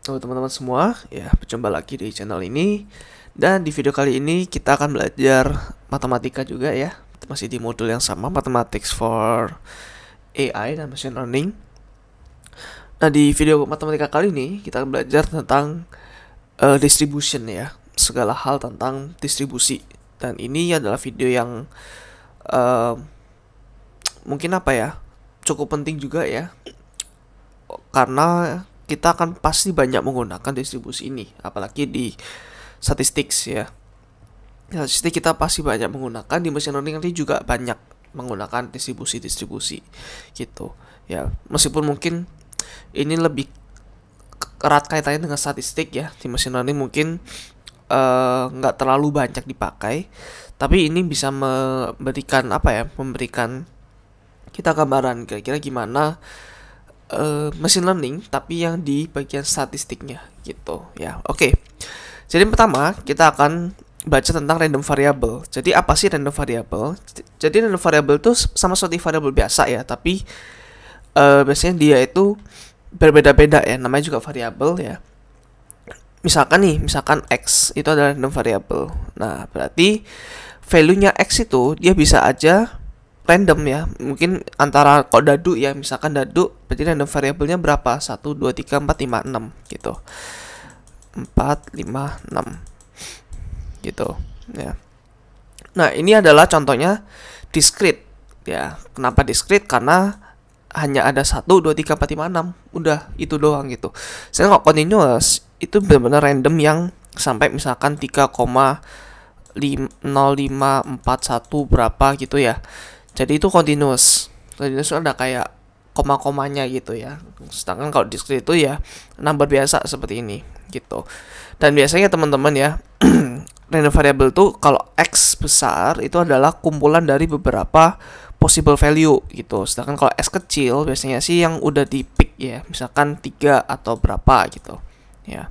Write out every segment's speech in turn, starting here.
Halo teman-teman semua, ya berjumpa lagi di channel ini. Dan di video kali ini kita akan belajar matematika juga ya. Masih di modul yang sama, Mathematics for AI dan Machine Learning. Nah, di video matematika kali ini kita akan belajar tentang distribution ya, segala hal tentang distribusi. Dan ini adalah video yang eh, mungkin cukup penting juga ya, karena kita akan pasti banyak menggunakan distribusi ini, apalagi di statistik ya. Statistik kita pasti banyak menggunakan, di machine learning nanti juga banyak menggunakan distribusi gitu ya. Meskipun mungkin ini lebih erat kaitannya dengan statistik ya, di machine learning mungkin nggak terlalu banyak dipakai, tapi ini bisa memberikan kita gambaran kira-kira gimana machine learning tapi yang di bagian statistiknya gitu ya. Oke. Jadi pertama kita akan baca tentang random variable. Jadi apa sih random variable? Jadi random variable itu sama seperti variable biasa ya, tapi biasanya dia itu berbeda-beda ya, namanya juga variable ya. Misalkan x itu adalah random variable. Nah, berarti value-nya x itu dia bisa aja random ya, mungkin antara kok dadu ya, misalkan dadu berarti random variabelnya berapa, 1, 2, 3, 4, 5, 6 gitu, 4, 5, 6 gitu ya. Nah, ini adalah contohnya discrete ya. Kenapa discrete? Karena hanya ada 1, 2, 3, 4, 5, 6, udah itu doang gitu. Saya nggak continuous, itu benar-benar random yang sampai misalkan 3,0541 berapa gitu ya. Jadi itu continuous. Continuous ada kayak koma-komanya gitu ya. Sedangkan kalau discrete itu ya number biasa seperti ini gitu. Dan biasanya teman-teman ya, random variable itu kalau x besar itu adalah kumpulan dari beberapa possible value gitu. Sedangkan kalau x kecil biasanya sih yang udah di pick ya, misalkan 3 atau berapa gitu ya.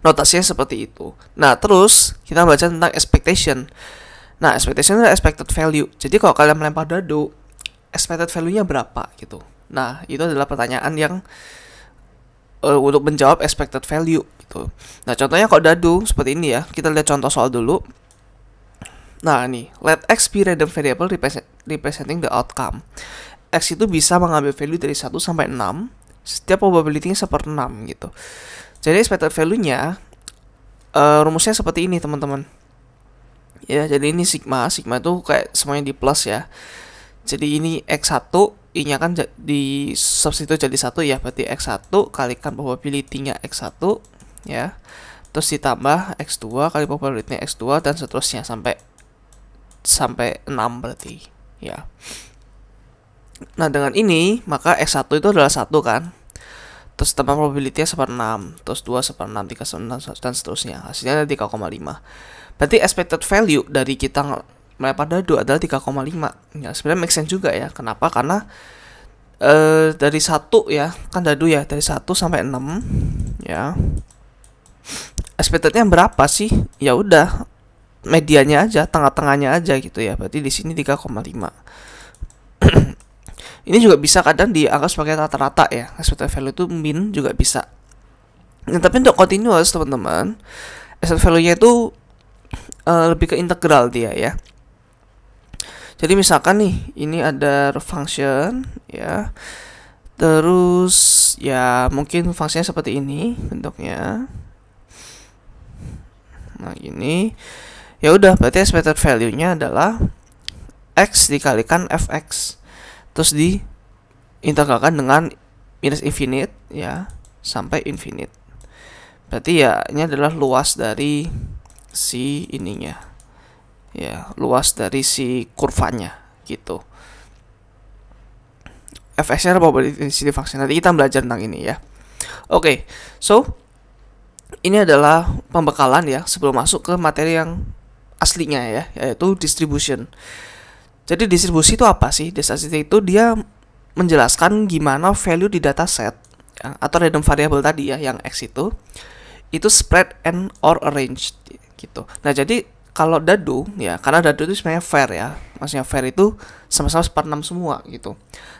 Notasinya seperti itu. Nah, terus kita baca tentang expectation. Nah, expectation adalah expected value. Jadi kalau kalian melempar dadu, expected value-nya berapa gitu. Nah, itu adalah pertanyaan yang untuk menjawab expected value gitu. Nah, contohnya kalau dadu seperti ini ya. Kita lihat contoh soal dulu. Nah, nih, let x be random variable representing the outcome. X itu bisa mengambil value dari 1 sampai 6. Setiap probability-nya 1/6 gitu. Jadi expected value-nya rumusnya seperti ini, teman-teman. Ya, jadi ini sigma itu kayak semuanya di plus ya. Jadi ini x1, i-nya kan di substitute jadi 1 ya, berarti x1 kalikan probability-nya x1 ya. Terus ditambah x2 kali probability-nya x2 dan seterusnya sampai 6 berarti ya. Nah, dengan ini maka x1 itu adalah 1 kan. Terus tambah probability-nya 1/6, terus 2 1/6, 3 1/6 dan seterusnya. Hasilnya 3,5. Berarti expected value dari kita melempar dadu adalah 3,5. Ya, sebenarnya make sense juga ya. Kenapa? Karena dari 1 ya, kan dadu ya, dari 1 sampai 6 ya. Expectednya berapa sih? Ya udah, medianya aja, tengah-tengahnya aja gitu ya. Berarti di sini 3,5. Ini juga bisa kadang dianggap sebagai rata-rata ya. Expected value itu min juga bisa. Nah, tapi untuk continuous teman-teman, expected value-nya itu lebih ke integral dia ya. Jadi misalkan nih, ini ada function ya. Terus ya mungkin fungsinya seperti ini bentuknya. Nah, ini ya udah, berarti expected value-nya adalah x dikalikan fx. Terus diintegralkan dengan minus infinite ya sampai infinite. Berarti ya ini adalah luas dari si ininya ya, luas dari si kurvanya gitu. fx-nya adalah probability density function. Nanti kita belajar tentang ini ya. Oke, so ini adalah pembekalan ya sebelum masuk ke materi yang aslinya ya, yaitu distribution. Jadi distribusi itu apa sih? Distribusi itu dia menjelaskan gimana value di dataset ya, atau random variable tadi ya, yang x itu spread and or arranged gitu. Nah, jadi kalau dadu ya, karena dadu itu sebenarnya fair ya, maksudnya fair itu sama-sama 1/6 semua gitu.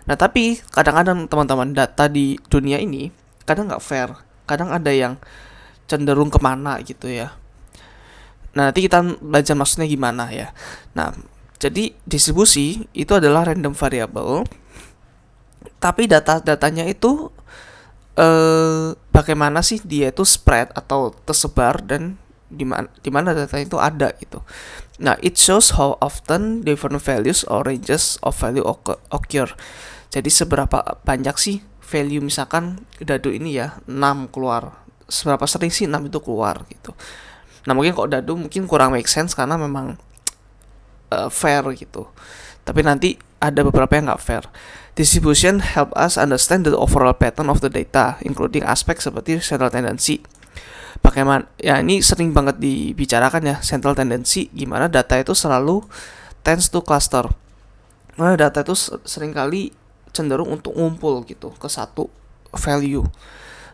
Nah, tapi kadang-kadang teman-teman, data di dunia ini kadang nggak fair. kadang ada yang cenderung kemana gitu ya. Nah, nanti kita belajar maksudnya gimana ya. Nah, jadi distribusi itu adalah random variable, tapi datanya itu bagaimana sih dia itu spread atau tersebar, dan di mana data itu ada gitu. Nah, it shows how often different values or ranges of value occur. Jadi seberapa banyak sih value, misalkan dadu ini ya 6 keluar, seberapa sering sih 6 itu keluar gitu. Nah, mungkin kok dadu mungkin kurang make sense karena memang fair gitu. Tapi nanti ada beberapa yang nggak fair. Distribution help us understand the overall pattern of the data, including aspek seperti central tendency. Bagaimana? Ya, ini sering banget dibicarakan ya, central tendency, gimana data itu selalu tends to cluster. Nah, data itu seringkali cenderung untuk ngumpul gitu ke satu value.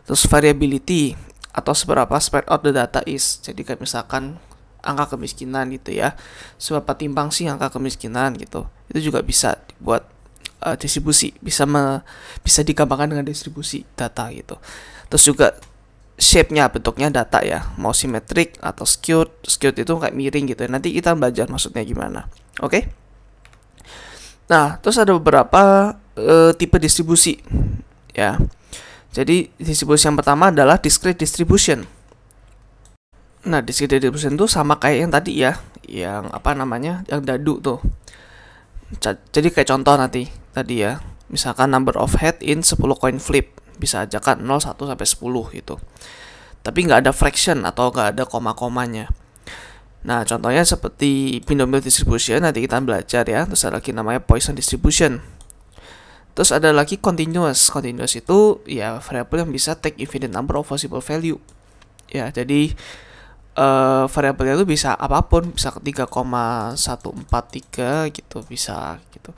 Terus variability, atau seberapa spread out the data is. Jadi kayak misalkan angka kemiskinan gitu ya, seberapa timpang sih angka kemiskinan gitu. Itu juga bisa dibuat distribusi, bisa digampangkan dengan distribusi data gitu. Terus juga shape-nya, bentuknya data ya, mau symmetric atau skewed. Skewed itu kayak miring gitu ya. Nanti kita belajar maksudnya gimana. Oke? Nah, terus ada beberapa tipe distribusi ya. Jadi distribusi yang pertama adalah discrete distribution. Nah, discrete distribution itu sama kayak yang tadi ya, yang apa namanya, yang dadu tuh. Jadi kayak contoh nanti tadi ya, misalkan number of head in 10 coin flip, bisa aja kan 0, 1 sampai 10 gitu. Tapi nggak ada fraction atau nggak ada koma-komanya. Nah, contohnya seperti binomial distribution, nanti kita belajar ya. Terus ada lagi namanya Poisson distribution. Terus ada lagi continuous. Continuous itu ya variable yang bisa take infinite number of possible value. Ya, jadi variabelnya itu bisa apapun, bisa ke 3,143 gitu, bisa gitu.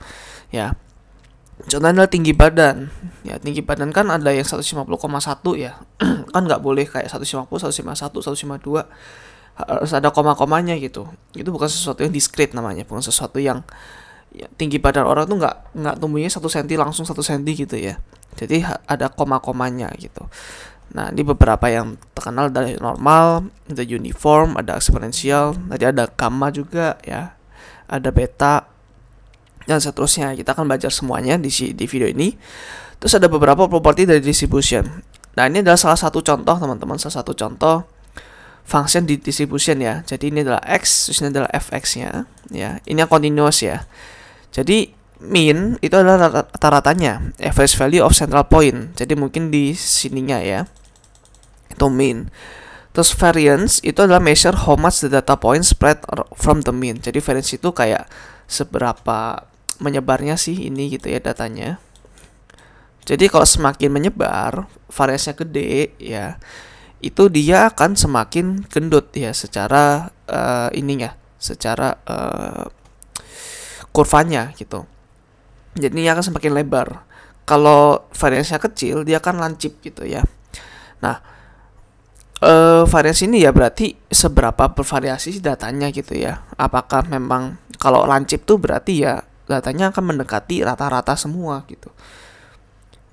Ya. Contohnya adalah tinggi badan. Ya, tinggi badan kan ada yang 150,1 ya. Kan nggak boleh kayak 150, 151, 152. Harus ada koma-komanya gitu. Itu bukan sesuatu yang discrete namanya, bukan sesuatu yang ya, tinggi badan orang tuh nggak tumbuhnya 1 cm langsung 1 cm gitu ya. Jadi ada koma-komanya gitu. Nah, ini beberapa yang terkenal dari normal, ada uniform, ada eksponensial, tadi ada gamma juga ya, ada beta, dan seterusnya. Kita akan belajar semuanya di video ini. Terus ada beberapa properti dari distribution. Nah, ini adalah salah satu contoh teman-teman, salah satu contoh function di distribution ya. Jadi ini adalah x, terus ini adalah fx-nya ya. Ini yang continuous ya. Jadi mean itu adalah rata-ratanya, average value of central point. Jadi mungkin di sininya ya, itu mean. Terus variance itu adalah measure how much the data point spread from the mean. Jadi variance itu kayak seberapa menyebarnya sih ini gitu ya datanya. Jadi kalau semakin menyebar, variasinya gede ya, itu dia akan semakin gendut ya secara ininya, secara kurvanya gitu. Jadi ini akan semakin lebar. Kalau variasinya kecil, dia akan lancip gitu ya. Nah, variasi ini ya berarti seberapa bervariasi datanya gitu ya. Apakah memang kalau lancip tuh berarti ya datanya akan mendekati rata-rata semua gitu.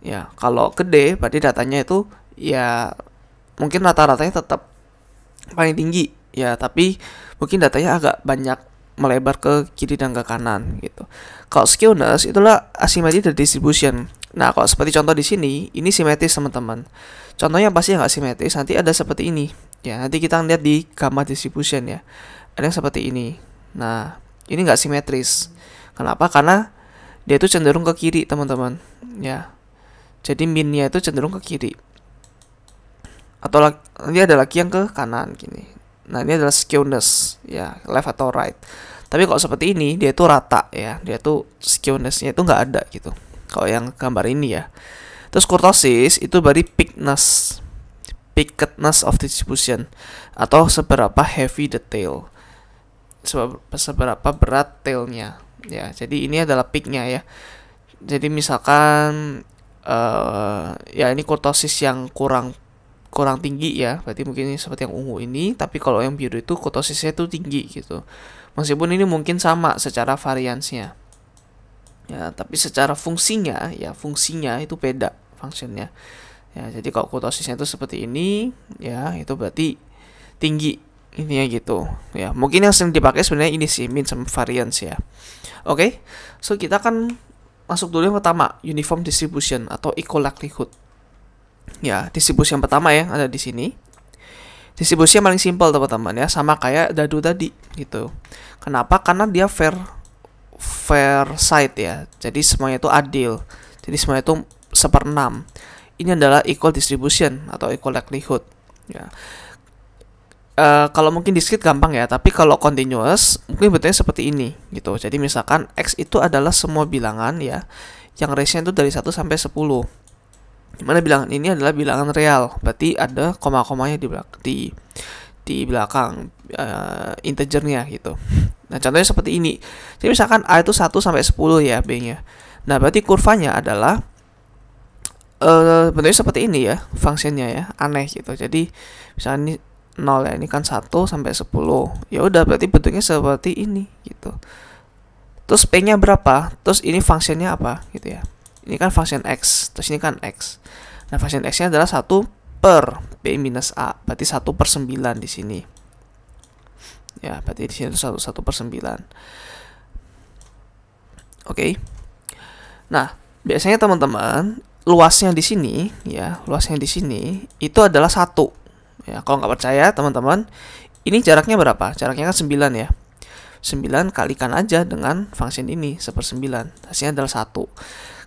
Ya, kalau gede berarti datanya itu ya mungkin rata-ratanya tetap paling tinggi ya, tapi mungkin datanya agak banyak melebar ke kiri dan ke kanan gitu. Kalau skewness itulah asimetri dari distribution. Nah, kalau seperti contoh di sini, ini simetris teman-teman. Contohnya pasti nggak simetris, nanti ada seperti ini. Ya, nanti kita lihat di gamma distribution ya. Ada yang seperti ini. Nah, ini nggak simetris. Kenapa? Karena dia itu cenderung ke kiri teman-teman. Ya, jadi min-nya itu cenderung ke kiri. Atau nanti ada lagi yang ke kanan gini. Nah, ini adalah skewness ya, left atau right. Tapi kalau seperti ini dia itu rata ya, dia tuh skewness-nya itu nggak ada gitu. Kalau yang gambar ini ya. Terus kurtosis itu berarti pickedness of distribution, atau seberapa heavy the tail, seberapa berat tailnya ya. Jadi ini adalah peak-nya ya. Jadi misalkan ya ini kurtosis yang kurang tinggi ya, berarti mungkin ini seperti yang ungu ini, tapi kalau yang biru itu kurtosisnya itu tinggi gitu. Meskipun ini mungkin sama secara variansnya ya, tapi secara fungsinya itu beda fungsinya Ya, jadi kalau kurtosisnya itu seperti ini, ya itu berarti tinggi intinya gitu. Ya, mungkin yang sering dipakai sebenarnya ini sih mean sama variance ya. Oke, so kita akan masuk dulu yang pertama, uniform distribution atau equal likelihood. Ya, distribusi yang pertama ya ada di sini. Distribusi yang paling simpel teman-teman ya, sama kayak dadu tadi gitu. Kenapa? Karena dia fair side ya. Jadi semuanya itu adil. Jadi semuanya itu 1/6. Ini adalah equal distribution atau equal likelihood. Ya. Kalau mungkin discrete gampang ya, tapi kalau continuous mungkin betulnya seperti ini gitu. Jadi misalkan X itu adalah semua bilangan ya, yang range-nya itu dari 1 sampai 10. Dimana bilangan ini adalah bilangan real, berarti ada koma-komanya di belakang integernya gitu. Nah, contohnya seperti ini. Jadi misalkan A itu 1 sampai 10 ya B-nya. Nah, berarti kurvanya adalah bentuknya seperti ini ya, fungsinya ya, aneh gitu. Jadi misalnya ini 0 ya, ini kan 1 sampai 10. Ya udah berarti bentuknya seperti ini gitu. Terus P-nya berapa? Terus ini fungsinya apa gitu ya. Ini kan function X, terus ini kan X. Nah, function X-nya adalah 1 per P minus A, berarti 1 per 9 di sini. Ya, berarti di sini itu 1 per 9. Oke. Nah, biasanya teman-teman luasnya di sini ya, luasnya di sini itu adalah 1. Ya, kalau nggak percaya teman-teman, ini jaraknya berapa? Jaraknya kan 9 ya. 9 kalikan aja dengan function ini 1/9. Hasilnya adalah 1.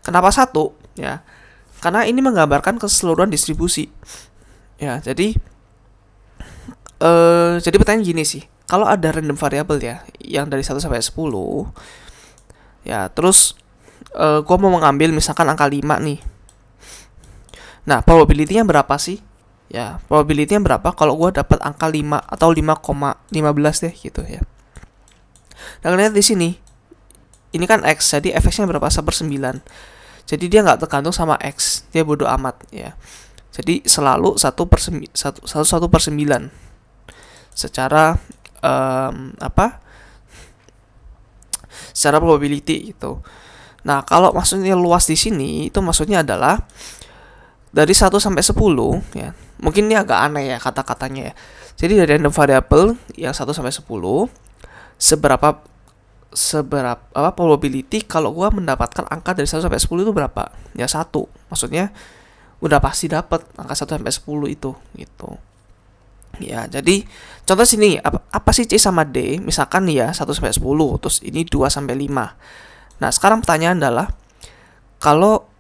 Kenapa 1? Ya. Karena ini menggambarkan keseluruhan distribusi. Ya, jadi pertanyaan gini sih. Kalau ada random variable ya, yang dari 1 sampai 10, ya, terus gua mau mengambil misalkan angka 5 nih. Nah, probability-nya berapa sih? Ya, probability-nya berapa kalau gua dapat angka 5 atau 5,15 deh gitu ya. Nah, lihat di sini. Ini kan X, jadi fx-nya berapa? 1/9. Jadi dia nggak tergantung sama X, dia bodoh amat ya. Jadi selalu 1/9 secara secara probability gitu. Nah, kalau maksudnya luas di sini itu maksudnya adalah dari 1 sampai 10 ya. Mungkin ini agak aneh ya kata-katanya ya. Jadi dari random variable yang 1 sampai 10 seberapa probability kalau gua mendapatkan angka dari 1 sampai 10 itu berapa? Ya 1. Maksudnya udah pasti dapat angka 1 sampai 10 itu gitu. Ya, jadi contoh sini apa sih C sama D? Misalkan nih ya 1 sampai 10, terus ini 2 sampai 5. Nah, sekarang pertanyaan adalah kalau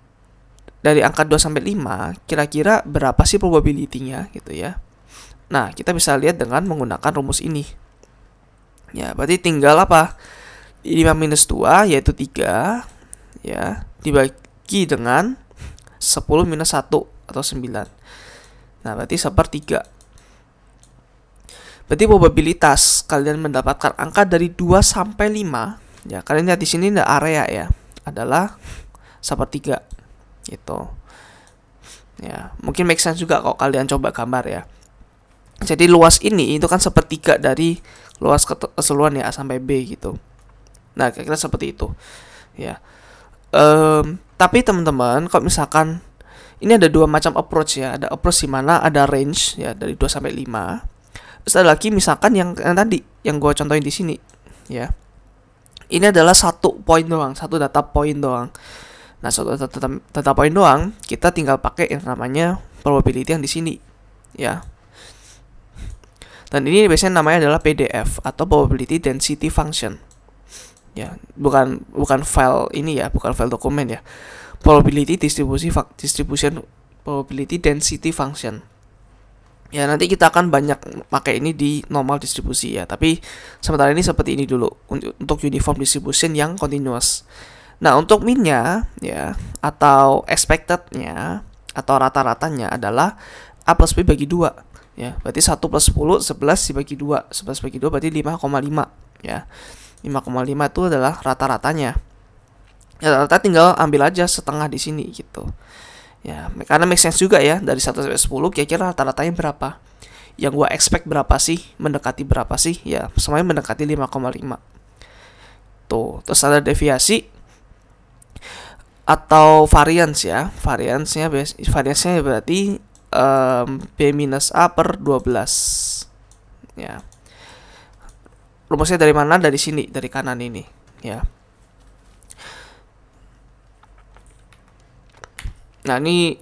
dari angka 2 sampai 5, kira-kira berapa sih probability-nya gitu ya. Nah, kita bisa lihat dengan menggunakan rumus ini. Ya, berarti tinggal apa? 5 minus 2 yaitu 3 ya, dibagi dengan 10 minus 1 atau 9. Nah, berarti 1/3. Berarti probabilitas kalian mendapatkan angka dari 2 sampai 5 ya, kalian lihat di sini ada area ya, adalah 1/3 gitu. Ya, mungkin make sense juga kalau kalian coba gambar ya. Jadi luas ini itu kan 1/3 dari luas keseluruhan ya A sampai B gitu. Nah, kira-kira seperti itu. Ya. Tapi teman-teman, kalau misalkan ini ada dua macam approach ya. Ada approach di mana ada range ya dari 2 sampai 5. Terus ada lagi misalkan yang tadi yang gue contohin di sini ya. Ini adalah satu poin doang, satu data point doang. Nah, satu data point doang, kita tinggal pakai yang namanya probability yang di sini ya. Dan ini biasanya namanya adalah PDF atau probability density function. Ya, bukan file ini ya, bukan file dokumen ya. Probability distribution probability density function. Ya, nanti kita akan banyak pakai ini di normal distribusi ya, tapi sementara ini seperti ini dulu untuk uniform distribution yang continuous. Nah, untuk mean-nya ya atau expected-nya atau rata-ratanya adalah A plus B bagi 2 ya. Berarti 1 plus 10 11 dibagi 2. 11 bagi 2 berarti 5,5 ya. 5,5 itu adalah rata-ratanya. Ya, rata tinggal ambil aja setengah di sini gitu. Ya, karena make sense juga ya, dari 1 sampai 10 kira-kira rata-ratanya berapa. Yang gua expect berapa sih? Mendekati berapa sih? Ya, semuanya mendekati 5,5. Tuh, terus ada deviasi. atau variance ya. Variance-nya berarti B minus A per 12 ya. Rumusnya dari mana? Dari sini, dari kanan ini ya. Nah ini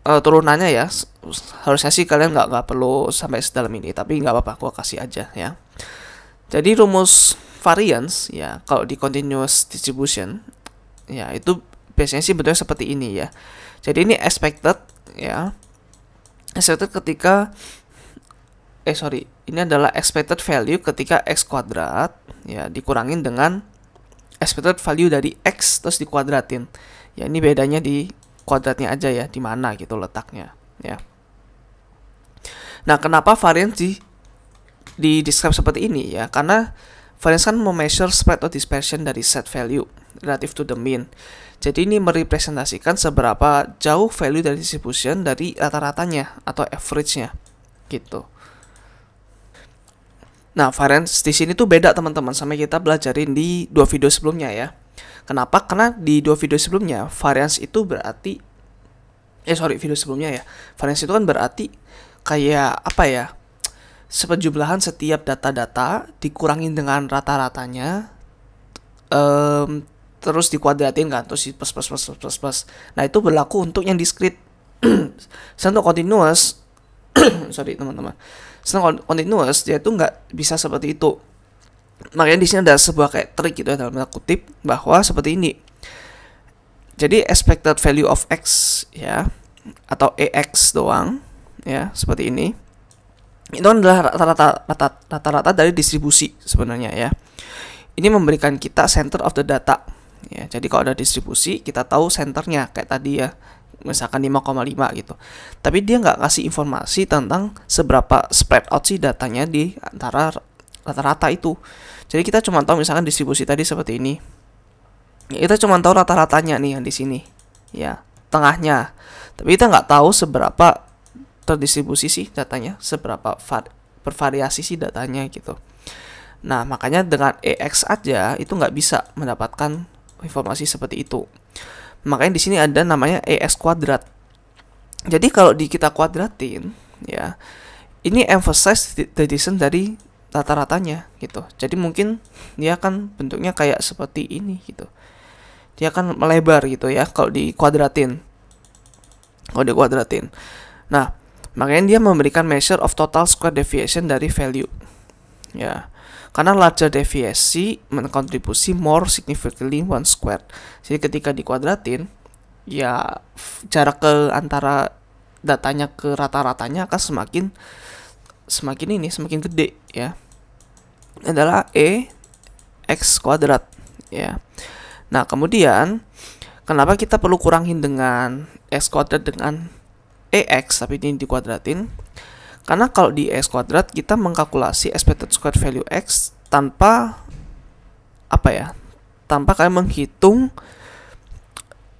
turunannya ya. Harusnya sih kalian nggak perlu sampai sedalam ini, tapi nggak apa-apa, gua kasih aja ya. Jadi rumus variance ya, kalau di continuous distribution ya, itu biasanya sih bentuknya seperti ini ya. Jadi ini expected ya. Expected ketika ini adalah expected value ketika x kuadrat ya dikurangin dengan expected value dari x terus dikuadratin. Ya ini bedanya di kuadratnya aja ya, di mana gitu letaknya ya. Nah, kenapa variance di describe seperti ini ya? Karena variance kan measure spread or dispersion dari set value relative to the mean. Jadi ini merepresentasikan seberapa jauh value dari distribution dari rata-ratanya atau average-nya gitu. Nah, variance di sini tuh beda teman-teman sama kita belajarin di 2 video sebelumnya ya. Kenapa? Karena di 2 video sebelumnya variance itu berarti video sebelumnya ya. Variance itu kan berarti kayak apa ya? Penjumlahan setiap data-data dikurangin dengan rata-ratanya, terus dikuadratin kan, terus plus. Nah, itu berlaku untuk yang discrete. Untuk continuous, teman-teman. Continuous dia tuh nggak bisa seperti itu. Makanya di sini ada sebuah kayak trik gitu ya, dalam tanda kutip, bahwa seperti ini. Jadi expected value of x ya, atau ax doang ya, seperti ini. Itu adalah rata-rata dari distribusi sebenarnya ya. Ini memberikan kita center of the data ya. Jadi kalau ada distribusi, kita tahu centernya kayak tadi ya, misalkan 5,5 gitu. Tapi dia nggak kasih informasi tentang seberapa spread out sih datanya di antara rata-rata itu. Jadi kita cuma tahu misalkan distribusi tadi seperti ini. Ya, kita cuma tahu rata-ratanya nih yang di sini. Ya, tengahnya. Tapi kita nggak tahu seberapa terdistribusi sih datanya, seberapa bervariasi sih datanya gitu. Nah, makanya dengan AX aja itu nggak bisa mendapatkan informasi seperti itu. Makanya di sini ada namanya AX kuadrat. Jadi kalau kita kuadratin ya, ini emphasize the distance dari rata-ratanya gitu. Jadi mungkin dia akan bentuknya kayak seperti ini gitu. Dia akan melebar gitu ya kalau dikuadratin. Nah, makanya dia memberikan measure of total square deviation dari value. Ya. Karena larger deviasi menkontribusi more significantly one squared. Jadi ketika dikuadratin, ya jarak ke antara datanya ke rata-ratanya akan semakin gede ya. Adalah x kuadrat ya. Nah, kemudian kenapa kita perlu kurangin dengan x kuadrat dengan ax tapi ini dikuadratin? Karena kalau di x kuadrat kita mengkalkulasi expected square value x tanpa tanpa kalian menghitung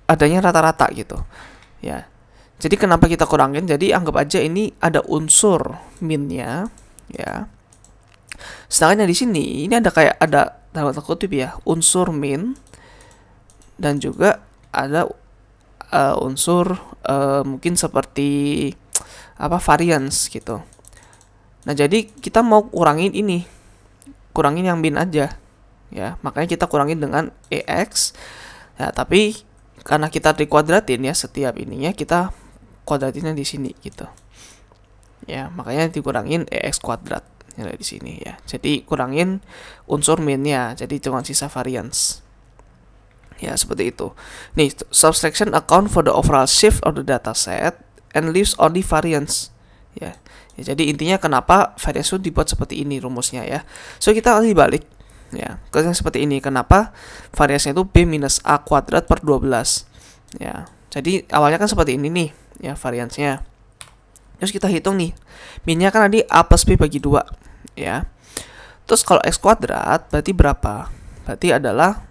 adanya rata-rata gitu. Ya. Jadi kenapa kita kurangin? Jadi anggap aja ini ada unsur min-nya ya. Sedangkan di sini ini ada dalam tanda kutip ya, unsur min dan juga ada unsur mungkin seperti variance gitu. Nah, jadi kita mau kurangin yang min aja ya. Makanya kita kurangin dengan ax. Ya, tapi karena kita dikuadratin ya setiap ininya, kita kuadratinnya di sini gitu. Ya, makanya dikurangin ax kuadrat ya di sini ya. Jadi kurangin unsur minnya, jadi cuma sisa variance. Ya, seperti itu. Nih, subtraction account for the overall shift of the data set and leaves only variance ya. Jadi intinya kenapa variance itu dibuat seperti ini rumusnya ya. So kita lagi balik ya ke yang seperti ini. Kenapa variasinya itu b minus a kuadrat per 12 ya. Jadi awalnya kan seperti ini nih ya variansnya. Terus kita hitung nih, minnya kan tadi a plus b bagi 2 ya. Terus kalau x kuadrat berarti berapa? Berarti adalah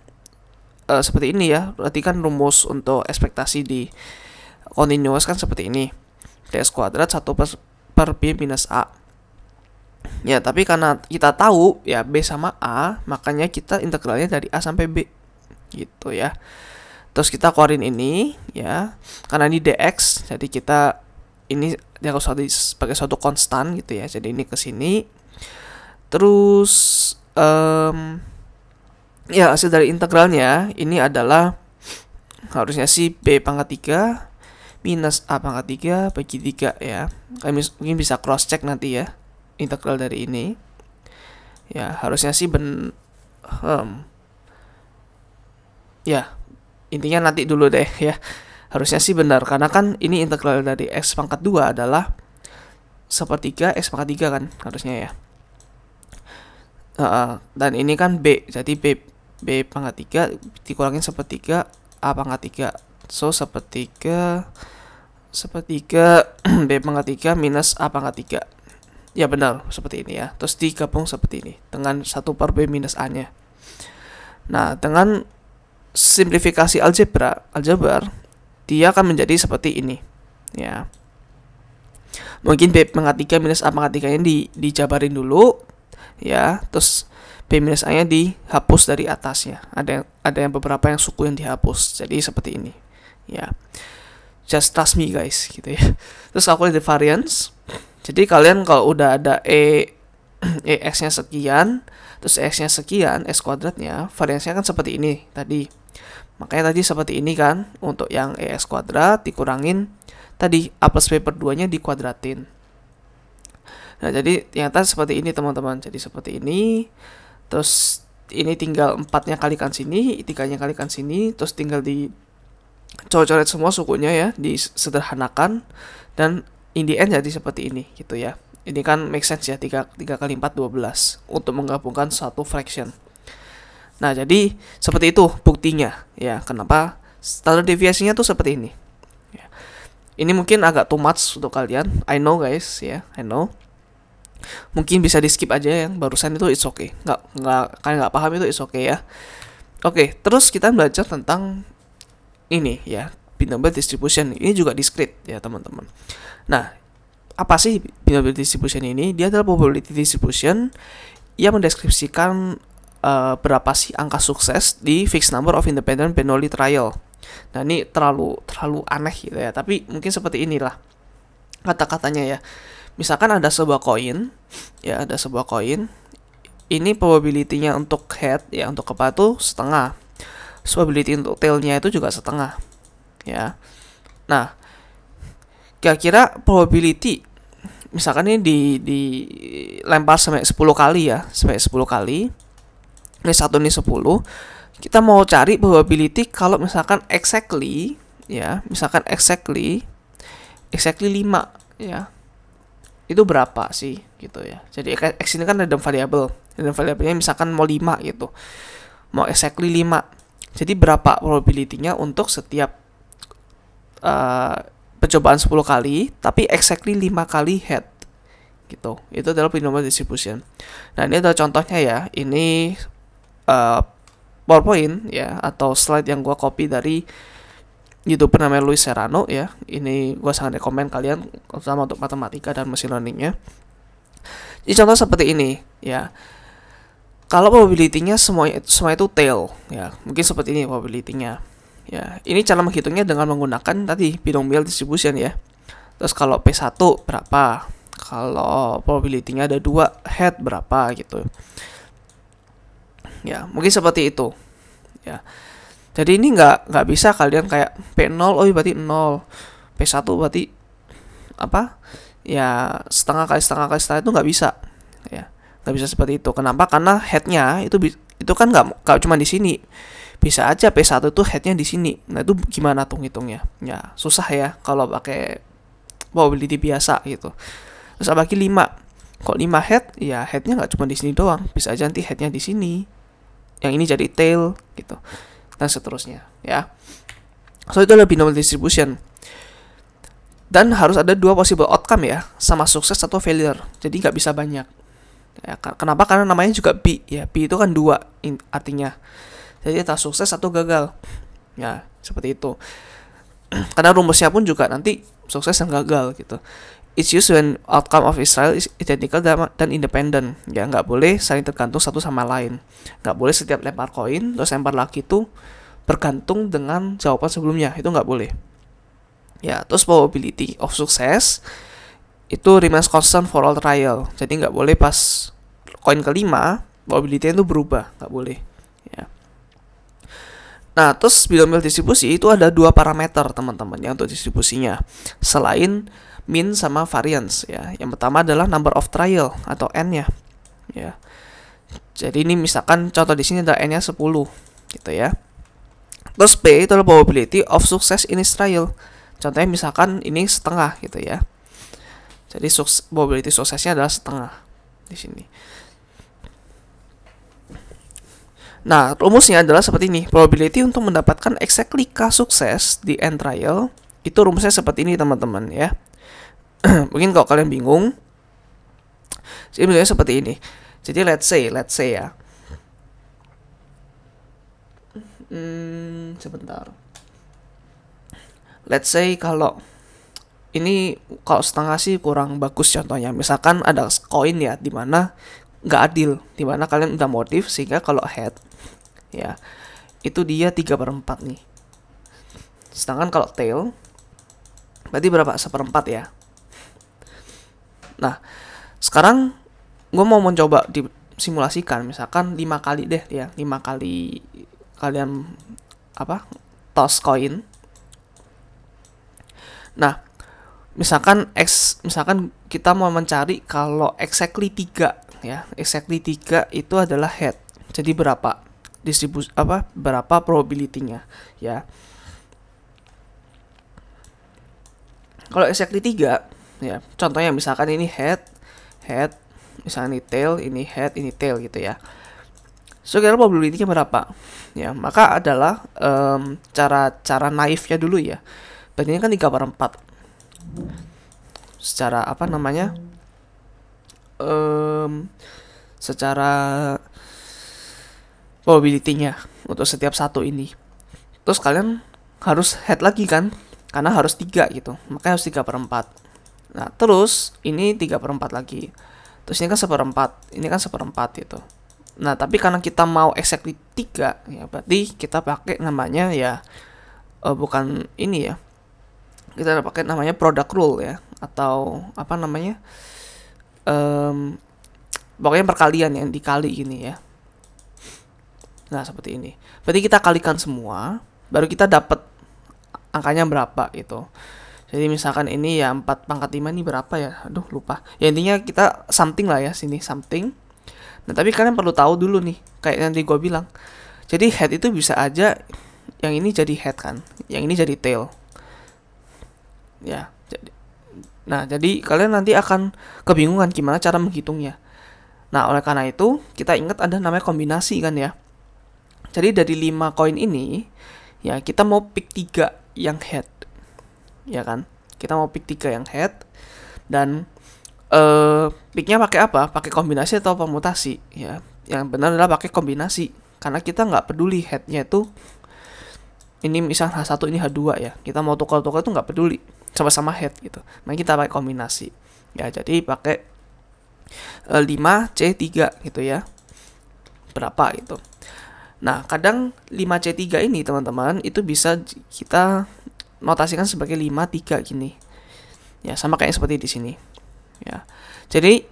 seperti ini ya. Berarti kan rumus untuk ekspektasi di continuous kan seperti ini. X kuadrat 1 per b minus a. Ya, tapi karena kita tahu ya b sama a, makanya kita integralnya dari a sampai b gitu ya. Terus kita keluarin ini ya, karena ini dx, jadi kita ini dia harus sebagai suatu konstan gitu ya. Jadi ini ke sini. Terus ya hasil dari integralnya ini adalah harusnya sih b pangkat 3 minus a pangkat 3 bagi 3 ya. Kami mungkin bisa cross check nanti ya integral dari ini. Ya, harusnya sih ya, intinya nanti dulu deh ya. Harusnya sih benar karena kan ini integral dari x pangkat 2 adalah sepertiga x pangkat 3 kan harusnya ya. Dan ini kan b, jadi b pangkat 3 dikurangin sepertiga a pangkat 3. So sepertiga b pangkat 3 minus a pangkat 3. Ya benar, seperti ini ya. Terus digabung seperti ini dengan 1/b minus a-nya. Nah, dengan simplifikasi aljabar, dia akan menjadi seperti ini. Ya. Mungkin b pangkat 3 minus a pangkat 3-nya dijabarin dulu. Ya, terus b minus a-nya dihapus dari atasnya. Ada yang beberapa yang suku yang dihapus. Jadi seperti ini. Ya. Just trust me guys, gitu ya. Terus calculate the variance. Jadi kalian kalau udah ada x-nya sekian, terus x-nya sekian, x kuadratnya, variansnya kan seperti ini tadi. Makanya tadi seperti ini kan, untuk yang x kuadrat dikurangin tadi a plus b per 2-nya dikuadratin. Nah, jadi ternyata seperti ini teman-teman. Jadi seperti ini. Terus ini tinggal 4-nya kalikan sini, 3-nya kalikan sini, terus tinggal coret semua sukunya ya, disederhanakan, dan in the end jadi seperti ini gitu ya. Ini kan make sense ya, 3 kali 4 12 untuk menggabungkan satu fraction. Nah, jadi seperti itu buktinya ya. Kenapa standar deviasinya tuh seperti ini ya. Ini mungkin agak too much untuk kalian, I know guys ya, I know. Mungkin bisa di skip aja yang barusan itu, it's okay. Kalian nggak paham itu it's okay ya. Oke, terus kita belajar tentang ini ya, binomial distribution. Ini juga discrete ya teman-teman. Nah, apa sih binomial distribution ini? Dia adalah probability distribution yang mendeskripsikan berapa sih angka sukses di fixed number of independent Bernoulli trial. Nah, ini terlalu aneh gitu ya, tapi mungkin seperti inilah kata-katanya ya. Misalkan ada sebuah koin, ya ada sebuah koin. Ini probability-nya untuk head ya, untuk kepala itu setengah. Probability untuk tail-nya itu juga setengah. Ya. Nah, kira-kira probability misalkan ini dilempar sampai 10 kali ya, sampai 10 kali. Ini 1, ini 10. Kita mau cari probability kalau misalkan exactly ya, misalkan exactly 5 ya. Itu berapa sih gitu ya. Jadi x ini kan random variable. Random variabelnya misalkan mau 5 gitu. Mau exactly 5. Jadi berapa probability-nya untuk setiap percobaan 10 kali, tapi exactly 5 kali head gitu. Itu adalah binomial distribution. Nah, ini adalah contohnya ya. Ini PowerPoint ya, atau slide yang gua copy dari YouTuber namanya Luis Serrano ya. Ini gua sangat rekomend kalian, terutama untuk matematika dan machine learning-nya. Jadi contoh seperti ini ya. Kalau probability-nya semua itu tail ya, mungkin seperti ini probability-nya. Ya, ini cara menghitungnya dengan menggunakan tadi binomial distribution ya. Terus kalau P1 berapa? Kalau probability-nya ada 2 head berapa gitu. Ya, mungkin seperti itu. Ya. Jadi ini nggak bisa kalian kayak P0 oh berarti 0. P1 berarti apa? Ya, setengah kali setengah itu nggak bisa. Ya. Nggak bisa seperti itu. Kenapa? Karena head-nya itu kan nggak cuma di sini. Bisa aja P1 itu head-nya di sini. Nah, itu gimana tuh ngitungnya? Ya, susah ya kalau pakai probability biasa gitu. Terus bagi 5. Kalau 5 head, ya head-nya nggak cuma di sini doang. Bisa aja nanti head-nya di sini. Yang ini jadi tail gitu. Dan seterusnya, ya. So, itu adalah binomial distribution. Dan harus ada 2 possible outcome ya, sama sukses atau failure. Jadi nggak bisa banyak. Ya, kenapa? Karena namanya juga B ya. B itu kan 2 artinya. Jadi entah sukses atau gagal. Ya, seperti itu. Karena rumusnya pun juga nanti sukses dan gagal gitu. It's used when outcome of Israel is identical dan independent. Ya, nggak boleh saling tergantung satu sama lain. Nggak boleh setiap lempar koin terus lempar lagi tuh bergantung dengan jawaban sebelumnya, itu nggak boleh. Ya, terus probability of success itu remains constant for all trial. Jadi nggak boleh pas koin kelima probability-nya itu berubah, nggak boleh. Ya. Nah, terus binomial distribusi itu ada dua parameter teman-teman ya untuk distribusinya. Selain mean sama variance ya. Yang pertama adalah number of trial atau n-nya. Ya. Jadi ini misalkan contoh di sini ada n-nya 10 gitu ya. Terus P itu adalah probability of success in each trial. Contohnya misalkan ini setengah gitu ya. Jadi probability suksesnya adalah setengah di sini. Nah, rumusnya adalah seperti ini. Probability untuk mendapatkan exactly K sukses di end trial, itu rumusnya seperti ini teman-teman ya. Mungkin kalau kalian bingung, jadi bentuknya seperti ini. Jadi let's say ya. Sebentar. Let's say kalau ini kalau setengah sih kurang bagus contohnya. Misalkan ada koin ya, dimana nggak adil, dimana kalian udah motif sehingga kalau head ya itu dia 3/4 nih, sedangkan kalau tail berarti berapa? 1/4 ya. Nah sekarang gue mau mencoba disimulasikan, misalkan 5 kali deh ya, 5 kali kalian toss koin. Nah misalkan kita mau mencari kalau exactly 3 ya, exactly 3 itu adalah head. Jadi berapa berapa probability-nya ya. Kalau exactly 3 ya, contohnya misalkan ini head, misalkan ini tail, ini head, ini tail gitu ya. So kira probability-nya berapa? Ya, maka adalah cara naifnya dulu ya. Berarti ini kan 3/4. Secara secara probability-nya untuk setiap satu ini. Terus kalian harus head lagi kan, karena harus 3 gitu, makanya harus 3/4. Nah terus ini 3/4 lagi, terus ini kan 1/4, ini kan 1/4 gitu. Nah tapi karena kita mau exactly 3 ya, berarti kita pakai namanya ya bukan ini ya, kita pakai namanya product rule ya, atau pokoknya perkalian yang dikali gini ya. Nah seperti ini. Berarti kita kalikan semua, baru kita dapat angkanya berapa gitu. Jadi misalkan ini ya 4/5 ini berapa ya? Aduh lupa. Ya intinya kita something lah ya, sini something. Nah tapi kalian perlu tahu dulu nih, kayak nanti gue bilang. Jadi head itu bisa aja yang ini jadi head kan, yang ini jadi tail. Ya. Jadi kalian nanti akan kebingungan gimana cara menghitungnya. Nah oleh karena itu kita ingat ada namanya kombinasi kan ya. Jadi dari 5 koin ini ya kita mau pick 3 yang head. Ya kan? Kita mau pick 3 yang head, dan picknya pakai apa? Pakai kombinasi atau permutasi ya. Yang benar adalah pakai kombinasi, karena kita nggak peduli headnya itu ini misal H1 ini H2 ya. Kita mau tukar-tukar itu nggak peduli, sama-sama head gitu. Nah kita pakai kombinasi. Ya jadi pakai 5C3 gitu ya. Berapa gitu. Nah, kadang 5C3 ini teman-teman itu bisa kita notasikan sebagai 5-3 gini. Ya, sama kayak seperti di sini. Ya. Jadi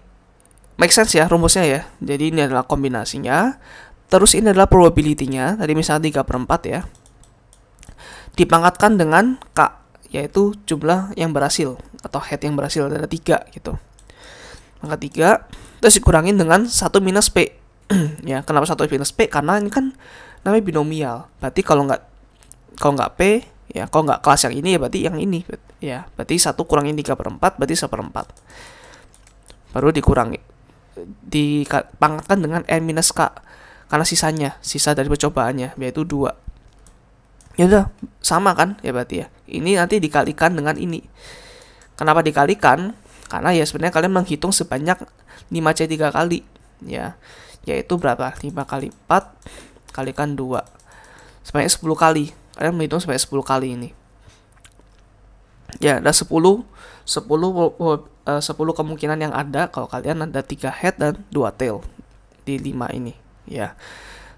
make sense ya rumusnya ya. Jadi ini adalah kombinasinya. Terus ini adalah probability-nya. Tadi misalnya 3/4 ya. Dipangkatkan dengan K, yaitu jumlah yang berhasil atau head yang berhasil, ada 3 gitu. Maka 3 terus dikurangin dengan 1 minus P. Ya, kenapa 1 minus P? Karena ini kan namanya binomial. Berarti kalau nggak P, ya kalau nggak kelas yang ini ya berarti yang ini. Ya, berarti 1 kurangin 3/4 berarti 1/4. Baru dipangkatkan dengan N minus K. Karena sisa dari percobaannya yaitu 2. Ya udah, sama kan? Ya berarti ya. Ini nanti dikalikan dengan ini. Kenapa dikalikan? Karena ya sebenarnya kalian menghitung sebanyak 5C3 kali, ya. Yaitu berapa? 5 kali 4 kalikan 2. Sebanyak 10 kali. Kalian menghitung sebanyak 10 kali ini. Ya, ada 10 kemungkinan yang ada kalau kalian ada 3 head dan 2 tail di 5 ini, ya.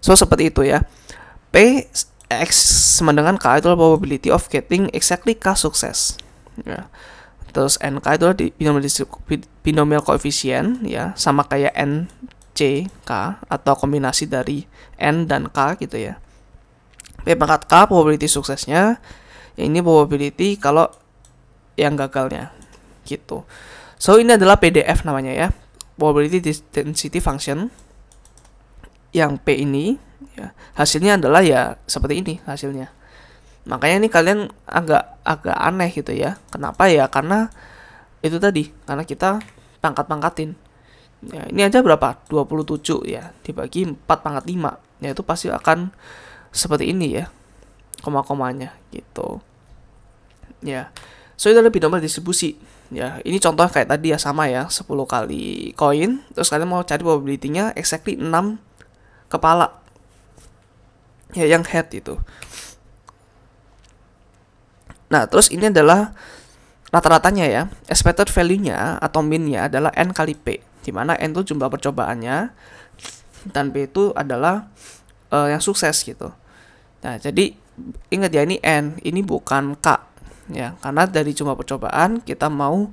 So seperti itu ya. X sama dengan K itu adalah probability of getting exactly K sukses. Ya. Terus NK itu adalah binomial coefficient, ya, sama kayak NC K atau kombinasi dari N dan K gitu ya. P pangkat K probability suksesnya, ini probability kalau yang gagalnya gitu. So ini adalah PDF namanya ya, probability density function. Yang P ini ya, hasilnya adalah ya seperti ini hasilnya. Makanya ini kalian agak aneh gitu ya. Kenapa ya? Karena itu tadi, karena kita pangkat-pangkatin. Ya, ini aja berapa? 27 ya, dibagi 4 pangkat 5. Ya itu pasti akan seperti ini ya, koma-komanya gitu. Ya. So itu adalah binomial distribusi. Ya, ini contoh kayak tadi ya, sama ya, 10 kali koin, terus kalian mau cari probability-nya exactly 6 kepala. Ya, yang head itu. Nah, terus ini adalah rata-ratanya ya. Expected value-nya atau min-nya adalah N kali P, di mana N itu jumlah percobaannya dan P itu adalah yang sukses gitu. Nah, jadi ingat ya, ini N, ini bukan K ya, karena dari jumlah percobaan kita mau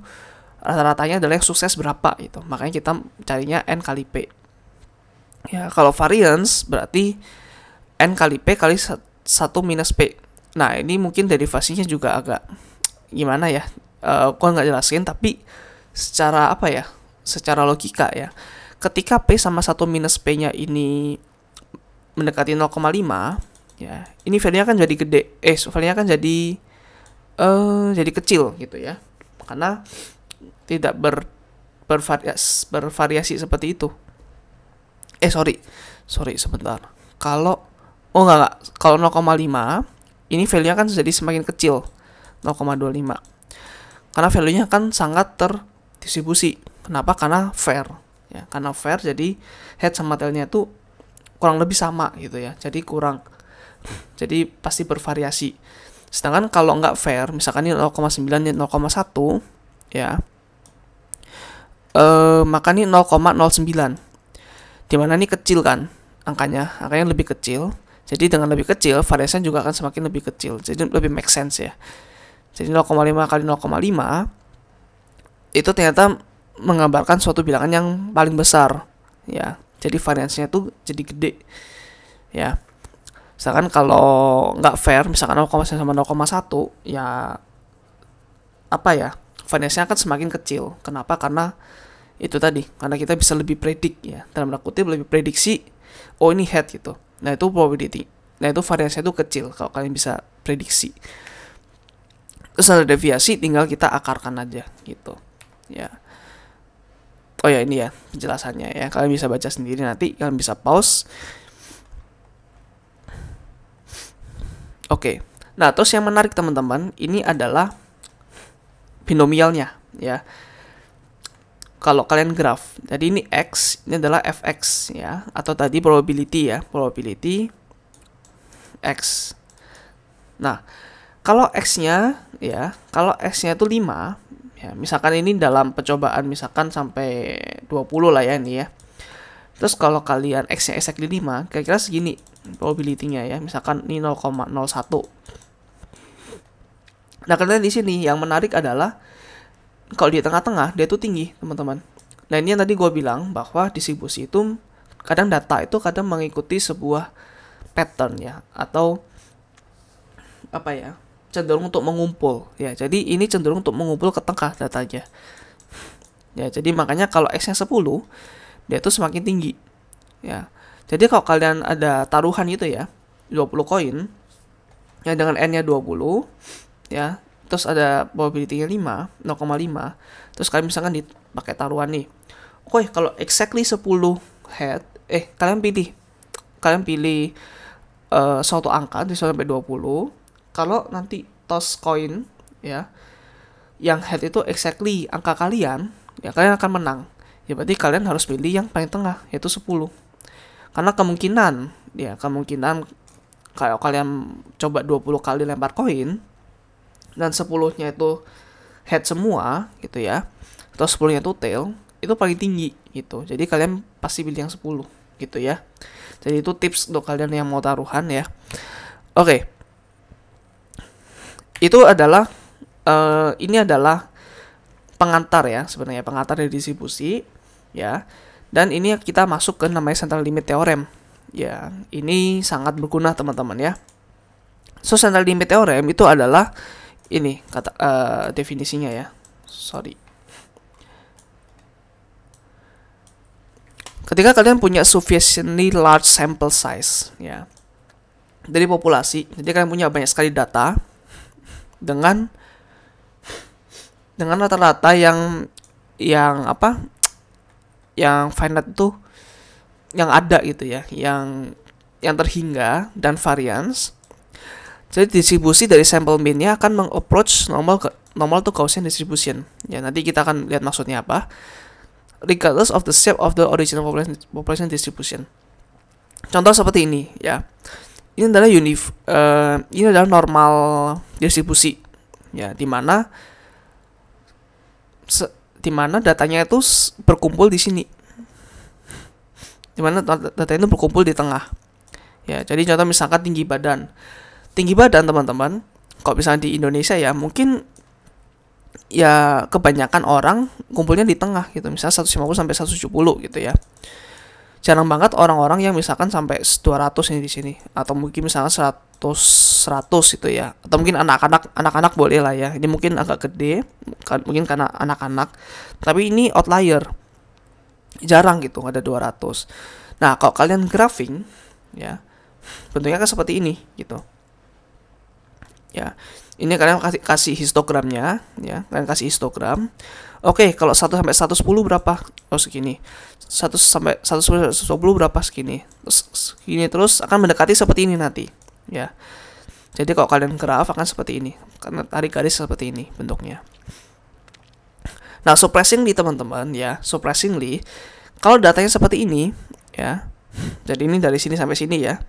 rata-ratanya adalah yang sukses berapa gitu. Makanya kita carinya N kali P. Ya, kalau variance berarti N kali P kali 1 minus P. Nah, ini mungkin derivasinya juga agak gimana ya, gua nggak jelasin, tapi secara apa ya, secara logika ya, ketika P sama 1 minus P-nya ini mendekati 0,5 ya, ini value-nya kan jadi gede, value-nya kan jadi kecil gitu ya, karena tidak bervariasi seperti itu. Sorry sebentar. Kalau kalau 0,5 ini value-nya kan jadi semakin kecil, 0,25. Karena value-nya kan sangat terdistribusi. Kenapa? Karena fair. Ya, karena fair, jadi head sama tail-nya itu kurang lebih sama gitu ya. Jadi pasti bervariasi. Sedangkan kalau nggak fair, misalkan ini 0,9 dan 0,1 ya, maka ini 0,09. Dimana ini kecil kan angkanya lebih kecil. Jadi dengan lebih kecil, variasinya juga akan semakin lebih kecil. Jadi lebih make sense ya. Jadi 0,5 kali 0,5 itu ternyata menggambarkan suatu bilangan yang paling besar ya. Jadi variasinya tuh jadi gede ya. Misalkan kalau nggak fair, misalkan 0,1 sama 0,1 ya, apa ya, variasinya akan semakin kecil. Kenapa? Karena itu tadi, karena kita bisa lebih predik ya, dalam tanda kutip lebih prediksi, oh ini head gitu. Nah itu probability, nah itu variasinya itu kecil kalau kalian bisa prediksi. Terus ada deviasi, tinggal kita akarkan aja gitu ya. Oh ya, ini ya penjelasannya ya, kalian bisa baca sendiri, nanti kalian bisa pause. Oke. Nah, terus yang menarik teman-teman, ini adalah binomialnya ya. Kalau kalian graf, jadi ini X, ini adalah fx ya, atau tadi probability ya, probability X. Nah, kalau X-nya ya, kalau X-nya itu 5 ya, misalkan ini dalam percobaan misalkan sampai 20 lah ya ini ya. Terus kalau kalian X-nya exactly 5, kira-kira segini probability-nya ya, misalkan ini 0,01. Nah, karena di sini yang menarik adalah kalau di tengah-tengah dia tuh tinggi, teman-teman. Nah, ini yang tadi gue bilang bahwa distribusi itu kadang data itu kadang mengikuti sebuah pattern ya, atau apa ya, cenderung untuk mengumpul ya. Jadi ini cenderung untuk mengumpul ke tengah datanya. Ya, jadi makanya kalau X-nya 10, dia tuh semakin tinggi. Ya. Jadi kalau kalian ada taruhan gitu ya, 20 koin ya dengan N-nya 20 ya, terus ada probability-nya 0,5, terus kalian misalkan dipakai taruhan nih. Oke, kalau exactly 10 head, kalian pilih suatu angka di sampai 20. Kalau nanti toss koin ya, yang head itu exactly angka kalian, ya kalian akan menang. Ya berarti kalian harus pilih yang paling tengah, yaitu 10. Karena kemungkinan kalau kalian coba 20 kali lempar koin dan 10-nya itu head semua gitu ya, atau 10-nya itu tail, itu paling tinggi gitu. Jadi kalian pasti pilih yang 10 gitu ya. Jadi itu tips untuk kalian yang mau taruhan ya. Oke, itu adalah ini adalah pengantar ya, sebenarnya pengantar dari distribusi ya. Dan ini kita masuk ke namanya central limit theorem. Ya, ini sangat berguna teman-teman ya. So central limit theorem itu adalah ini kata definisinya ya. Sorry. Ketika kalian punya sufficiently large sample size ya dari populasi, jadi kalian punya banyak sekali data dengan rata-rata yang apa? Yang finite itu yang ada gitu ya, yang terhingga dan variance. Jadi distribusi dari sampel mean-nya akan mengapproach normal to Gaussian distribution. Ya, nanti kita akan lihat maksudnya apa. Regardless of the shape of the original population distribution. Contoh seperti ini ya. Ini adalah ini adalah normal distribusi ya, di mana datanya itu berkumpul di sini. Dimana data itu berkumpul di tengah. Ya, jadi contoh misalkan tinggi badan. Tinggi badan teman-teman, kalau misalnya di Indonesia ya, mungkin ya kebanyakan orang kumpulnya di tengah gitu. Misalnya 150 sampai 170 gitu ya. Jarang banget orang-orang yang misalkan sampai 200 ini di sini, atau mungkin misalnya 100 gitu ya. Atau mungkin anak-anak boleh lah ya. Ini mungkin agak gede, mungkin karena anak-anak. Tapi ini outlier. Jarang gitu ada 200. Nah, kalau kalian graphing ya, bentuknya kan seperti ini gitu. Ya. Ini kalian kasih histogramnya ya, kalian kasih histogram. Oke, kalau 1 sampai 110 berapa? Oh, segini. 1 sampai 110 berapa segini. Terus segini terus akan mendekati seperti ini nanti, ya. Jadi kalau kalian graph akan seperti ini. Karena tarik garis seperti ini bentuknya. Nah, surprisingly teman-teman ya, surprisingly kalau datanya seperti ini ya. Jadi ini dari sini sampai sini ya.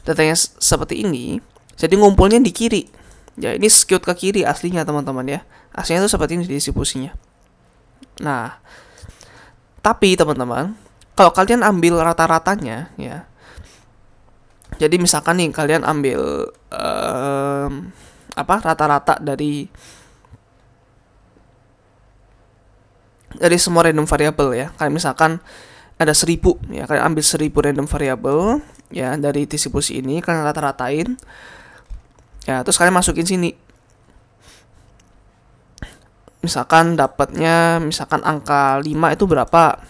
Datanya seperti ini, jadi ngumpulnya di kiri. Ya, ini skewed ke kiri aslinya teman-teman ya. Aslinya itu seperti ini distribusinya. Nah, tapi teman-teman, kalau kalian ambil rata-ratanya ya. Jadi misalkan nih kalian ambil rata-rata dari semua random variable ya. Kayak misalkan ada 1000 ya, kalian ambil 1000 random variable ya dari distribusi ini, kalian rata-ratain. Ya, terus kalian masukin sini. Misalkan dapatnya misalkan angka 5 itu berapa?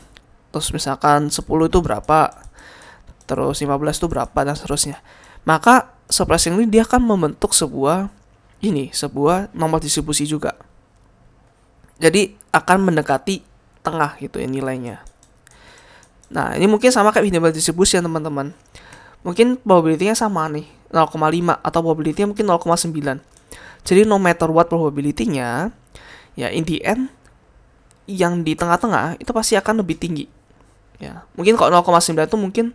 Terus misalkan 10 itu berapa? Terus 15 itu berapa dan seterusnya. Maka surprisingly dia akan membentuk sebuah normal distribusi juga. Jadi akan mendekati tengah gitu ya nilainya. Nah, ini mungkin sama kayak minimal distribution teman-teman. Mungkin probability-nya sama nih, 0,5 atau probability-nya mungkin 0,9. Jadi no matter what probability-nya, ya in the end yang di tengah-tengah itu pasti akan lebih tinggi. Ya, mungkin kalau 0,9 itu mungkin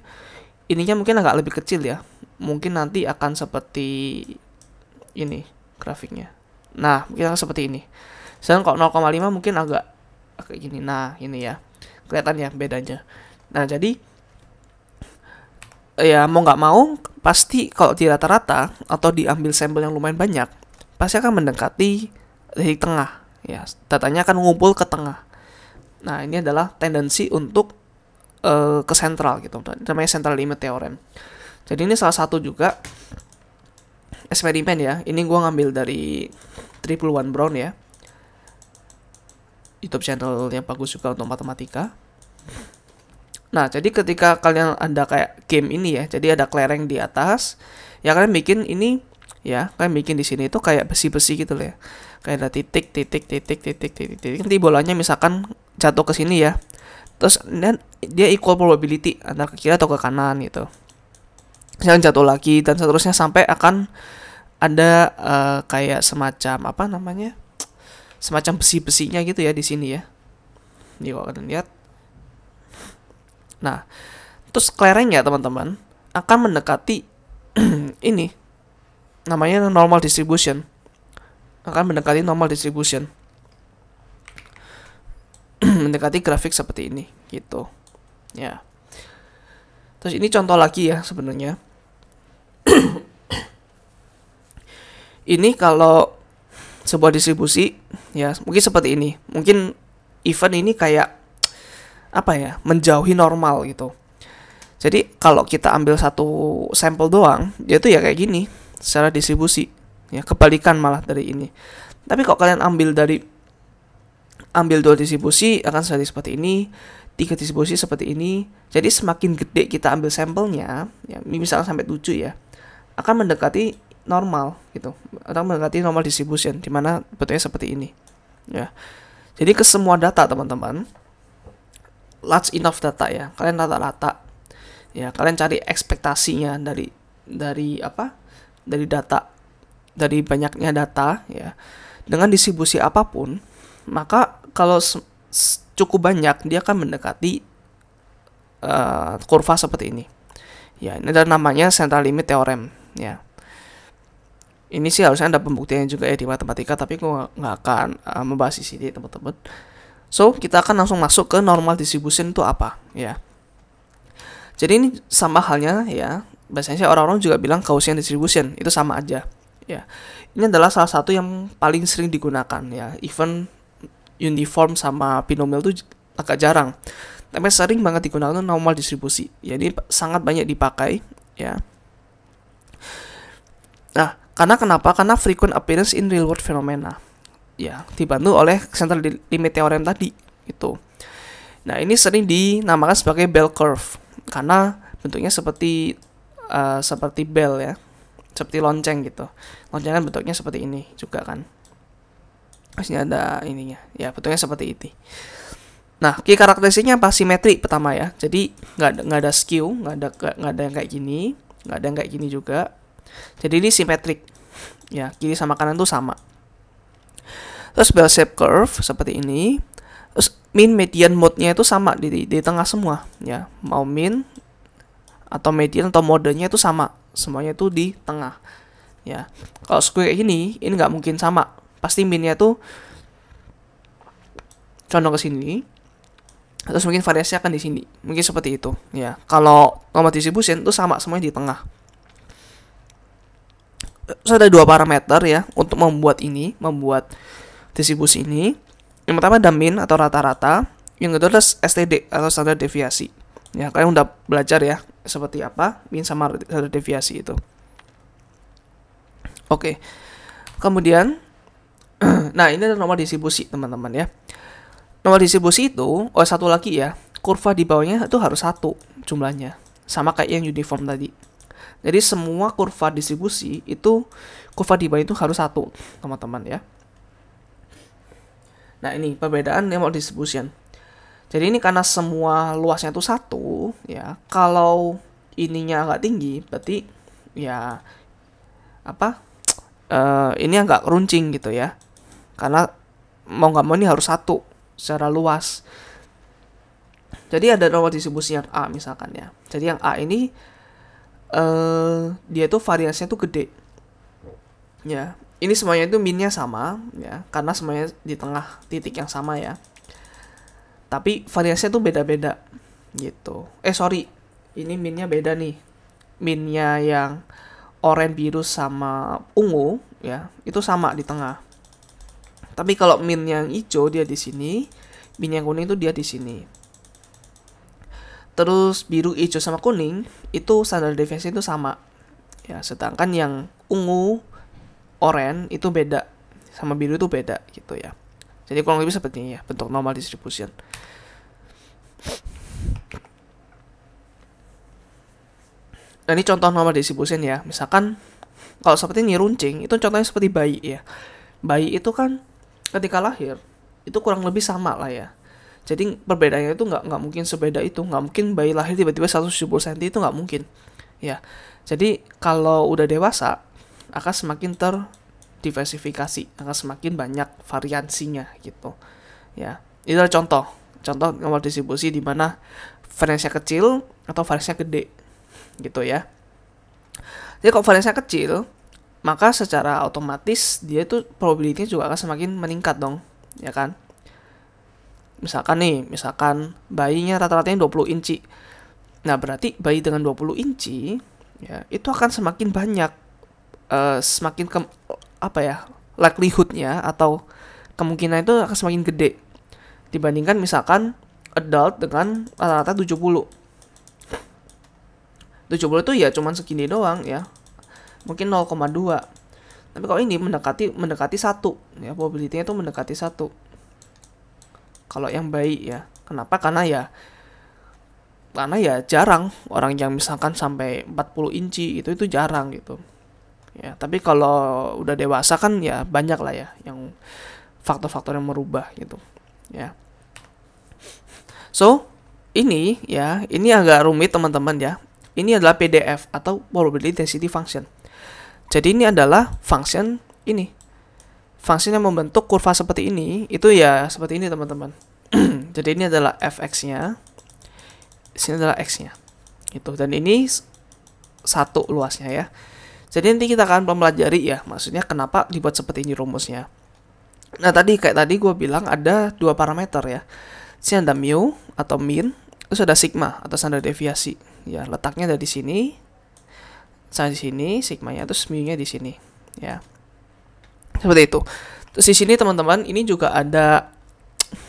ininya mungkin agak lebih kecil ya. Mungkin nanti akan seperti ini grafiknya. Nah, mungkin akan seperti ini. Sedangkan kalau 0,5 mungkin agak gini. Nah, ini ya. Kelihatan ya bedanya. Nah, jadi ya mau nggak mau pasti kalau di rata-rata atau diambil sampel yang lumayan banyak, pasti akan mendekati dari tengah. Ya, datanya akan ngumpul ke tengah. Nah, ini adalah tendensi untuk ke sentral gitu. Namanya central limit theorem. Jadi ini salah satu juga eksperimen ya. Ini gue ngambil dari 311 Brown ya. YouTube channel yang bagus juga untuk matematika. Nah, jadi ketika kalian ada kayak game ini ya, jadi ada kelereng di atas, ya kalian bikin ini ya, kalian bikin di sini itu kayak besi-besi gitu loh ya. Kayak ada titik. Nanti bolanya misalkan jatuh ke sini ya. Terus dan dia equal probability antara ke kiri atau ke kanan gitu. Misalkan jatuh lagi dan seterusnya sampai akan ada kayak semacam semacam besi-besinya gitu ya di sini ya. Nih kalau kalian lihat. Nah, terus kelerengnya teman-teman akan mendekati ini namanya normal distribution. Akan mendekati normal distribution. Mendekati grafik seperti ini gitu. Ya. Terus ini contoh lagi ya sebenarnya. Ini kalau sebuah distribusi ya mungkin seperti ini. Mungkin event ini kayak apa ya, menjauhi normal gitu. Jadi kalau kita ambil satu sampel doang, dia tuh ya kayak gini secara distribusi. Ya, kebalikan malah dari ini. Tapi kalau kalian ambil 2 distribusi akan seperti ini, 3 distribusi seperti ini. Jadi semakin gede kita ambil sampelnya, ya misalnya sampai 7 ya, akan mendekati normal gitu. Akan mendekati normal distribution di mana bentuknya seperti ini. Ya. Jadi ke semua data teman-teman, large enough data ya, kalian rata-rata ya, kalian cari ekspektasinya dari apa? Dari data, dari banyaknya data ya. Dengan distribusi apapun, maka kalau cukup banyak dia akan mendekati kurva seperti ini. Ya, ini adalah namanya central limit theorem ya. Ini sih harusnya ada pembuktiannya juga ya di matematika, tapi gue nggak akan membahas di sini teman-teman. So, kita akan langsung masuk ke normal distribution itu apa ya. Jadi ini sama halnya ya, biasanya orang-orang juga bilang Gaussian distribution, itu sama aja ya. Ini adalah salah satu yang paling sering digunakan ya. Even uniform sama binomial itu agak jarang, tapi sering banget digunakan normal distribusi. Ya, ini sangat banyak dipakai ya. Nah, kenapa? Karena frequent appearance in real world phenomena. Ya, dibantu oleh central limit theorem tadi itu. Nah, ini sering dinamakan sebagai bell curve karena bentuknya seperti bell ya. Seperti lonceng gitu. Lonceng kan bentuknya seperti ini juga kan. Masih ada ininya. Ya, bentuknya seperti ini. Nah, key karakteristiknya apa? Simetri pertama ya. Jadi nggak ada skew, nggak ada yang kayak gini, nggak ada yang kayak gini juga. Jadi ini simetrik. Ya, kiri sama kanan tuh sama. Terus bell shape curve seperti ini. Terus mean, median, mode-nya itu sama di tengah semua ya. Mau mean atau median atau modenya itu sama. Semuanya itu di tengah. Ya. Kalau square kayak gini, ini nggak mungkin sama. Pasti mean-nya tuh condong ke sini. Terus mungkin variasi akan di sini. Mungkin seperti itu ya. Kalau normal distribution itu sama semuanya di tengah. Terus ada 2 parameter ya untuk membuat distribusi ini. Yang pertama ada mean atau rata-rata, yang kedua adalah STD atau standar deviasi. Ya, kalian udah belajar ya seperti apa mean sama standar deviasi itu. Oke. Kemudian nah, ini adalah normal distribusi, teman-teman ya. Normal distribusi itu satu lagi ya, kurva di bawahnya itu harus 1 jumlahnya. Sama kayak yang uniform tadi. Jadi semua kurva distribusi itu kurva di bawah itu harus 1, teman-teman ya. Nah, ini perbedaan normal distribution. Jadi ini karena semua luasnya itu 1 ya. Kalau ininya agak tinggi berarti ya apa? Ini agak runcing gitu ya. Karena mau nggak mau ini harus 1 secara luas. Jadi ada normal distribusi yang A misalkan ya. Jadi yang A ini dia tuh variasinya tuh gede. Ya, ini semuanya itu minnya sama ya, karena semuanya di tengah titik yang sama ya. Tapi variasinya tuh beda-beda gitu. Sorry, ini minnya beda nih. Minnya yang oranye, biru sama ungu ya, itu sama di tengah. Tapi kalau min yang hijau dia di sini, min yang kuning itu dia di sini. Terus biru, hijau sama kuning itu standar deviasi itu sama. Ya, sedangkan yang ungu, oranye itu beda, sama biru itu beda gitu ya. Jadi kurang lebih seperti ini ya bentuk normal distribution. Nah, ini contoh normal distribution ya. Misalkan kalau seperti ini runcing, itu contohnya seperti bayi ya. Bayi itu kan ketika lahir itu kurang lebih sama lah ya. Jadi perbedaannya itu nggak mungkin sebeda itu. Nggak mungkin bayi lahir tiba-tiba 170 cm, itu nggak mungkin ya. Jadi kalau udah dewasa akan semakin terdiversifikasi, akan semakin banyak variansinya gitu ya. Itu adalah contoh normal distribusi di mana variansinya kecil atau variansinya gede gitu ya. Jadi kalau variansinya kecil, maka secara otomatis dia itu probability-nya juga akan semakin meningkat dong, ya kan? Misalkan bayinya rata-ratanya 20 inci. Nah, berarti bayi dengan 20 inci ya, itu akan semakin banyak apa ya, likelihoodnya atau kemungkinan itu akan semakin gede dibandingkan misalkan adult dengan rata-rata 70. 70 itu ya cuman segini doang ya. Mungkin 0,2. Tapi kalau ini mendekati 1 ya, probability-nya itu mendekati 1. Kalau yang baik ya. Kenapa? Karena ya jarang orang yang misalkan sampai 40 inci itu jarang gitu. Ya, tapi kalau udah dewasa kan ya banyak lah ya yang faktor-faktor yang merubah gitu. Ya. So, ini agak rumit teman-teman ya. Ini adalah PDF atau probability density function. Jadi ini adalah function ini. Function yang membentuk kurva seperti ini, itu ya seperti ini teman-teman. Jadi ini adalah fx-nya. Sini adalah x-nya. Gitu. Dan ini 1 luasnya ya. Jadi nanti kita akan mempelajari ya, maksudnya kenapa dibuat seperti ini rumusnya. Nah, kayak tadi gue bilang ada 2 parameter ya. Sini ada mu atau mean, terus ada sigma atau standar deviasi. Ya, letaknya ada di sini. Saya di sini, sigmanya terus mu-nya di sini, ya. Seperti itu. Terus di sini teman-teman, ini juga ada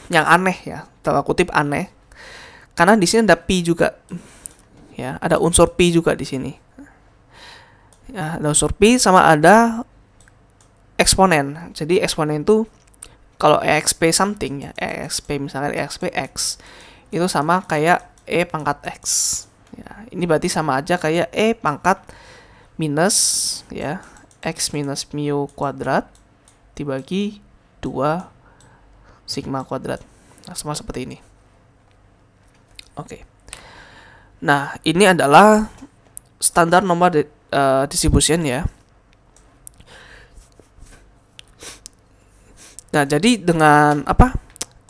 yang aneh ya, tanda kutip aneh. Karena di sini ada pi juga. Ya, ada unsur pi juga di sini. Ya, ada unsur pi sama ada eksponen. Jadi eksponen itu kalau exp something ya, exp misalnya exp x itu sama kayak e pangkat x. Ya, ini berarti sama aja kayak e pangkat minus ya x minus mu kuadrat dibagi 2 sigma kuadrat. Nah, semua seperti ini. Oke. Nah, ini adalah standar nomor distribution ya. Nah, jadi dengan apa?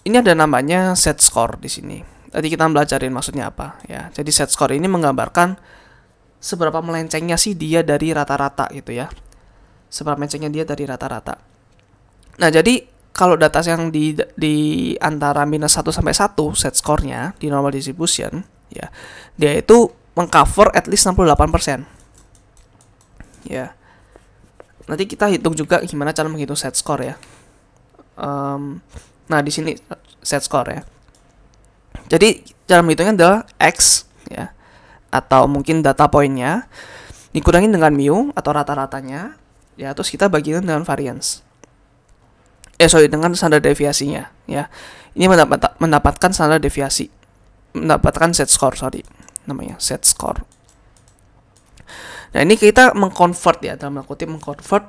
Ini ada namanya set score di sini. Tadi kita belajarin maksudnya apa ya. Jadi set score ini menggambarkan seberapa melencengnya sih dia dari rata-rata gitu ya. Seberapa melencengnya dia dari rata-rata. Nah, jadi kalau data yang di antara minus 1 sampai 1 set score-nya di normal distribution ya, dia itu mengcover at least 68%. Ya. Nanti kita hitung juga gimana cara menghitung set score ya. Nah, di sini set score ya. Jadi cara menghitungnya adalah x ya, atau mungkin data poinnya dikurangin dengan mu atau rata-ratanya ya, terus kita bagikan dengan variance. Dengan standar deviasinya ya. Ini mendapatkan standar deviasi. Mendapatkan set score, namanya set score. Nah, ini kita mengconvert ya, dalam kutip mengconvert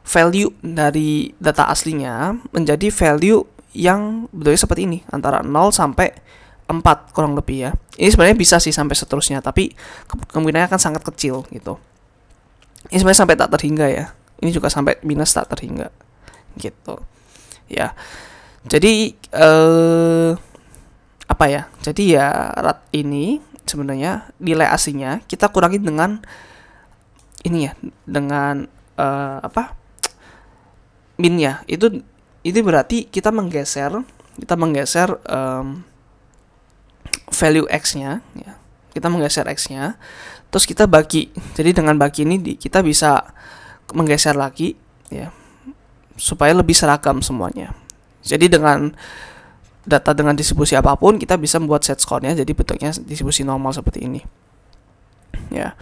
value dari data aslinya menjadi value yang bentuknya seperti ini, antara 0 sampai 4 kurang lebih ya. Ini sebenarnya bisa sih sampai seterusnya, tapi kemungkinannya akan sangat kecil gitu. Ini sebenarnya sampai tak terhingga ya. Ini juga sampai minus tak terhingga gitu ya. Jadi apa ya? Jadi ya ini sebenarnya nilai aslinya kita kurangi dengan ini ya, dengan min-nya. Itu berarti kita menggeser value x-nya ya. Kita menggeser x-nya, terus kita bagi. Jadi dengan bagi ini kita bisa menggeser lagi ya, supaya lebih seragam semuanya. Jadi dengan data dengan distribusi apapun kita bisa membuat set score-nya jadi bentuknya distribusi normal seperti ini. Ya.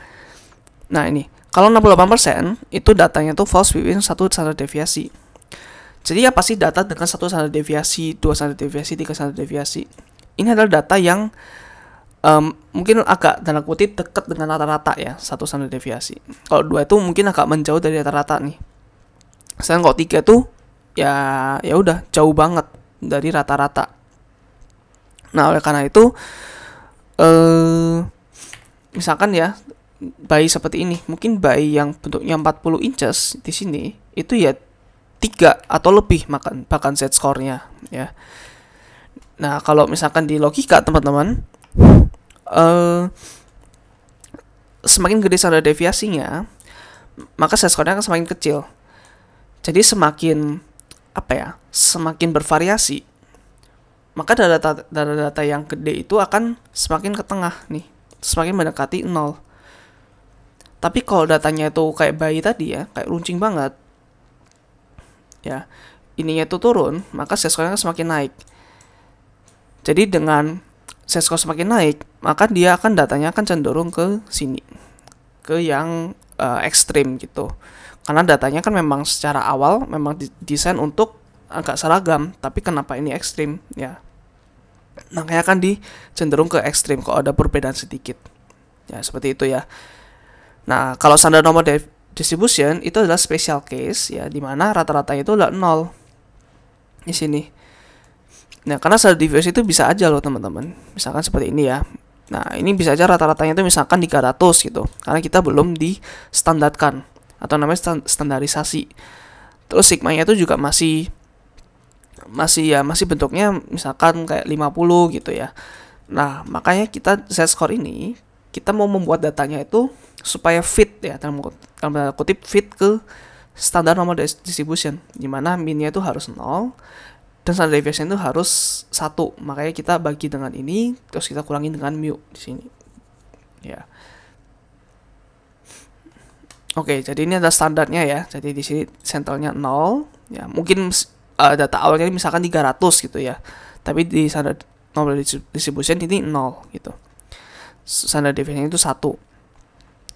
Nah, ini kalau 68% itu datanya tuh false within 1 standar deviasi. Jadi apa sih data dengan 1 standar deviasi, 2 standar deviasi, 3 standar deviasi? Ini adalah data yang mungkin agak tanda kutip dekat dengan rata-rata ya, 1 standar deviasi. Kalau 2 itu mungkin agak menjauh dari rata-rata nih. Sedangkan kalau 3 itu ya udah jauh banget dari rata-rata. Nah, oleh karena itu misalkan ya bayi seperti ini, mungkin bayi yang bentuknya 40 inches di sini itu ya 3 atau lebih bahkan set score-nya ya. Nah, kalau misalkan di logika teman-teman, semakin gede standar deviasinya, maka set score-nya akan semakin kecil. Jadi semakin semakin bervariasi, maka data yang gede itu akan semakin ke tengah nih, semakin mendekati 0. Tapi kalau datanya itu kayak bayi tadi ya, kayak runcing banget, ya, ininya itu turun, maka z-score-nya semakin naik. Jadi dengan z-score semakin naik, maka dia akan datanya akan cenderung ke sini, ke yang ekstrim gitu. Karena datanya kan memang secara awal memang didesain untuk agak seragam, tapi kenapa ini ekstrim ya? Makanya akan cenderung ke ekstrim kalau ada perbedaan sedikit. Ya, seperti itu ya. Nah, kalau standar normal distribution itu adalah special case ya, dimana rata-ratanya itu adalah 0 di sini. Nah, karena standard deviation itu bisa aja loh teman-teman. Misalkan seperti ini ya. Nah, ini bisa aja rata-ratanya itu misalkan 300 gitu. Karena kita belum distandarkan atau namanya standarisasi. Terus sigmanya itu juga masih bentuknya misalkan kayak 50 gitu ya. Nah, makanya kita z-score ini kita mau membuat datanya itu supaya fit ya, dalam kutip fit ke standar normal distribution, dimana minnya itu harus 0 dan standard deviation itu harus 1. Makanya kita bagi dengan ini, terus kita kurangin dengan mu di sini. Ya. Oke, jadi ini ada standarnya ya. Jadi di sini centernya 0 ya. Mungkin data awalnya misalkan 300 gitu ya. Tapi di standard normal distribution ini 0 gitu. Standard deviation itu 1.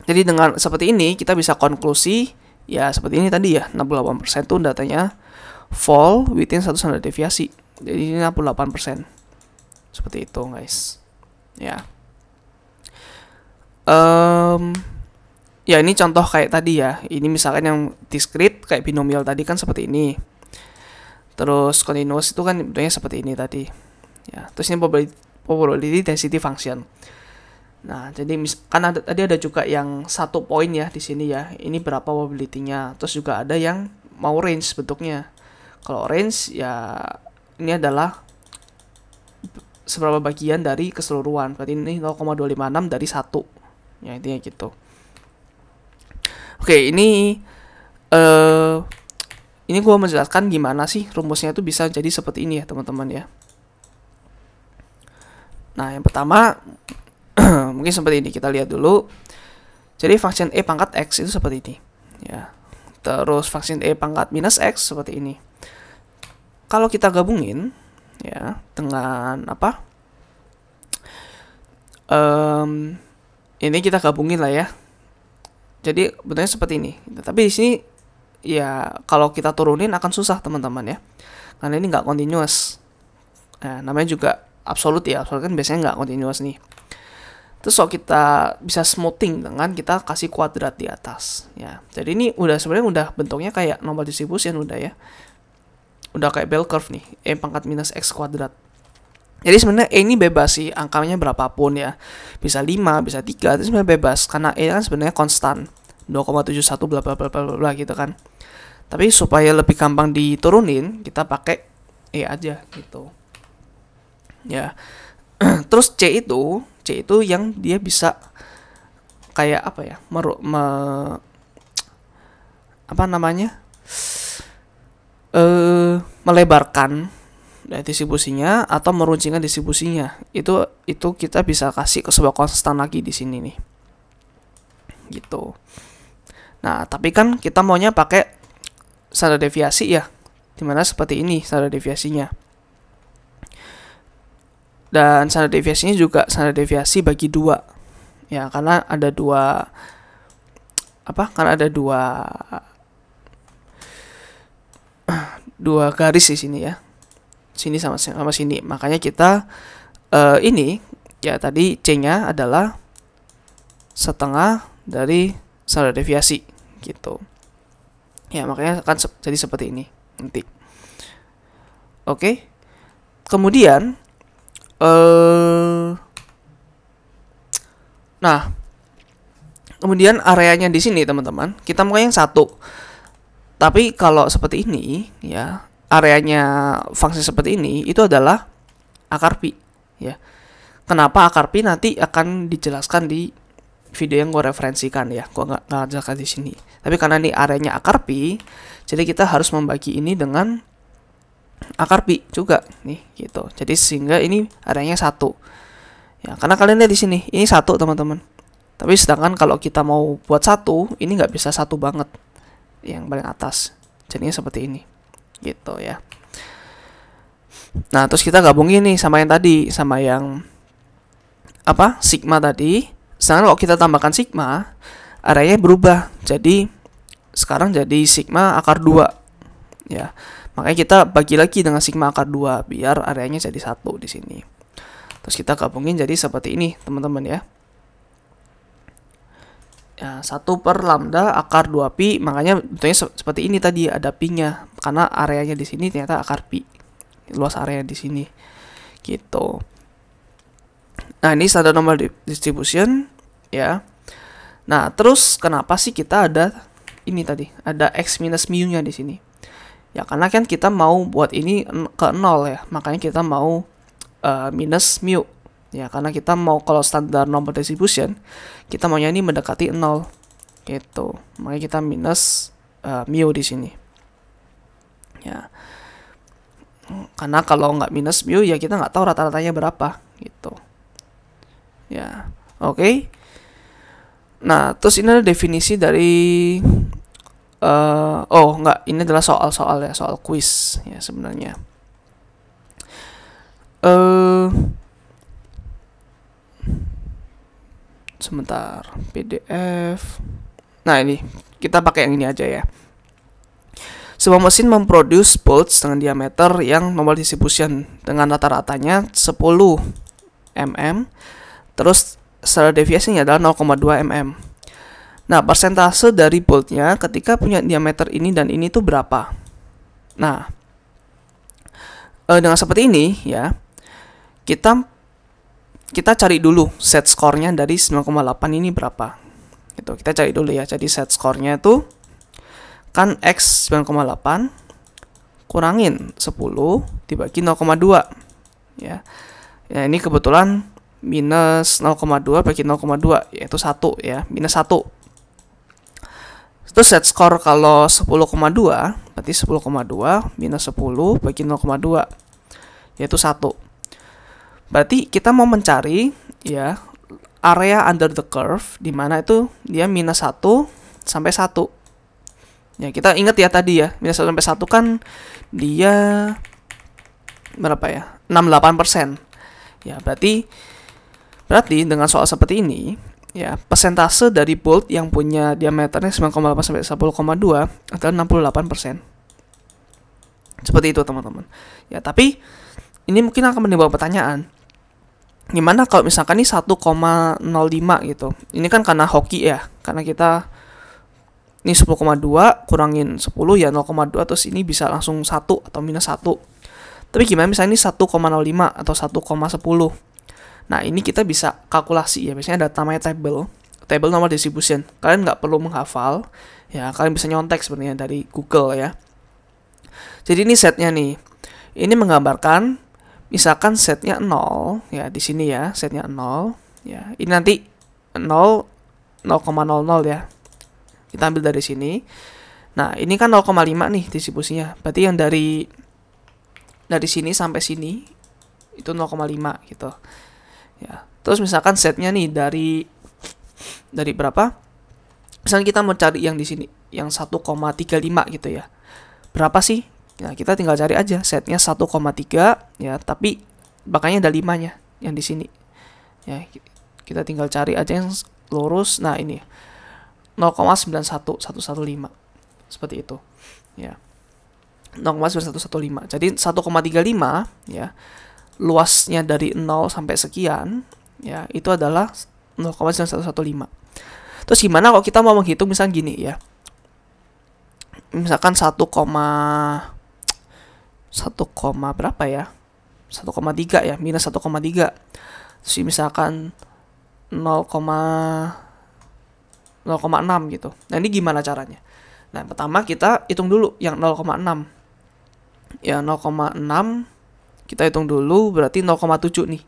Jadi dengan seperti ini kita bisa konklusi ya seperti ini tadi ya, 68% tuh datanya fall within satu standar deviasi. Jadi ini 68%. Seperti itu, guys. Ya. Ya ini contoh kayak tadi ya. Ini misalkan yang discrete kayak binomial tadi kan seperti ini. Terus continuous itu kan bentuknya seperti ini tadi. Ya, terus ini probability density function. Nah, jadi kan tadi ada juga yang 1 poin ya di sini ya. Ini berapa probability-nya. Terus juga ada yang mau range bentuknya. Kalau range ya ini adalah seberapa bagian dari keseluruhan. Berarti ini 0,256 dari 1. Ya, intinya gitu. Oke, ini gue menjelaskan gimana sih rumusnya itu bisa jadi seperti ini ya, teman-teman ya. Nah, yang pertama mungkin seperti ini, kita lihat dulu. Jadi function E pangkat X itu seperti ini ya. Terus function E pangkat minus X seperti ini. Kalau kita gabungin ya dengan apa? Ini kita gabungin lah ya. Jadi bentuknya seperti ini. Tapi di sini ya kalau kita turunin akan susah teman-teman ya. Karena ini nggak continuous. Nah, namanya juga absolut ya. Absolut kan biasanya nggak continuous nih. Terus kalau kita bisa smoothing dengan kita kasih kuadrat di atas ya. Jadi ini sebenarnya udah bentuknya kayak normal distribution udah ya. Udah kayak bell curve nih, E pangkat minus X kuadrat. Jadi sebenarnya E ini bebas sih, angkanya berapapun ya. Bisa 5, bisa 3, itu sebenarnya bebas karena E kan sebenarnya konstan. 2,71 bla bla bla bla bla gitu kan. Tapi supaya lebih gampang diturunin, kita pakai E aja gitu. Ya. Terus C itu yang dia bisa kayak apa ya? Melebarkan distribusinya atau meruncingkan distribusinya. Itu kita bisa kasih ke sebuah konstan lagi di sini nih. Gitu. Nah, tapi kan kita maunya pakai standar deviasi ya. Dimana seperti ini standar deviasinya. Dan standar deviasinya juga standar deviasi bagi 2. Ya, karena ada dua garis di sini ya. Sini sama sini. Makanya kita ini ya tadi C-nya adalah setengah dari standar deviasi gitu. Ya, makanya akan jadi seperti ini nanti. Oke. Kemudian nah, kemudian areanya di sini teman-teman, kita mau yang 1. Tapi kalau seperti ini ya, areanya fungsi seperti ini itu adalah akar pi ya. Kenapa akar pi nanti akan dijelaskan di video yang gue referensikan ya. Gue nggak jelaskan di sini. Tapi karena ini areanya akar pi, jadi kita harus membagi ini dengan akar pi juga nih gitu. Jadi sehingga ini areanya 1. Ya, karena kalian lihat di sini, ini 1 teman-teman. Tapi sedangkan kalau kita mau buat 1, ini nggak bisa 1 banget. Yang paling atas. Jadinya seperti ini. gitu ya. Nah, terus kita gabungin nih sama yang tadi, sama yang apa? Sigma tadi. Sekarang kalau kita tambahkan sigma, areanya berubah. Jadi sekarang jadi sigma akar 2 ya. Makanya kita bagi lagi dengan sigma akar 2 biar areanya jadi 1 di sini. Terus kita gabungin jadi seperti ini, teman-teman ya. Ya, 1 per lambda akar 2 pi, makanya bentuknya seperti ini tadi, ada pi-nya. Karena areanya di sini ternyata akar pi. Luas area di sini. Gitu. Nah, ini standard normal distribution ya. Nah, terus kenapa sih kita ada ini tadi? Ada x minus mu-nya di sini. Ya, karena kan kita mau buat ini ke 0 ya. Makanya kita mau minus mu. Ya, karena kita mau kalau standar normal distribution, kita maunya ini mendekati 0. Gitu. Makanya kita minus mu di sini. Ya. Karena kalau nggak minus mu, ya kita nggak tahu rata-ratanya berapa. Gitu. Ya, oke. Nah, terus ini ada definisi dari oh, enggak, ini adalah soal-soal ya, soal quiz ya sebenarnya. Sebentar, PDF. Nah, ini kita pakai yang ini aja ya. Sebuah mesin memproduce bolts dengan diameter yang normal distribution dengan rata-ratanya 10 mm. Terus standar deviasinya adalah 0,2 mm. Nah, persentase dari boltnya ketika punya diameter ini dan ini tuh berapa? Nah, dengan seperti ini ya, kita cari dulu set skornya dari 9,8 ini berapa. Gitu, kita cari dulu ya. Jadi set skornya itu kan X 9,8 kurangin 10 dibagi 0,2 ya. Ya, ini kebetulan minus 0,2 bagi 0,2 yaitu 1 ya, minus 1. Terus set skor kalau 10,2 berarti 10,2 minus 10 bagi 0,2 yaitu 1. Berarti kita mau mencari ya area under the curve di mana itu dia minus 1 sampai 1. Ya, kita ingat ya tadi ya, minus 1 sampai 1 kan dia berapa ya? 68%. Ya, berarti dengan soal seperti ini, ya, persentase dari bolt yang punya diameternya 9,8 sampai 10,2 adalah 68%. Seperti itu, teman-teman. Ya, tapi ini mungkin akan menimbulkan pertanyaan. Gimana kalau misalkan ini 1,05 gitu. Ini kan karena hoki ya, karena kita ini 10,2 kurangin 10 ya 0,2, terus ini bisa langsung 1 atau minus 1. Tapi gimana misalnya ini 1,05 atau 1,10? Nah, ini kita bisa kalkulasi ya. Biasanya ada namanya table normal distribution. Kalian nggak perlu menghafal ya, kalian bisa nyontek sebenarnya dari Google ya. Jadi ini setnya nih. Ini menggambarkan misalkan setnya 0 ya, di sini ya, setnya 0 ya. Ini nanti 0,00 ya. Kita ambil dari sini. Nah, ini kan 0,5 nih distribusinya. Berarti yang dari sini sampai sini itu 0,5 gitu. Ya. Terus misalkan setnya nih dari berapa? Misalnya kita mau cari yang di sini, yang 1,35 gitu ya. Berapa sih? Nah, kita tinggal cari aja setnya 1,3 ya, tapi makanya ada 5-nya yang di sini. Ya, kita tinggal cari aja yang lurus. Nah, ini 0,91115 seperti itu ya, 0,9115. Jadi 1,35 ya, luasnya dari 0 sampai sekian ya, itu adalah 0,9115. Terus gimana kalau kita mau menghitung misalnya gini ya, misalkan 1, berapa ya, 1,3 ya, minus 1,3. Terus misalkan 0,6 gitu. Nah, ini gimana caranya? Nah, pertama kita hitung dulu yang 0,6. Ya, 0,6 kita hitung dulu, berarti 0,7 nih.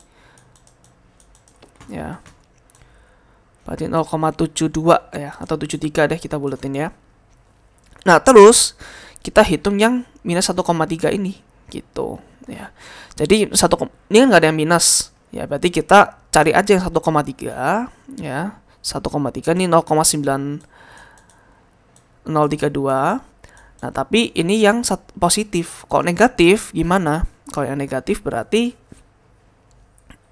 Ya. Berarti 0,72 ya, atau 73 deh kita buletin ya. Nah, terus kita hitung yang minus 1,3 ini gitu ya. Jadi ini kan nggak ada yang minus. Ya, berarti kita cari aja yang 1,3 ya. 1,3 ini 0,9032 Nah, tapi ini yang positif. Kalau negatif gimana? Kalau yang negatif berarti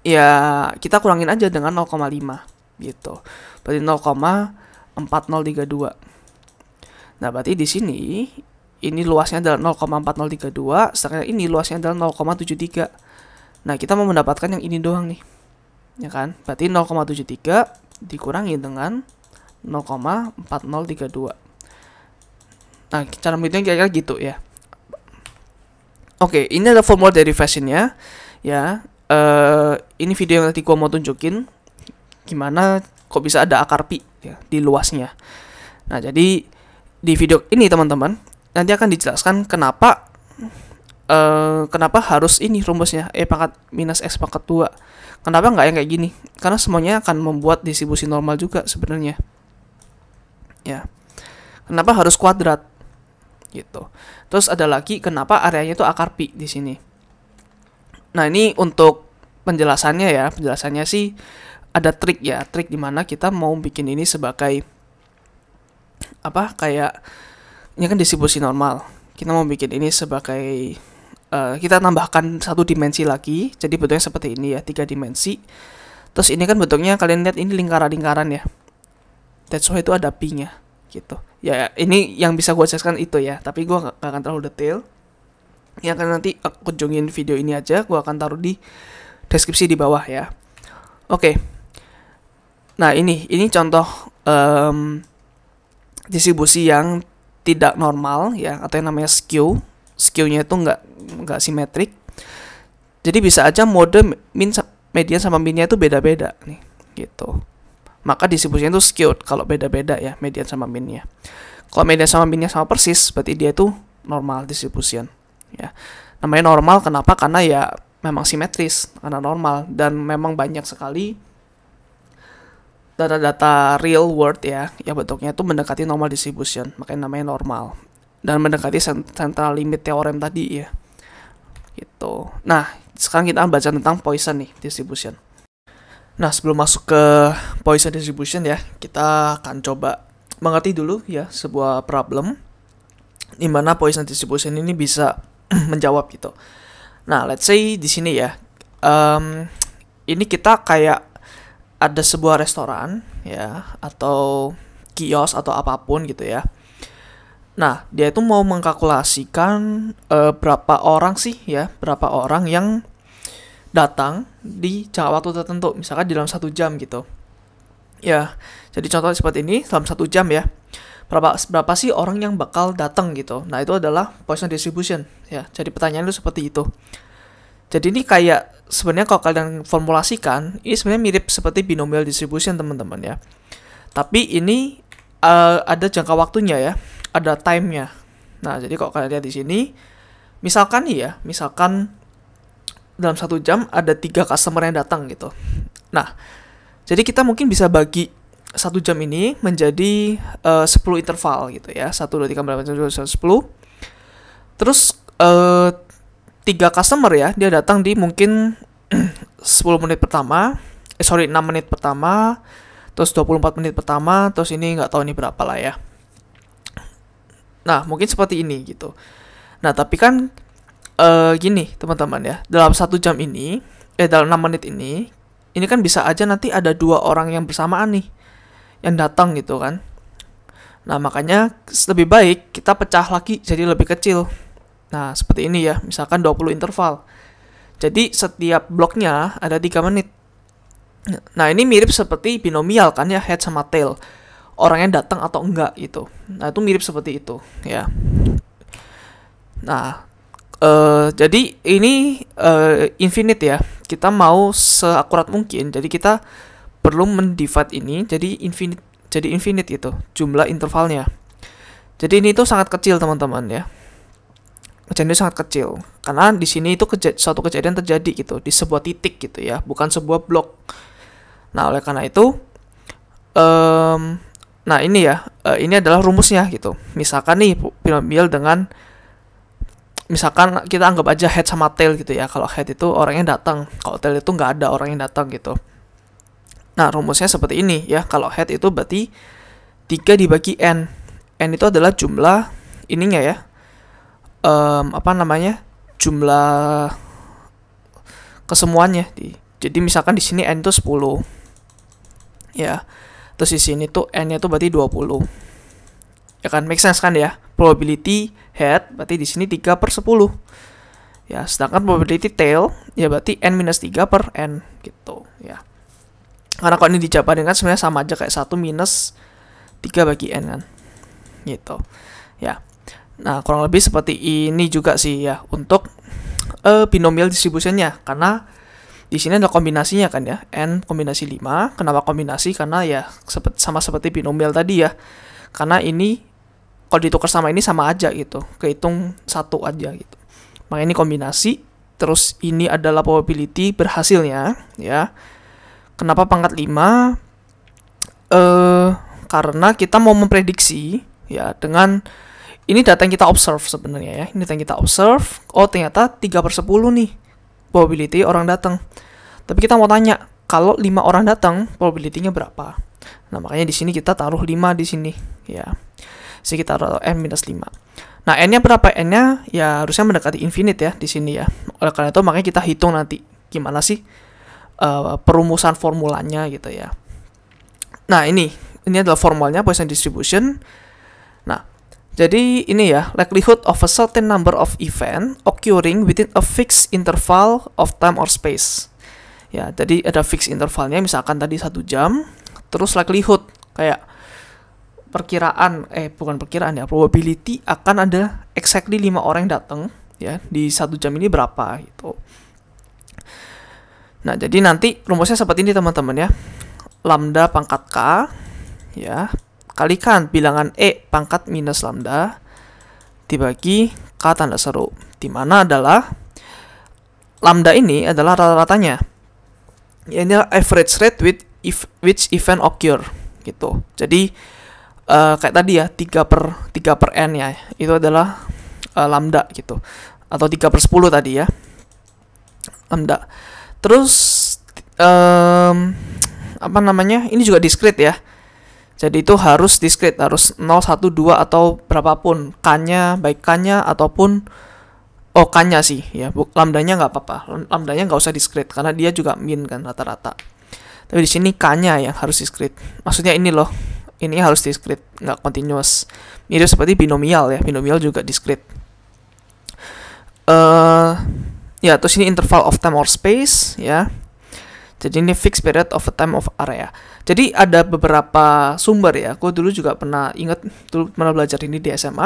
ya kita kurangin aja dengan 0,5 gitu. Berarti 0,4032. Nah, berarti di sini ini luasnya adalah 0,4032, sedangkan ini luasnya adalah 0,73. Nah, kita mau mendapatkan yang ini doang nih. Ya kan? Berarti 0,73 dikurangi dengan 0,4032. Nah, cara menghitungnya kira-kira gitu ya. Oke, ini adalah formula derivation-nya ya. Ini video yang nanti gua mau tunjukin gimana kok bisa ada akar pi ya di luasnya. Nah, jadi di video ini teman-teman nanti akan dijelaskan kenapa harus ini rumusnya pangkat minus x pangkat 2. Kenapa nggak yang kayak gini? Karena semuanya akan membuat distribusi normal juga sebenarnya. Ya. Kenapa harus kuadrat? Gitu. Terus ada lagi kenapa areanya itu akar pi di sini. Nah, ini untuk penjelasannya ya. Penjelasannya sih ada trik ya, trik dimana kita mau bikin ini sebagai kayak ini kan distribusi normal. Kita mau bikin ini sebagai kita tambahkan satu dimensi lagi, jadi bentuknya seperti ini ya, 3 dimensi. Terus ini kan bentuknya kalian lihat ini lingkaran-lingkaran ya. That's why itu ada pi-nya gitu. Ya, ini yang bisa gue jelaskan itu ya, tapi gue gak akan terlalu detail. Yang akan nanti kunjungin video ini aja, gue akan taruh di deskripsi di bawah ya. Oke. Nah, ini contoh distribusi yang tidak normal ya, atau yang namanya skew. Skew-nya itu nggak simetrik. Jadi bisa aja mode median sama min-nya itu beda-beda nih, gitu. Maka distribusinya itu skewed kalau beda-beda ya median sama min-nya. Kalau median sama min-nya sama persis, berarti dia itu normal distribution ya. Namanya normal kenapa? Karena ya memang simetris, karena normal, dan memang banyak sekali data-data real world ya, yang bentuknya itu mendekati normal distribution, makanya namanya normal, dan mendekati central limit theorem tadi ya, gitu. Nah, sekarang kita baca tentang Poisson nih distribution. Nah, sebelum masuk ke Poisson distribution ya, kita akan coba mengerti dulu ya sebuah problem di mana Poisson distribution ini bisa menjawab gitu. Nah, let's say di sini ya, ini kita kayak ada sebuah restoran ya, atau kios atau apapun gitu ya. Nah, dia itu mau mengkalkulasikan berapa orang sih ya, berapa orang yang datang di jangka waktu tertentu, misalkan dalam 1 jam gitu. Ya, jadi contohnya seperti ini, dalam 1 jam ya. Berapa sih orang yang bakal datang gitu. Nah, itu adalah Poisson distribution ya. Jadi pertanyaan itu seperti itu. Jadi ini kayak sebenarnya kalau kalian formulasikan, ini sebenarnya mirip seperti binomial distribution teman-teman ya. Tapi ini ada jangka waktunya ya, ada time-nya. Nah, jadi kalau kalian lihat di sini, misalkan nih ya, misalkan dalam 1 jam ada 3 customer yang datang gitu. Nah, jadi kita mungkin bisa bagi 1 jam ini menjadi 10 interval gitu ya. 1, 2, 3, 4, 5, 6, 7, 10. Terus 3 customer ya, dia datang di mungkin 10 menit pertama, 6 menit pertama, terus 24 menit pertama, terus ini nggak tahu ini berapa lah ya. Nah, mungkin seperti ini gitu. Nah, tapi kan gini teman-teman ya, dalam 1 jam ini, dalam 6 menit ini kan bisa aja nanti ada 2 orang yang bersamaan nih, yang datang gitu kan. Nah, makanya lebih baik kita pecah lagi jadi lebih kecil. Nah, seperti ini ya, misalkan 20 interval. Jadi setiap bloknya ada 3 menit. Nah, ini mirip seperti binomial kan ya, head sama tail. Orangnya datang atau enggak gitu. Nah, itu mirip seperti itu ya. Nah, jadi ini infinite ya. Kita mau seakurat mungkin. Jadi kita perlu mendivide ini jadi infinite gitu, jumlah intervalnya. Jadi ini tuh sangat kecil teman-teman ya. Kejadian sangat kecil karena di sini itu suatu kejadian terjadi gitu di sebuah titik gitu ya, bukan sebuah blok. Nah, oleh karena itu nah ini ya, ini adalah rumusnya gitu. Misalkan nih binomial dengan, misalkan kita anggap aja head sama tail gitu ya. Kalau head itu orangnya datang, kalau tail itu nggak ada orang yang datang gitu. Nah, rumusnya seperti ini ya. Kalau head itu berarti 3 dibagi n. N itu adalah jumlah ininya ya, apa namanya, jumlah kesemuanya. Jadi misalkan di sini n itu 10 ya, terus di sini tuh n-nya tuh berarti 20 ya kan, make sense kan ya. Probability head berarti di sini 3/10 ya, sedangkan probability tail ya berarti n-3 per n gitu ya. Karena kalau ini dijabarin kan sebenarnya sama aja kayak 1 minus 3 bagi n kan gitu ya. Nah kurang lebih seperti ini juga sih ya untuk binomial distributionnya, karena di sini ada kombinasinya kan ya, n kombinasi 5. Kenapa kombinasi? Karena ya sama seperti binomial tadi ya, karena ini kalau ditukar sama ini sama aja gitu, kehitung satu aja gitu. Makanya ini kombinasi. Terus ini adalah probability berhasilnya ya. Kenapa pangkat 5? Karena kita mau memprediksi ya dengan ini data yang kita observe sebenarnya ya. Ini data yang kita observe. Oh ternyata 3/10 nih probability orang datang. Tapi kita mau tanya, kalau 5 orang datang, probability-nya berapa? Nah, makanya di sini kita taruh 5 di sini ya. Sini kita taruh n-5. Nah, n-nya berapa? N-nya ya harusnya mendekati infinite ya di sini ya. Oleh karena itu makanya kita hitung nanti gimana sih perumusan formulanya gitu ya. Nah, ini adalah formulanya Poisson distribution. Nah, jadi ini ya, likelihood of a certain number of event occurring within a fixed interval of time or space. Ya, jadi ada fixed intervalnya, misalkan tadi 1 jam, terus likelihood kayak perkiraan, bukan perkiraan ya, probability akan ada exactly 5 orang yang datang ya di 1 jam ini berapa gitu. Nah, jadi nanti rumusnya seperti ini teman-teman ya. Lambda pangkat K ya, kalikan bilangan E pangkat minus lambda dibagi K tanda seru, di mana adalah lambda ini adalah rata-ratanya. Ya, ini adalah average rate with which event occur gitu. Jadi kayak tadi ya, 3 per n ya, itu adalah lambda gitu, atau 3/10 tadi ya, lambda. Terus apa namanya, ini juga discrete ya, jadi itu harus discrete, harus 0, 1, 2 atau berapapun k-nya, baik k-nya ataupun k-nya sih ya, lambdanya nggak apa-apa, lambdanya nggak usah discrete karena dia juga min kan rata-rata. Tapi di sini k-nya yang harus discrete, maksudnya ini loh, ini harus discrete, nggak continuous. Mirip seperti binomial ya, binomial juga discrete. Ya, terus ini interval of time or space ya. Jadi ini fixed period of a time of area. Jadi ada beberapa sumber ya. Aku dulu juga pernah ingat, dulu pernah belajar ini di SMA.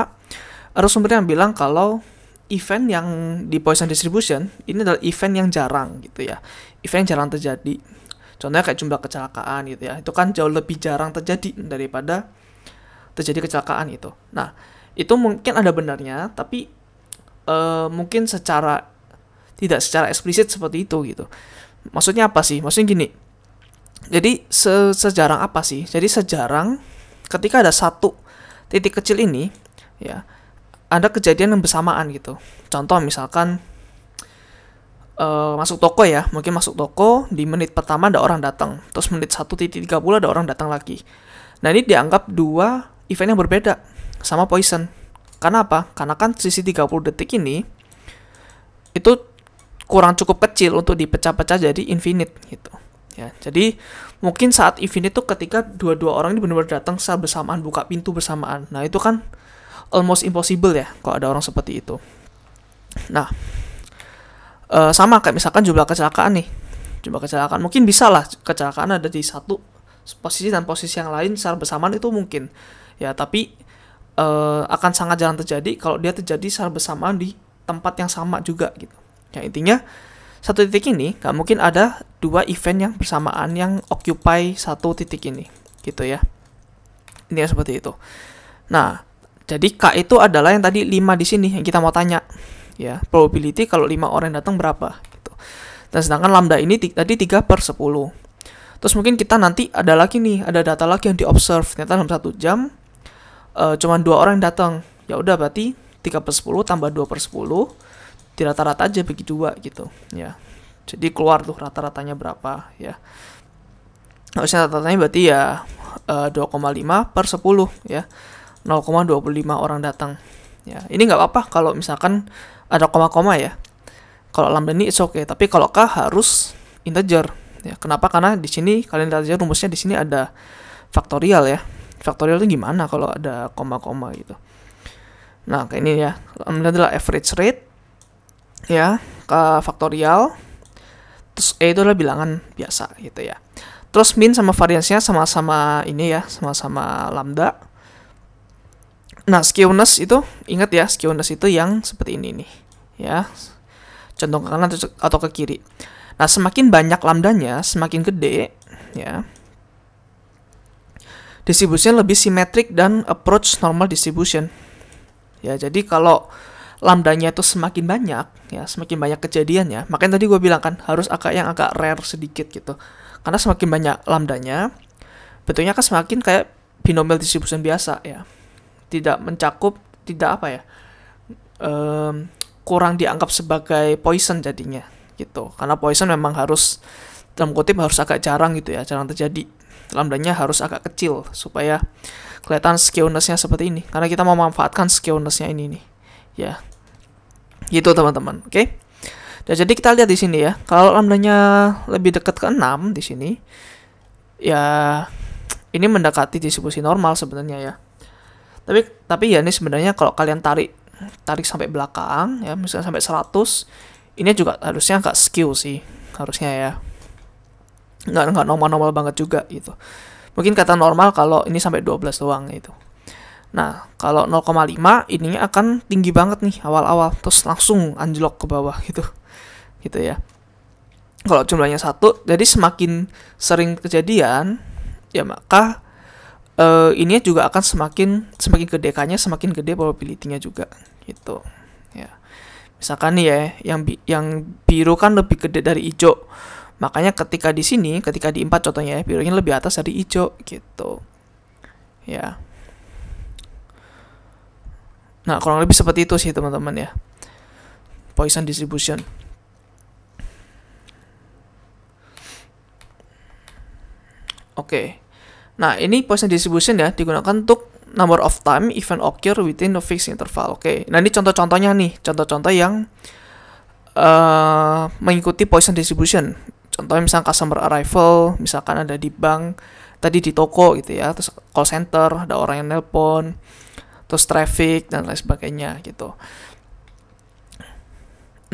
Ada sumber yang bilang kalau event yang di Poisson distribution ini adalah event yang jarang gitu ya. Event yang jarang terjadi. Contohnya kayak jumlah kecelakaan gitu ya. Itu kan jauh lebih jarang terjadi daripada terjadi kecelakaan gitu. Nah, itu mungkin ada benarnya, tapi mungkin tidak secara eksplisit seperti itu gitu. Maksudnya apa sih? Maksudnya gini. Jadi sejarang apa sih? Jadi sejarang ketika ada satu titik kecil ini ya, ada kejadian yang bersamaan gitu. Contoh misalkan masuk toko ya, mungkin masuk toko di menit pertama ada orang datang, terus menit 1:30 ada orang datang lagi. Nah, ini dianggap 2 event yang berbeda sama Poisson. Karena apa? Karena kan sisi 30 detik ini itu kurang cukup kecil untuk dipecah-pecah jadi infinite gitu ya. Jadi mungkin saat infinite itu ketika dua orang ini benar-benar datang secara bersamaan, buka pintu bersamaan. Nah, itu kan almost impossible ya kalau ada orang seperti itu. Nah, sama kayak misalkan jumlah kecelakaan nih. Jumlah kecelakaan mungkin bisa lah kecelakaan ada di satu posisi dan posisi yang lain secara bersamaan, itu mungkin ya, tapi akan sangat jarang terjadi kalau dia terjadi secara bersamaan di tempat yang sama juga gitu. Ya, intinya satu titik ini gak mungkin ada 2 event yang bersamaan yang occupy satu titik ini gitu ya. Ini seperti itu. Nah, jadi K itu adalah yang tadi 5 di sini yang kita mau tanya ya, probability kalau 5 orang yang datang berapa gitu. Dan sedangkan lambda ini tadi 3/10. Terus mungkin kita nanti ada lagi nih, ada data lagi yang diobserve, ternyata dalam 1 jam cuma 2 orang yang datang. Ya udah, berarti 3/10 tambah 2/10 di rata-rata aja bagi 2 gitu ya. Jadi keluar tuh rata-ratanya berapa ya. Harusnya rata-ratanya berarti ya 2,5/10 ya. 0,25 orang datang Ya, ini nggak apa-apa kalau misalkan ada koma-koma ya. Kalau lambda ini it's okay, tapi kalau k harus integer. Ya, kenapa? Karena di sini kalian lihat aja rumusnya di sini ada faktorial ya. Faktorial itu gimana kalau ada koma-koma gitu. Nah, kayak ini ya. Lambda adalah average rate ya, k faktorial. Terus E itu adalah bilangan biasa gitu ya. Terus min sama variansnya sama-sama ini ya, sama-sama lambda. Nah, skewness itu, ingat ya, skewness itu yang seperti ini nih. Ya, condong ke kanan atau ke kiri. Nah, semakin banyak lambdanya, semakin gede, ya. Distribution lebih simetrik dan approach normal distribution. Ya, jadi kalau lambdanya itu semakin banyak, ya, semakin banyak kejadiannya. Makanya tadi gue bilang kan harus yang agak rare sedikit gitu. Karena semakin banyak lambdanya, bentuknya kan semakin kayak binomial distribution biasa ya. Tidak mencakup, tidak apa ya, kurang dianggap sebagai Poisson jadinya gitu. Karena Poisson memang harus dalam kutip harus agak jarang gitu ya, jarang terjadi. Lambdanya harus agak kecil supaya kelihatan skewness-nya seperti ini. Karena kita mau memanfaatkan skewness-nya ini nih. Ya. Gitu teman-teman, oke? Dan jadi kita lihat di sini ya, kalau lambdanya lebih dekat ke 6 di sini, ya ini mendekati distribusi normal sebenarnya ya. Tapi ya ini sebenarnya kalau kalian tarik sampai belakang ya, misalnya sampai 100, ini juga harusnya nggak skew sih, harusnya ya. Nggak normal-normal banget juga gitu. Mungkin kata normal kalau ini sampai 12 doang gitu. Nah, kalau 0,5 ininya akan tinggi banget nih awal-awal, terus langsung anjlok ke bawah gitu. Gitu ya. Kalau jumlahnya 1, jadi semakin sering kejadian, ya maka ini juga akan semakin gede k-nya, semakin gede probability-nya juga gitu. Ya. Misalkan nih ya, yang biru kan lebih gede dari hijau. Makanya ketika di sini, ketika di 4 contohnya ya, birunya lebih atas dari hijau gitu. Ya. Nah, kurang lebih seperti itu sih teman-teman ya. Poisson distribution. Oke. Nah, ini Poisson distribution ya digunakan untuk number of time event occur within a fixed interval. Oke. Nah, ini contoh-contohnya nih, contoh-contoh yang mengikuti Poisson distribution. Contohnya misalnya customer arrival, misalkan ada di bank, tadi di toko gitu ya, terus call center, ada orang yang nelpon, terus traffic dan lain sebagainya gitu.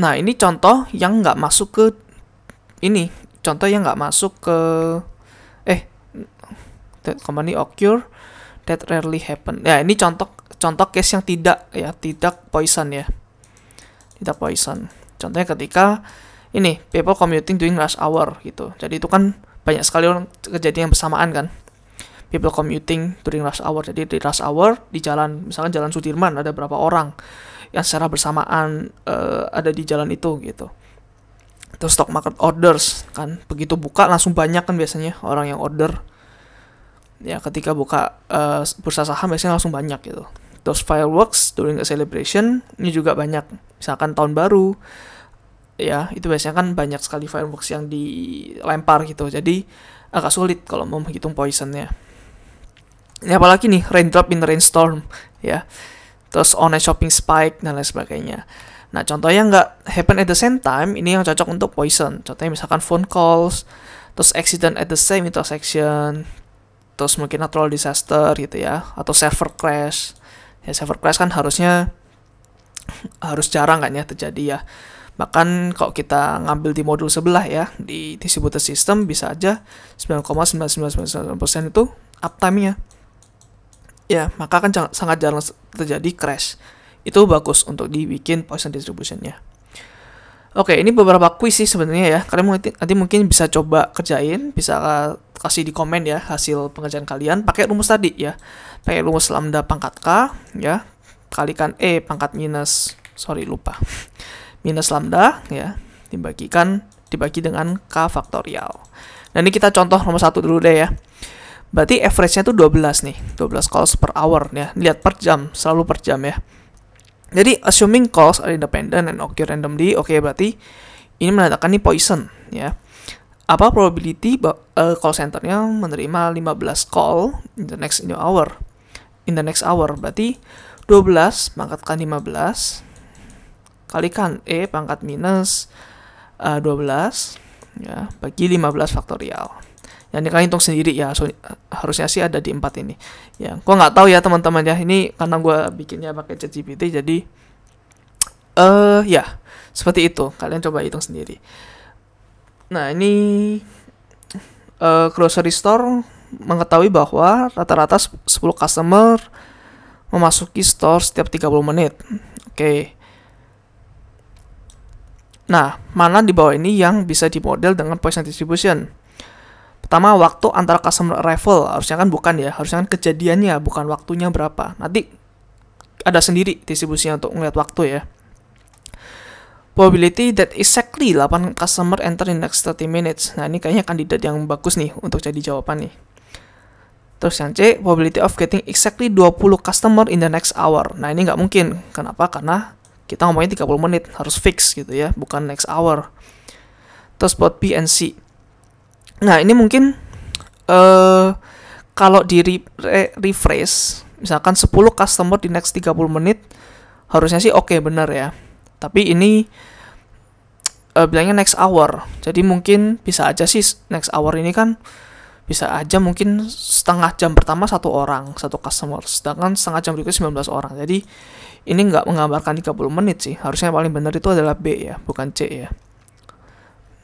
Nah, ini contoh yang nggak masuk ke ini, contoh yang nggak masuk ke that company occur that rarely happen. Ya, ini contoh case yang tidak Poisson ya. Tidak Poisson. Contohnya ketika ini people commuting during rush hour gitu. Jadi itu kan banyak sekali orang kejadian yang bersamaan kan. People commuting during rush hour. Jadi di rush hour di jalan, misalkan jalan Sudirman ada berapa orang yang secara bersamaan ada di jalan itu gitu. Terus stock market orders kan, begitu buka langsung banyak kan biasanya orang yang order. Ya, ketika buka bursa saham biasanya langsung banyak gitu. Terus fireworks during a celebration ini juga banyak. Misalkan tahun baru, ya itu biasanya kan banyak sekali fireworks yang dilempar gitu. Jadi agak sulit kalau mau menghitung Poissonnya. Ini apalagi nih, raindrop in the rainstorm ya. Terus online shopping spike dan lain sebagainya. Nah, contohnya nggak happen at the same time, ini yang cocok untuk Poisson. Contohnya misalkan phone calls, terus accident at the same intersection, terus mungkin natural disaster gitu ya, atau server crash. Ya, server crash kan harusnya harus jarang kan ya terjadi ya. Bahkan kalau kita ngambil di modul sebelah ya, di distributed system bisa aja 9,99% itu uptime-nya. Ya, maka kan sangat jarang terjadi crash. Itu bagus untuk dibikin Poisson distribution-nya. Oke, ini beberapa quiz sih sebenarnya ya. Kalian nanti mungkin bisa coba kerjain, bisa kasih di komen ya hasil pengerjaan kalian pakai rumus tadi ya. Pakai rumus lambda pangkat K ya, kalikan E pangkat minus lambda ya, dibagi dengan K faktorial. Nah, ini kita contoh nomor 1 dulu deh ya. Berarti average-nya tuh 12 nih, 12 calls per hour ya. Lihat per jam, selalu per jam ya. Jadi assuming calls are independent and occur randomly, oke, berarti ini menandakan nih Poisson ya. Apa probability call centernya menerima 15 call in the next hour? Berarti 12 pangkatkan 15 kalikan E pangkat minus 12 ya, bagi 15 faktorial. Yang ini kalian hitung sendiri ya, harusnya sih ada di 4 ini. Ya, gua nggak tahu ya teman-teman ya, ini karena gua bikinnya pakai ChatGPT jadi ya, seperti itu. Kalian coba hitung sendiri. Nah, ini grocery store mengetahui bahwa rata-rata 10 customer memasuki store setiap 30 menit. Oke. Nah, mana di bawah ini yang bisa dimodel dengan Poisson distribution? Pertama, waktu antara customer arrival. Harusnya kan bukan ya, harusnya kan kejadiannya, bukan waktunya berapa. Nanti ada sendiri distribusinya untuk melihat waktu ya. Probability that exactly 8 customer enter in next 30 minutes. Nah, ini kayaknya kandidat yang bagus nih untuk jadi jawaban nih. Terus yang C, probability of getting exactly 20 customer in the next hour. Nah, ini nggak mungkin. Kenapa? Karena kita ngomongin 30 menit, harus fix gitu ya, bukan next hour. Terus buat B and C. Nah, ini mungkin kalau di refresh, misalkan 10 customer di next 30 menit, harusnya sih oke, benar ya. Tapi ini bilangnya next hour. Jadi mungkin bisa aja sih next hour ini kan bisa aja mungkin setengah jam pertama 1 orang, 1 customer. Sedangkan setengah jam berikutnya 19 orang. Jadi ini nggak menggambarkan 30 menit sih. Harusnya yang paling benar itu adalah B ya, bukan C ya.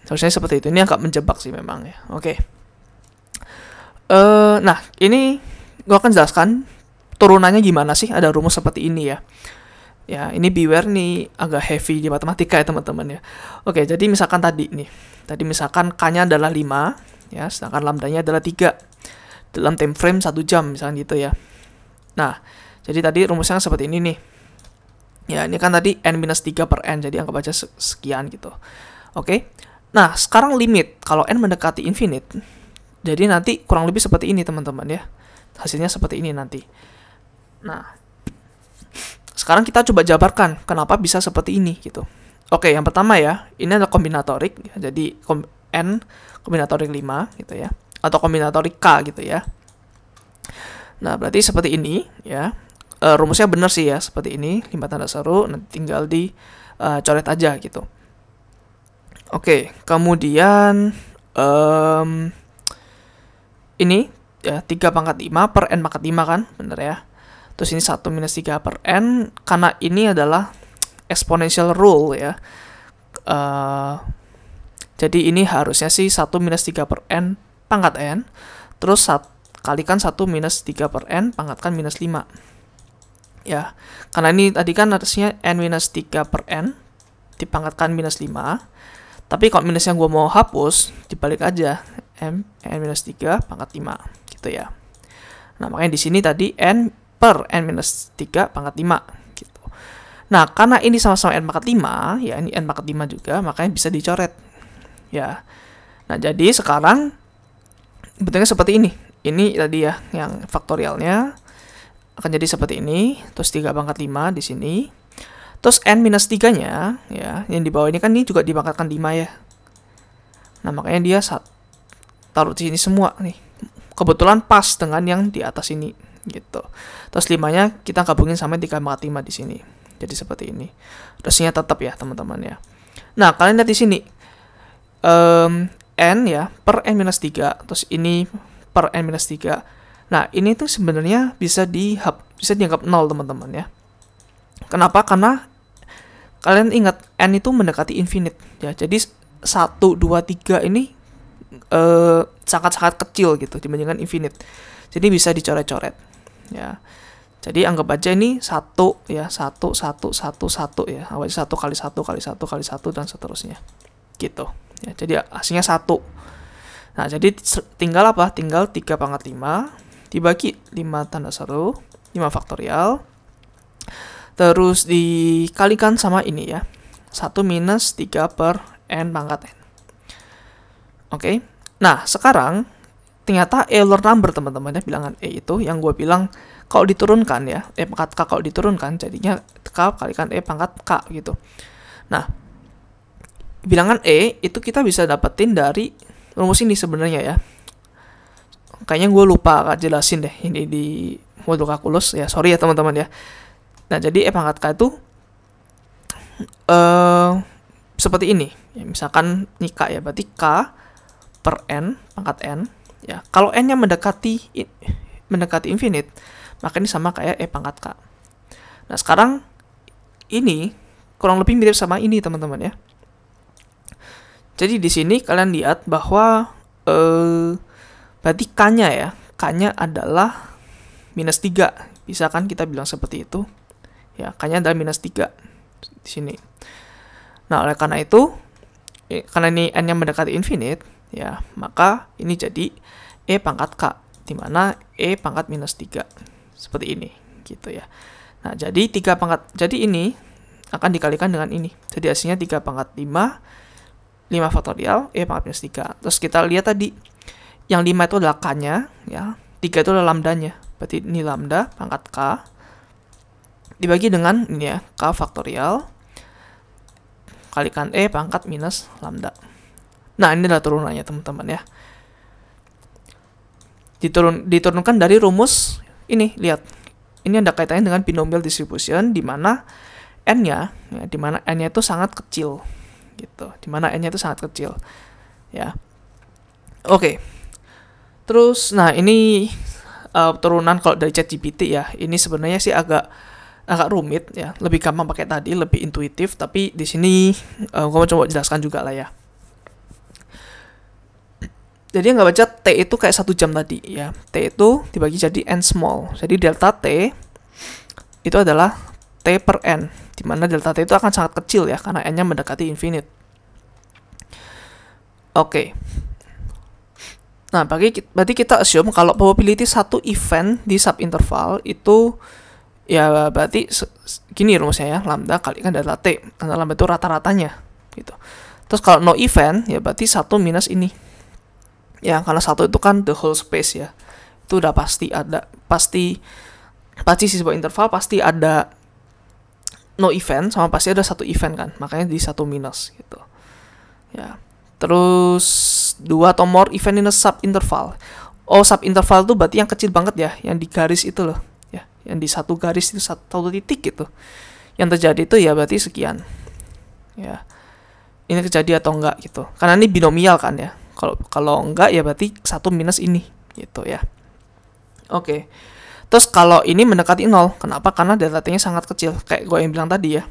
Harusnya seperti itu. Ini agak menjebak sih memang ya. Oke. Nah, ini gue akan jelaskan turunannya gimana sih. Ada rumus seperti ini ya. Ya, ini beware nih agak heavy di matematika ya teman-teman ya. Oke, jadi misalkan tadi nih. Tadi misalkan K-nya adalah 5 ya, sedangkan lambdanya adalah 3. Dalam time frame 1 jam misalkan gitu ya. Nah, jadi tadi rumusnya seperti ini nih. Ya, ini kan tadi n-3 per n, jadi anggap aja sekian gitu. Oke. Nah, sekarang limit. Kalau n mendekati infinite, jadi nanti kurang lebih seperti ini teman-teman ya. Hasilnya seperti ini nanti. Nah, sekarang kita coba jabarkan kenapa bisa seperti ini gitu. Oke, yang pertama ya, ini adalah kombinatorik ya, jadi n kombinatorik 5 gitu ya, atau kombinatorik k gitu ya. Nah, berarti seperti ini ya. Rumusnya benar sih ya, seperti ini, 5 tanda seru, nanti tinggal di coret aja gitu. Oke, kemudian ini ya 3 pangkat 5 per n pangkat 5 kan, bener ya. Terus ini 1 minus 3 per n, karena ini adalah exponential rule ya. Jadi ini harusnya sih 1 minus 3 per n pangkat n, terus kalikan 1 minus 3 per n pangkatkan minus 5. Ya, karena ini tadi kan harusnya n minus 3 per n dipangkatkan minus 5. Tapi kalau minusnya gue mau hapus, dibalik aja. n minus 3 pangkat 5 gitu ya. Nah, makanya di sini tadi n per n minus 3 pangkat 5 gitu. Nah, karena ini sama-sama n pangkat 5, ya ini n pangkat 5 juga, makanya bisa dicoret. Ya. Nah, jadi sekarang bentuknya seperti ini. Ini tadi ya, yang faktorialnya akan jadi seperti ini, terus 3 pangkat 5 di sini. Terus n-3-nya, ya, yang di bawah ini kan ini juga dipangkatkan 5 ya. Nah, makanya dia taruh di sini semua nih. Kebetulan pas dengan yang di atas ini, gitu. Terus 5-nya kita gabungin sama 3 pangkat 5 di sini. Jadi seperti ini. Terusnya tetap ya, teman-teman ya. Nah, kalian lihat di sini. N ya, per n-3, terus ini per n-3. Nah, ini tuh sebenarnya bisa dianggap 0, teman-teman ya. Kenapa? Karena kalian ingat n itu mendekati infinite ya. Jadi 1, 2, 3 ini sangat-sangat kecil gitu dibandingkan infinite. Jadi bisa dicoret-coret ya. Jadi anggap aja ini 1 ya, 1 1 1 1 ya. Anggap aja 1 kali 1 kali 1 kali 1 dan seterusnya. Gitu. Ya, jadi hasilnya 1. Nah, jadi tinggal apa? Tinggal 3 pangkat 5 dibagi 5 tanda seru, 5 faktorial. Terus dikalikan sama ini ya. 1 minus 3 per n pangkat n. Oke. Nah, sekarang ternyata Euler number teman-teman ya, bilangan E itu yang gue bilang kalau diturunkan ya, E pangkat K kalau diturunkan jadinya K kalikan E pangkat K gitu. Nah, bilangan E itu kita bisa dapetin dari rumus ini sebenarnya ya. Kayaknya gue lupa jelasin deh ini di modul kalkulus ya, sorry ya teman-teman ya. Nah, jadi E pangkat K itu eh seperti ini. Ya, misalkan ini K ya, berarti K per N, pangkat N. Ya, kalau N-nya mendekati infinite, maka ini sama kayak E pangkat K. Nah, sekarang ini kurang lebih mirip sama ini, teman-teman ya. Jadi di sini kalian lihat bahwa berarti K-nya ya, K-nya adalah minus 3. Bisa kan kita bilang seperti itu? Ya, K-nya adalah minus 3 di sini. Nah, oleh karena itu, karena ini N-nya mendekati infinite, ya, maka ini jadi E pangkat K, di mana E pangkat minus 3. Seperti ini, gitu ya. Nah, jadi jadi ini akan dikalikan dengan ini. Jadi hasilnya 3 pangkat 5, 5 faktorial, E pangkat minus 3. Terus kita lihat tadi, yang 5 itu adalah K-nya, ya. 3 itu adalah lambdanya. Berarti ini lambda pangkat K, dibagi dengan ini ya, K faktorial, kalikan E pangkat minus lambda. Nah, ini adalah turunannya, teman-teman ya. Diturunkan dari rumus ini, lihat. Ini ada kaitannya dengan binomial distribution, di mana N-nya, ya, di mana N-nya itu sangat kecil, gitu. Di mana N-nya itu sangat kecil, ya. Oke. Terus, nah ini turunan kalau dari ChatGPT ya. Ini sebenarnya sih agak rumit ya, lebih gampang pakai tadi, lebih intuitif, tapi di sini gue mau coba jelaskan juga lah ya. Jadi yang nggak baca T itu kayak 1 jam tadi ya. T itu dibagi jadi N small. Jadi delta T itu adalah T per N, dimana delta T itu akan sangat kecil ya, karena N-nya mendekati infinite. Oke. Nah, berarti kita assume kalau probability satu event di subinterval itu ya berarti gini rumusnya ya, lambda kalikan delta T, karena lambda itu rata-ratanya gitu. Terus kalau no event ya berarti 1 minus ini. Ya, karena 1 itu kan the whole space ya. Itu udah pasti ada, pasti di sebuah interval pasti ada no event sama pasti ada 1 event kan. Makanya di 1 minus gitu. Ya. Terus 2 atau more event in a subinterval. Oh, subinterval itu berarti yang kecil banget ya, yang di garis itu loh. Ya, yang di satu garis itu satu titik gitu. Yang terjadi itu ya berarti sekian. Ya. Ini terjadi atau enggak gitu. Karena ini binomial kan ya. Kalau enggak ya berarti 1 minus ini gitu ya. Oke. Terus kalau ini mendekati 0, kenapa? Karena delta T-nya sangat kecil. Kayak gue yang bilang tadi ya.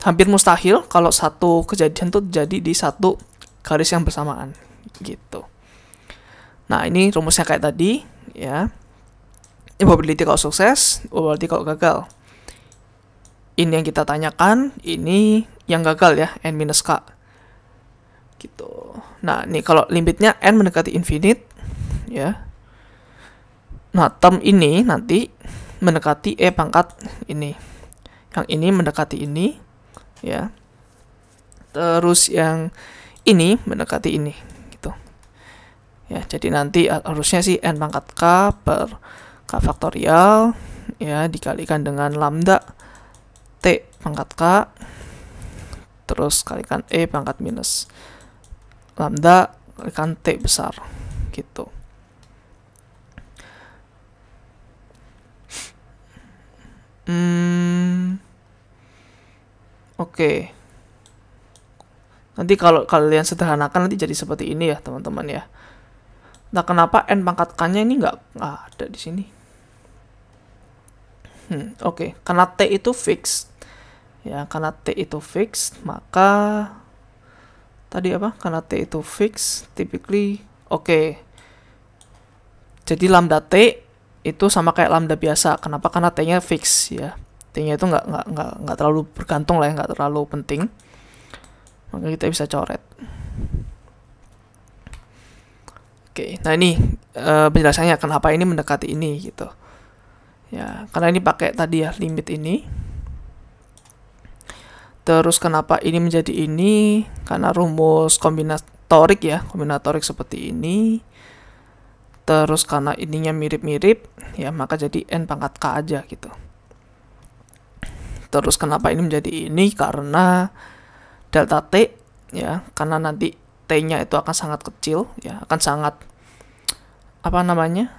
Hampir mustahil kalau satu kejadian itu terjadi di satu garis yang bersamaan gitu. Nah, ini rumusnya kayak tadi ya. Probability kalau sukses, probability kalau gagal. Ini yang kita tanyakan, ini yang gagal ya, N-K gitu. Nah, ini kalau limitnya N mendekati infinite ya. Nah, term ini nanti mendekati E pangkat ini. Yang ini mendekati ini ya. Terus yang ini mendekati ini gitu. Ya, jadi nanti harusnya sih N pangkat K per K faktorial ya dikalikan dengan lambda T pangkat K terus kalikan E pangkat minus lambda kalikan T besar gitu. Oke. Nanti kalau kalian sederhanakan nanti jadi seperti ini ya, teman-teman ya. Nah, kenapa N pangkat K-nya ini nggak ada di sini? Oke. Karena T itu fix. Ya, karena T itu fix, maka tadi apa? Karena T itu fix, typically oke. Jadi lambda T itu sama kayak lambda biasa. Kenapa? Karena T-nya fix ya. T-nya itu nggak terlalu bergantung lah ya, nggak terlalu penting. Maka kita bisa coret. Oke, nah ini penjelasannya kenapa ini mendekati ini gitu. Ya, karena ini pakai tadi ya limit ini. Terus kenapa ini menjadi ini? Karena rumus kombinatorik ya, kombinatorik seperti ini. Terus karena ininya mirip-mirip, ya maka jadi N pangkat K aja gitu. Terus kenapa ini menjadi ini? Karena delta T, ya, karena nanti T-nya itu akan sangat kecil, ya, akan sangat, apa namanya,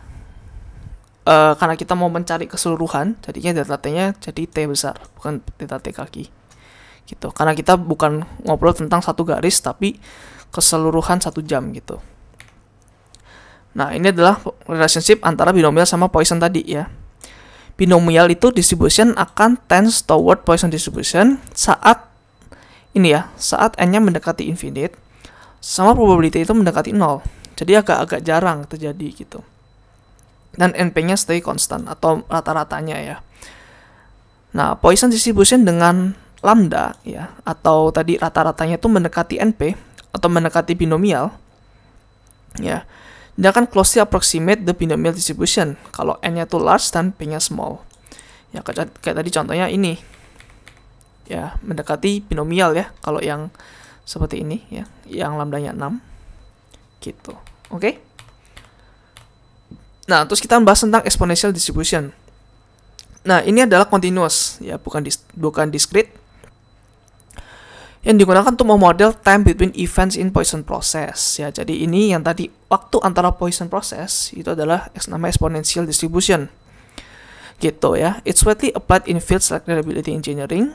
karena kita mau mencari keseluruhan, jadinya delta t-nya jadi t besar, bukan delta t kaki. Gitu. Karena kita bukan ngobrol tentang satu garis, tapi keseluruhan 1 jam gitu. Nah, ini adalah relationship antara binomial sama Poisson tadi ya. Binomial itu distribution akan tends toward Poisson distribution saat ini ya, saat n-nya mendekati infinite, sama probability itu mendekati 0. Jadi agak-agak jarang terjadi gitu. Dan NP-nya stay constant atau rata-ratanya ya. Nah, Poisson distribution dengan lambda ya, atau tadi rata-ratanya itu mendekati NP atau mendekati binomial ya. Dia akan closely approximate the binomial distribution kalau n-nya itu large dan p-nya small. Ya, kayak tadi contohnya ini. Ya, mendekati binomial ya, kalau yang seperti ini ya, yang lambdanya 6 gitu. Oke? Nah, terus kita bahas tentang exponential distribution. Nah, ini adalah continuous ya, bukan discrete. Yang digunakan untuk memodel time between events in Poisson process ya. Jadi ini yang tadi waktu antara Poisson process itu adalah namanya exponential distribution. Gitu ya. It's widely applied in fields like reliability engineering,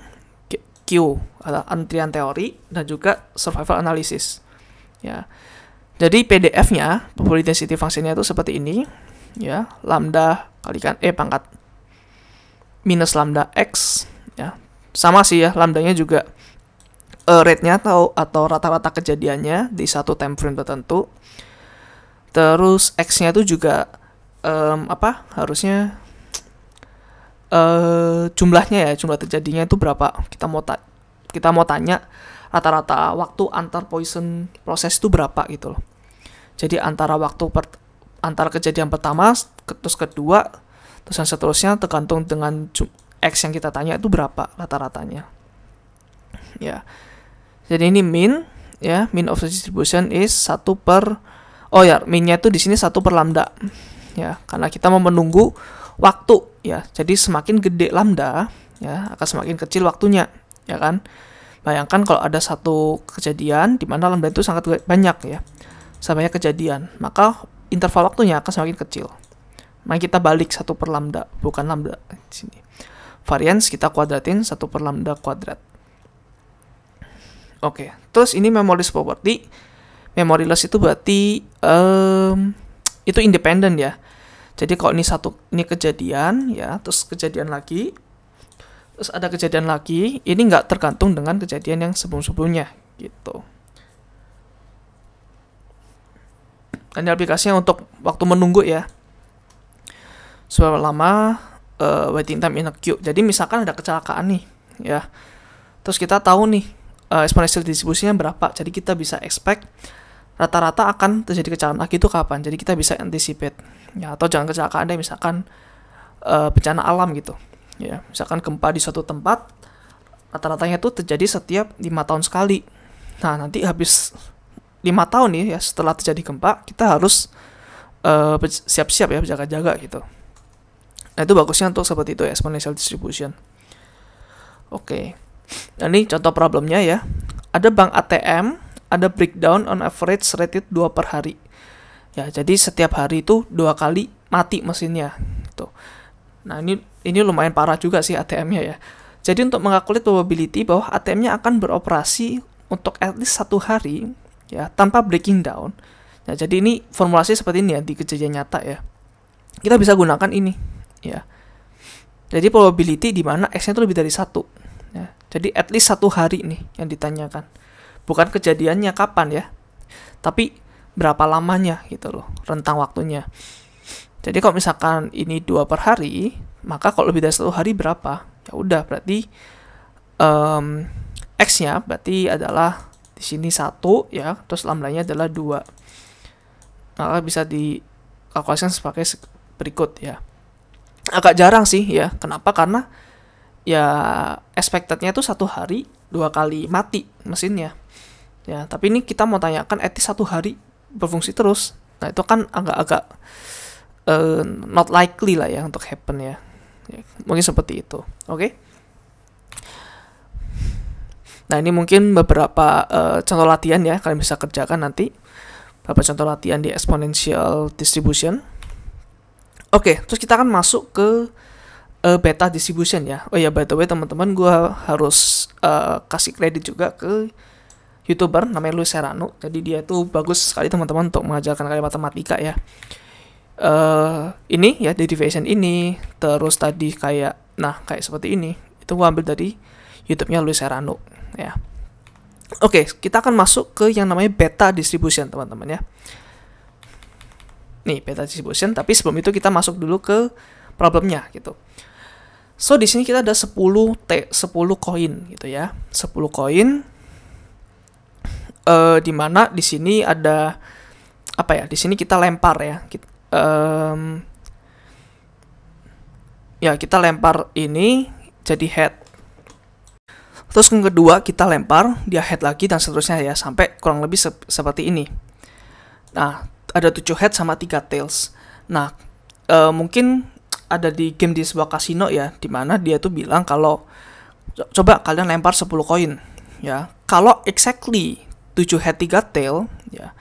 Q adalah antrian teori, dan juga survival analysis. Ya. Jadi PDF-nya, probability density function-nya itu seperti ini, ya, lambda kalikan E pangkat minus lambda X, ya. Sama sih ya, lambdanya juga rate-nya atau rata-rata kejadiannya di satu time frame tertentu. Terus X-nya itu juga harusnya jumlahnya ya, jumlah terjadinya itu berapa. Kita mau tanya rata-rata waktu antar Poisson proses itu berapa gitu loh. Jadi antara antara kejadian pertama terus kedua terus yang seterusnya tergantung dengan X yang kita tanya itu berapa rata-ratanya. Ya. Jadi ini min ya, mean of the distribution is 1 per min-nya itu di sini 1 per lambda. Ya, karena kita mau menunggu waktu ya. Jadi semakin gede lambda ya, akan semakin kecil waktunya, ya kan? Bayangkan kalau ada satu kejadian di mana lambda itu sangat banyak ya. Banyak kejadian, maka interval waktunya akan semakin kecil. Maka kita balik 1 per lambda, bukan lambda di sini. Variance kita kuadratin 1 per lambda kuadrat. Oke, terus ini memoryless property. Memoryless itu berarti itu independen ya. Jadi kalau ini kejadian ya, terus kejadian lagi, terus ada kejadian lagi, ini nggak tergantung dengan kejadian yang sebelum-sebelumnya gitu. Dan aplikasinya untuk waktu menunggu ya, seberapa lama waiting time in a queue. Jadi misalkan ada kecelakaan nih ya, terus kita tahu nih exponential distribusinya berapa, jadi kita bisa expect rata-rata akan terjadi kecelakaan lagi itu kapan. Jadi kita bisa anticipate ya, atau jangan kecelakaan deh, misalkan bencana alam gitu ya, misalkan gempa di suatu tempat, rata-ratanya itu terjadi setiap 5 tahun sekali. Nah, nanti habis 5 tahun nih ya setelah terjadi gempa, kita harus siap-siap ya, berjaga-jaga gitu. Nah, itu bagusnya untuk seperti itu ya, exponential distribution. Oke. Nah, ini contoh problemnya ya. Ada bank ATM, ada breakdown on average rated 2 per hari. Ya, jadi setiap hari itu 2 kali mati mesinnya gitu. Nah, ini lumayan parah juga sih ATM-nya ya. Jadi untuk mengkalkulasi probability bahwa ATM-nya akan beroperasi untuk at least 1 hari ya, tanpa breaking down. Nah, jadi ini formulasi seperti ini ya di kejadian nyata ya. Kita bisa gunakan ini ya. Jadi probability di mana X-nya itu lebih dari 1 ya. Jadi at least 1 hari nih yang ditanyakan. Bukan kejadiannya kapan ya, tapi berapa lamanya gitu loh, rentang waktunya. Jadi kalau misalkan ini 2 per hari, maka kalau lebih dari 1 hari berapa? Ya udah, berarti X-nya berarti adalah di sini 1 ya, terus lambdanya adalah 2. Maka bisa dikalkulasikan sebagai berikut ya. Agak jarang sih ya. Kenapa? Karena ya expected-nya itu 1 hari 2 kali mati mesinnya. Ya, tapi ini kita mau tanyakan at least 1 hari berfungsi terus. Nah, itu kan agak-agak not likely lah ya untuk happen ya. Mungkin seperti itu. Oke. Nah, ini mungkin beberapa contoh latihan ya, kalian bisa kerjakan nanti. Beberapa contoh latihan di exponential distribution. Oke, terus kita akan masuk ke beta distribution ya. Oh ya, by the way teman-teman, gue harus kasih kredit juga ke YouTuber namanya Luis Serrano. Jadi dia tuh bagus sekali teman-teman untuk mengajarkan kalian matematika ya. Ini ya derivation ini, terus tadi kayak seperti ini. Itu gue ambil dari YouTube-nya Luis Serrano ya. Oke, kita akan masuk ke yang namanya beta distribution teman-teman ya. Nih, beta distribution, tapi sebelum itu kita masuk dulu ke problemnya gitu. So, di sini kita ada 10 koin gitu ya. 10 koin di mana di sini ada apa ya? Di sini kita lempar ya. Kita lempar ini jadi head. Terus yang kedua kita lempar, dia head lagi dan seterusnya ya, sampai kurang lebih seperti ini. Nah, ada 7 head sama 3 tails. Nah, mungkin ada di game di sebuah kasino ya, dimana dia tuh bilang kalau coba kalian lempar 10 koin ya. Kalau exactly 7 head 3 tail ya.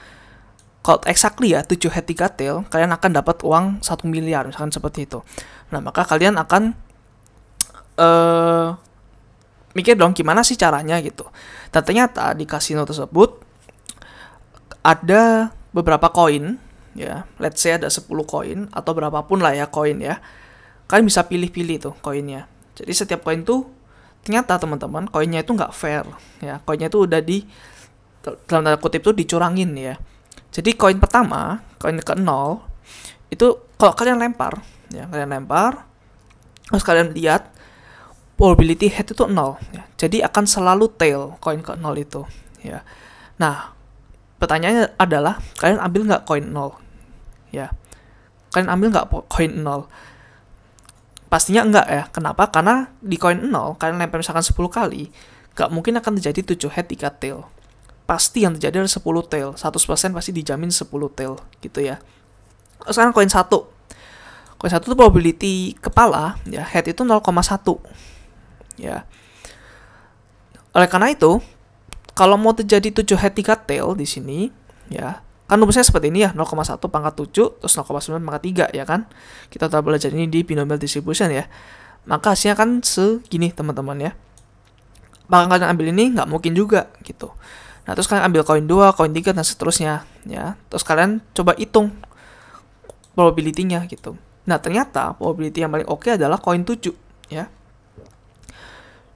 Kalau exactly ya 7 head 3 tail, kalian akan dapat uang 1 miliar misalkan seperti itu. Nah, maka kalian akan mikir dong gimana sih caranya gitu. Dan ternyata di kasino tersebut ada beberapa koin ya, let's say ada 10 koin atau berapapun lah ya koin ya. Kalian bisa pilih-pilih tuh koinnya. Jadi setiap koin tuh ternyata teman-teman koinnya itu nggak fair ya. Koinnya itu udah dalam tanda kutip tuh dicurangin ya. Jadi koin pertama, koin ke-0 itu kalau kalian lempar ya, terus kalian lihat probability head itu 0 ya. Jadi akan selalu tail koin ke-0 itu ya. Nah, pertanyaannya adalah kalian ambil nggak koin 0 ya? Kalian ambil nggak koin 0? Pastinya enggak ya. Kenapa? Karena di koin 0 kalian lempar misalkan 10 kali, nggak mungkin akan terjadi 7 head 3 tail. Pasti yang terjadi adalah 10 tail. 100% pasti dijamin 10 tail gitu ya. Sekarang koin 1. Koin 1 itu probability kepala ya, head itu 0,1 ya. Oleh karena itu, kalau mau terjadi 7 head 3 tail di sini ya, kan rumusnya seperti ini ya, 0,1 pangkat 7 terus 0,9 pangkat 3 ya kan. Kita telah belajar ini di binomial distribution ya. Maka hasilnya kan segini teman-teman ya. Maka kalian ambil ini nggak mungkin juga gitu. Nah, terus kalian ambil koin 2, koin 3 dan seterusnya ya. Terus kalian coba hitung probability-nya gitu. Nah, ternyata probability yang paling oke adalah koin 7 ya.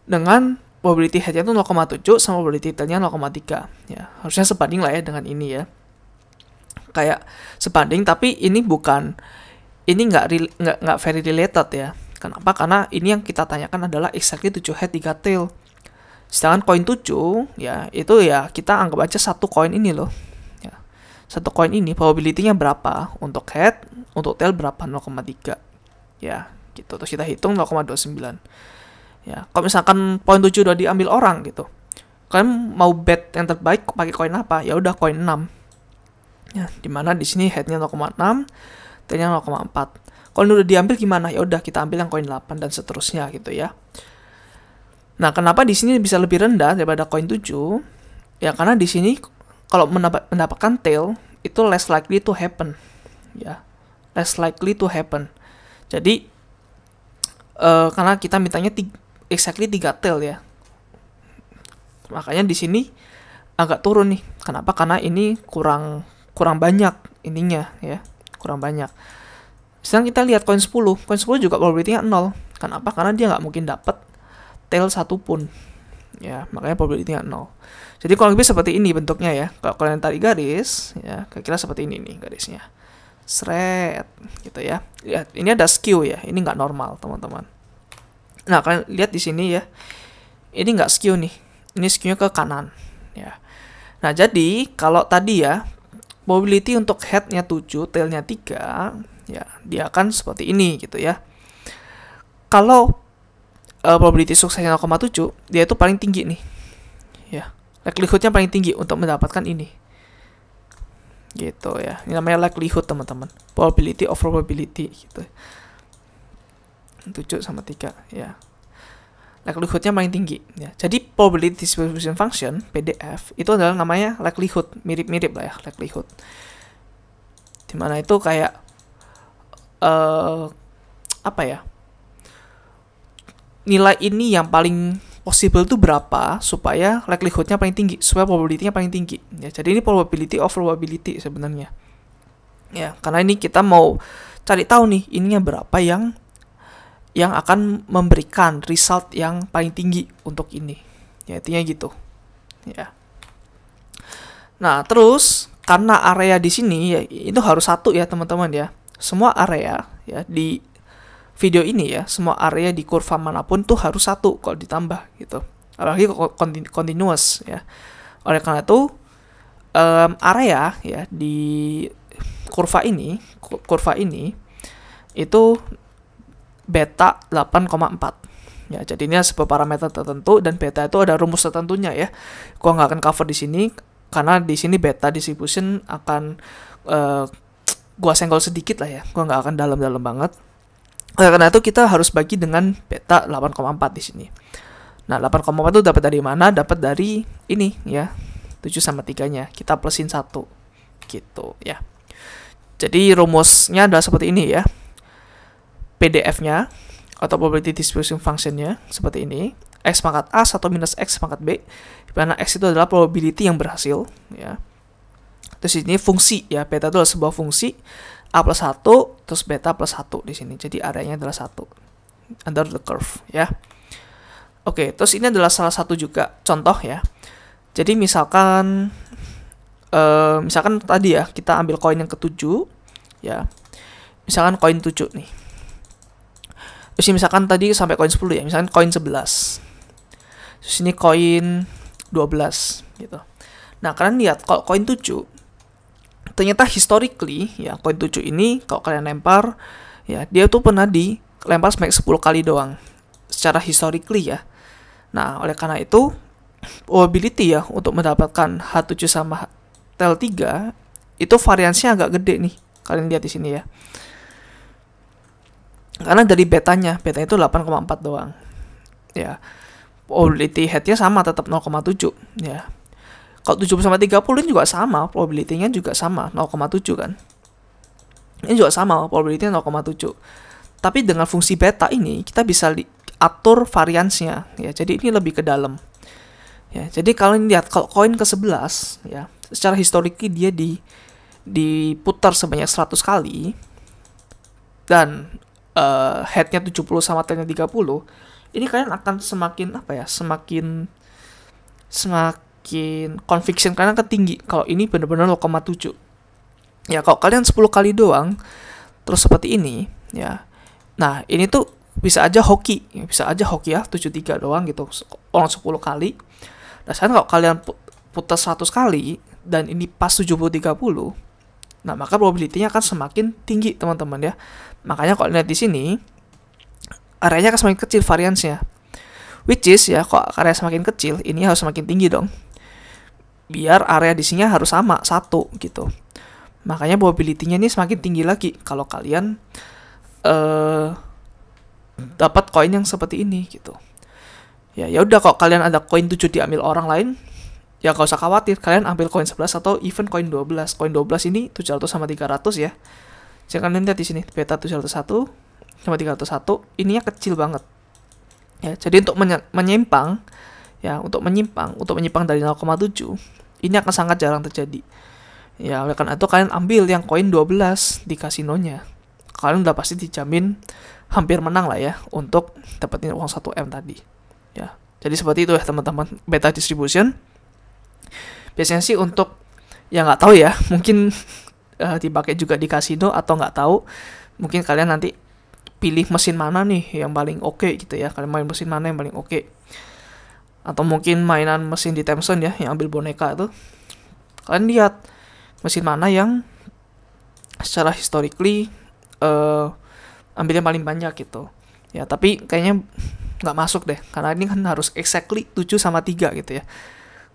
Dengan probability head-nya itu 0,7 sama probability tail-nya 0,3 ya. Harusnya sebanding lah ya dengan ini ya. Kayak sebanding, tapi ini nggak very related ya. Kenapa? Karena ini yang kita tanyakan adalah exactly 7 head 3 tail. Sedangkan koin 7 ya, itu ya kita anggap aja satu koin ini loh ya. Satu koin ini probability-nya berapa untuk head, untuk tail berapa, 0,3 ya gitu. Terus kita hitung 0,29 ya. Kalau misalkan koin 7 udah diambil orang gitu, kalian mau bet yang terbaik pakai koin apa? Ya udah koin 6 ya, dimana di sini headnya 0,6, tailnya 0,4. Kalau udah diambil gimana? Ya udah kita ambil yang koin 8 dan seterusnya gitu ya. Nah, kenapa di sini bisa lebih rendah daripada koin 7? Ya karena di sini kalau mendapatkan tail itu less likely to happen. Ya. Less likely to happen. Jadi karena kita mintanya exactly 3 tail ya. Makanya di sini agak turun nih. Kenapa? Karena ini kurang banyak ininya ya. Kurang banyak. Sekarang kita lihat koin 10. Koin 10 juga probability-nya 0. Kenapa? Karena dia nggak mungkin dapat tail satu pun ya, makanya probability-nya 0. Jadi kurang lebih seperti ini bentuknya ya. Kalau kalian tarik garis ya, kira-kira seperti ini nih garisnya, seret gitu ya. Lihat, ini ada skew ya, ini nggak normal teman-teman. Nah, kalian lihat di sini ya, ini nggak skew nih, ini skewnya ke kanan ya. Nah, jadi kalau tadi ya probability untuk head-nya 7, tail-nya 3 ya, dia akan seperti ini gitu ya. Kalau probability suksesnya 0,7, dia itu paling tinggi nih ya, likelihood-nya paling tinggi untuk mendapatkan ini gitu ya. Ini namanya likelihood teman-teman, probability of probability gitu. 7 sama 3 ya, likelihood-nya paling tinggi ya. Jadi probability distribution function PDF itu adalah namanya likelihood, mirip-mirip lah ya likelihood, dimana itu kayak eh apa ya, nilai ini yang paling possible itu berapa supaya likelihoodnya paling tinggi, supaya probability-nya paling tinggi. Ya, jadi ini probability of probability sebenarnya. Ya, karena ini kita mau cari tahu nih ininya berapa yang akan memberikan result yang paling tinggi untuk ini. Ya, intinya gitu. Ya. Nah, terus karena area di sini ya itu harus satu ya, teman-teman ya. Semua area ya di video ini ya, semua area di kurva manapun tuh harus satu kalau ditambah gitu. Apalagi continuous ya. Oleh karena itu area ya di kurva ini itu beta 8,4. Ya, jadi ini sebuah parameter tertentu dan beta itu ada rumus tertentunya ya. Gua nggak akan cover di sini karena di sini beta distribution akan gua senggol sedikit lah ya. Gua nggak akan dalam-dalam banget. Karena itu kita harus bagi dengan beta 8,4 di sini. Nah, 8,4 itu dapat dari mana? Dapat dari ini ya. 7/3-nya. Kita plusin 1. Gitu ya. Jadi rumusnya adalah seperti ini ya. PDF-nya atau probability distribution function-nya seperti ini. X pangkat A 1 minus X pangkat B. Di mana X itu adalah probability yang berhasil ya. Terus ini fungsi ya. Beta itu adalah sebuah fungsi. A plus 1, terus beta plus 1 di sini. Jadi areanya adalah 1. Under the curve, ya. Oke, terus ini adalah salah satu juga contoh ya. Jadi misalkan tadi ya, kita ambil koin yang ke-7, ya. Misalkan koin 7 nih. Terus misalkan tadi sampai koin 10 ya, misalkan koin 11. Terus ini koin 12, gitu. Nah, kalian lihat, kalau koin 7, ternyata historically ya koin 7 ini kalau kalian lempar ya dia tuh pernah dilempar sampai 10 kali doang secara historically ya. Nah, oleh karena itu probability ya untuk mendapatkan H7 sama T3 itu variansinya agak gede nih. Kalian lihat di sini ya. Karena dari betanya itu 8,4 doang. Ya. Probability head-nya sama tetap 0,7 ya. Kalau 70 sama 30 ini juga sama, probability-nya juga sama, 0,7 kan. Ini juga sama, probability-nya 0,7. Tapi dengan fungsi beta ini, kita bisa atur variansnya. Ya, jadi ini lebih ke dalam. Ya, jadi kalian lihat, kalau koin ke-11, ya, secara historiki dia diputar sebanyak 100 kali, dan head-nya 70 sama tail-nya 30, ini kalian akan semakin conviction kalian akan tinggi kalau ini benar-benar 0,7. Ya, kalau kalian 10 kali doang terus seperti ini ya. Nah, ini tuh bisa aja hoki ya, 73 doang gitu. Orang 10 kali. Nah, sekarang kalau kalian putar 100 kali dan ini pas 70-30, nah maka probability-nya akan semakin tinggi, teman-teman ya. Makanya kalau lihat di sini areanya akan semakin kecil variansnya. Which is ya, kalau area semakin kecil, ini harus semakin tinggi dong. Biar area di sini harus sama, 1 gitu. Makanya probability-nya ini semakin tinggi lagi kalau kalian dapat koin yang seperti ini gitu. Ya udah, kalau kalian ada koin 7 diambil orang lain, ya gak usah khawatir, kalian ambil koin 11 atau even koin 12. Koin 12 ini 700 sama 300 ya. Jadi kalian lihat di sini, beta 701 sama 301, ininya kecil banget. Ya, jadi untuk menyimpang dari 0,7 ini akan sangat jarang terjadi. Ya, oleh karena itu kalian ambil yang koin 12 di kasinonya. Kalian udah pasti dijamin hampir menang lah ya untuk dapetin uang 1M tadi. Ya. Jadi seperti itu ya teman-teman, beta distribution. Biasanya sih untuk yang nggak tahu ya, mungkin dipakai juga di kasino atau nggak tahu, mungkin kalian nanti pilih mesin mana nih yang paling oke gitu ya. Kalian main mesin mana yang paling oke. Atau mungkin mainan mesin di Thomson ya, yang ambil boneka itu. Kalian lihat mesin mana yang secara historically ambil yang paling banyak gitu. Ya, tapi kayaknya nggak masuk deh, karena ini kan harus exactly 7 sama 3 gitu ya.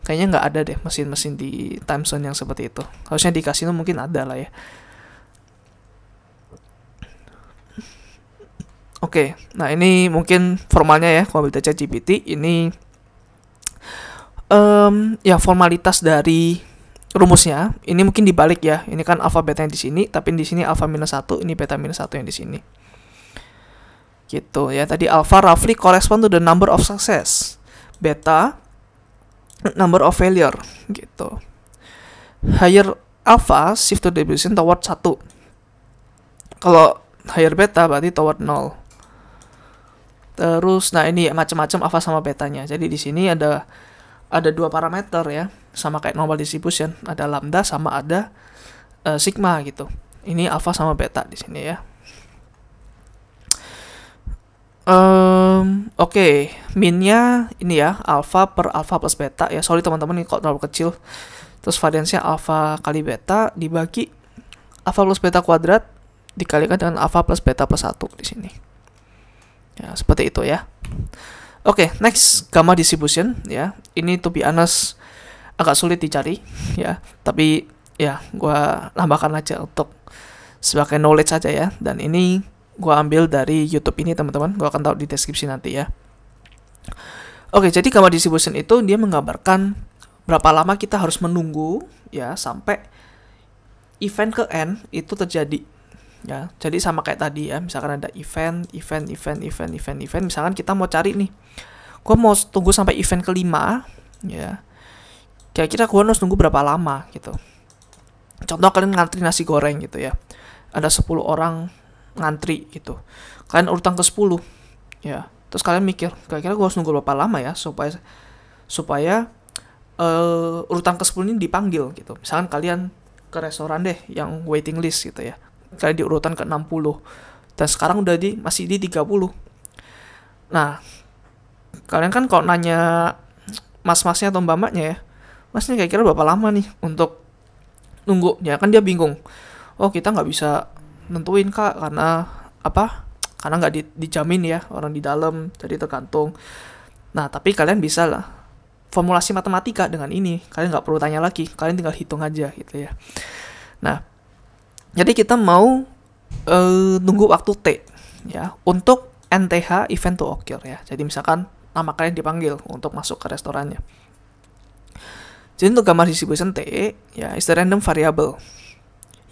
Kayaknya nggak ada deh mesin-mesin di Thomson yang seperti itu. Harusnya di kasino mungkin ada lah ya. Oke, nah ini mungkin formalnya ya, kalau kita ChatGPT ini ya formalitas dari rumusnya ini mungkin dibalik ya. Ini kan alfa beta yang di sini, tapi di sini alfa minus 1, ini beta minus 1 yang di sini. Gitu ya. Tadi alfa roughly correspond to the number of success. Beta number of failure gitu. Higher alpha shift to distribution toward 1. Kalau higher beta berarti toward 0. Terus nah ini macam-macam alpha sama betanya. Jadi di sini ada dua parameter ya, sama kayak normal distribution, ada lambda sama ada sigma gitu. Ini alpha sama beta di sini ya. Oke, minnya ini ya, alpha per alpha plus beta ya. Sorry teman-teman, ini kok terlalu kecil. Terus variansnya alpha kali beta dibagi alpha plus beta kuadrat dikalikan dengan alpha plus beta plus 1 di sini. Ya, seperti itu ya. Oke, next gamma distribution ya. Ini to be honest agak sulit dicari ya, tapi ya gua tambahkan aja untuk sebagai knowledge saja ya. Dan ini gua ambil dari YouTube ini teman-teman. Gua akan taruh di deskripsi nanti ya. Oke, jadi gamma distribution itu dia menggambarkan berapa lama kita harus menunggu ya sampai event ke n itu terjadi. Ya, jadi sama kayak tadi ya, misalkan ada event. Misalkan kita mau cari nih, gua mau tunggu sampai event kelima, ya. Kira-kira gua harus tunggu berapa lama gitu. Contoh kalian ngantri nasi goreng gitu ya, ada 10 orang ngantri gitu, kalian urutan ke 10, ya. Terus kalian mikir, kira-kira gua harus nunggu berapa lama ya supaya urutan ke 10 ini dipanggil gitu. Misalkan kalian ke restoran deh yang waiting list gitu ya, kalian di urutan ke 60 dan sekarang udah masih di 30. Nah, kalian kan kalau nanya mas-masnya atau mbak-mbaknya ya, masnya kira-kira berapa lama nih untuk nunggu, ya kan dia bingung. Oh, kita nggak bisa nentuin kak, karena apa? Karena nggak dijamin ya orang di dalam, jadi tergantung. Nah, tapi kalian bisa lah formulasi matematika dengan ini, kalian nggak perlu tanya lagi, kalian tinggal hitung aja gitu ya. Nah, jadi kita mau nunggu waktu T ya untuk NTH event to occur ya. Jadi misalkan nama kalian dipanggil untuk masuk ke restorannya. Jadi untuk gamma distribution T ya is the random variable.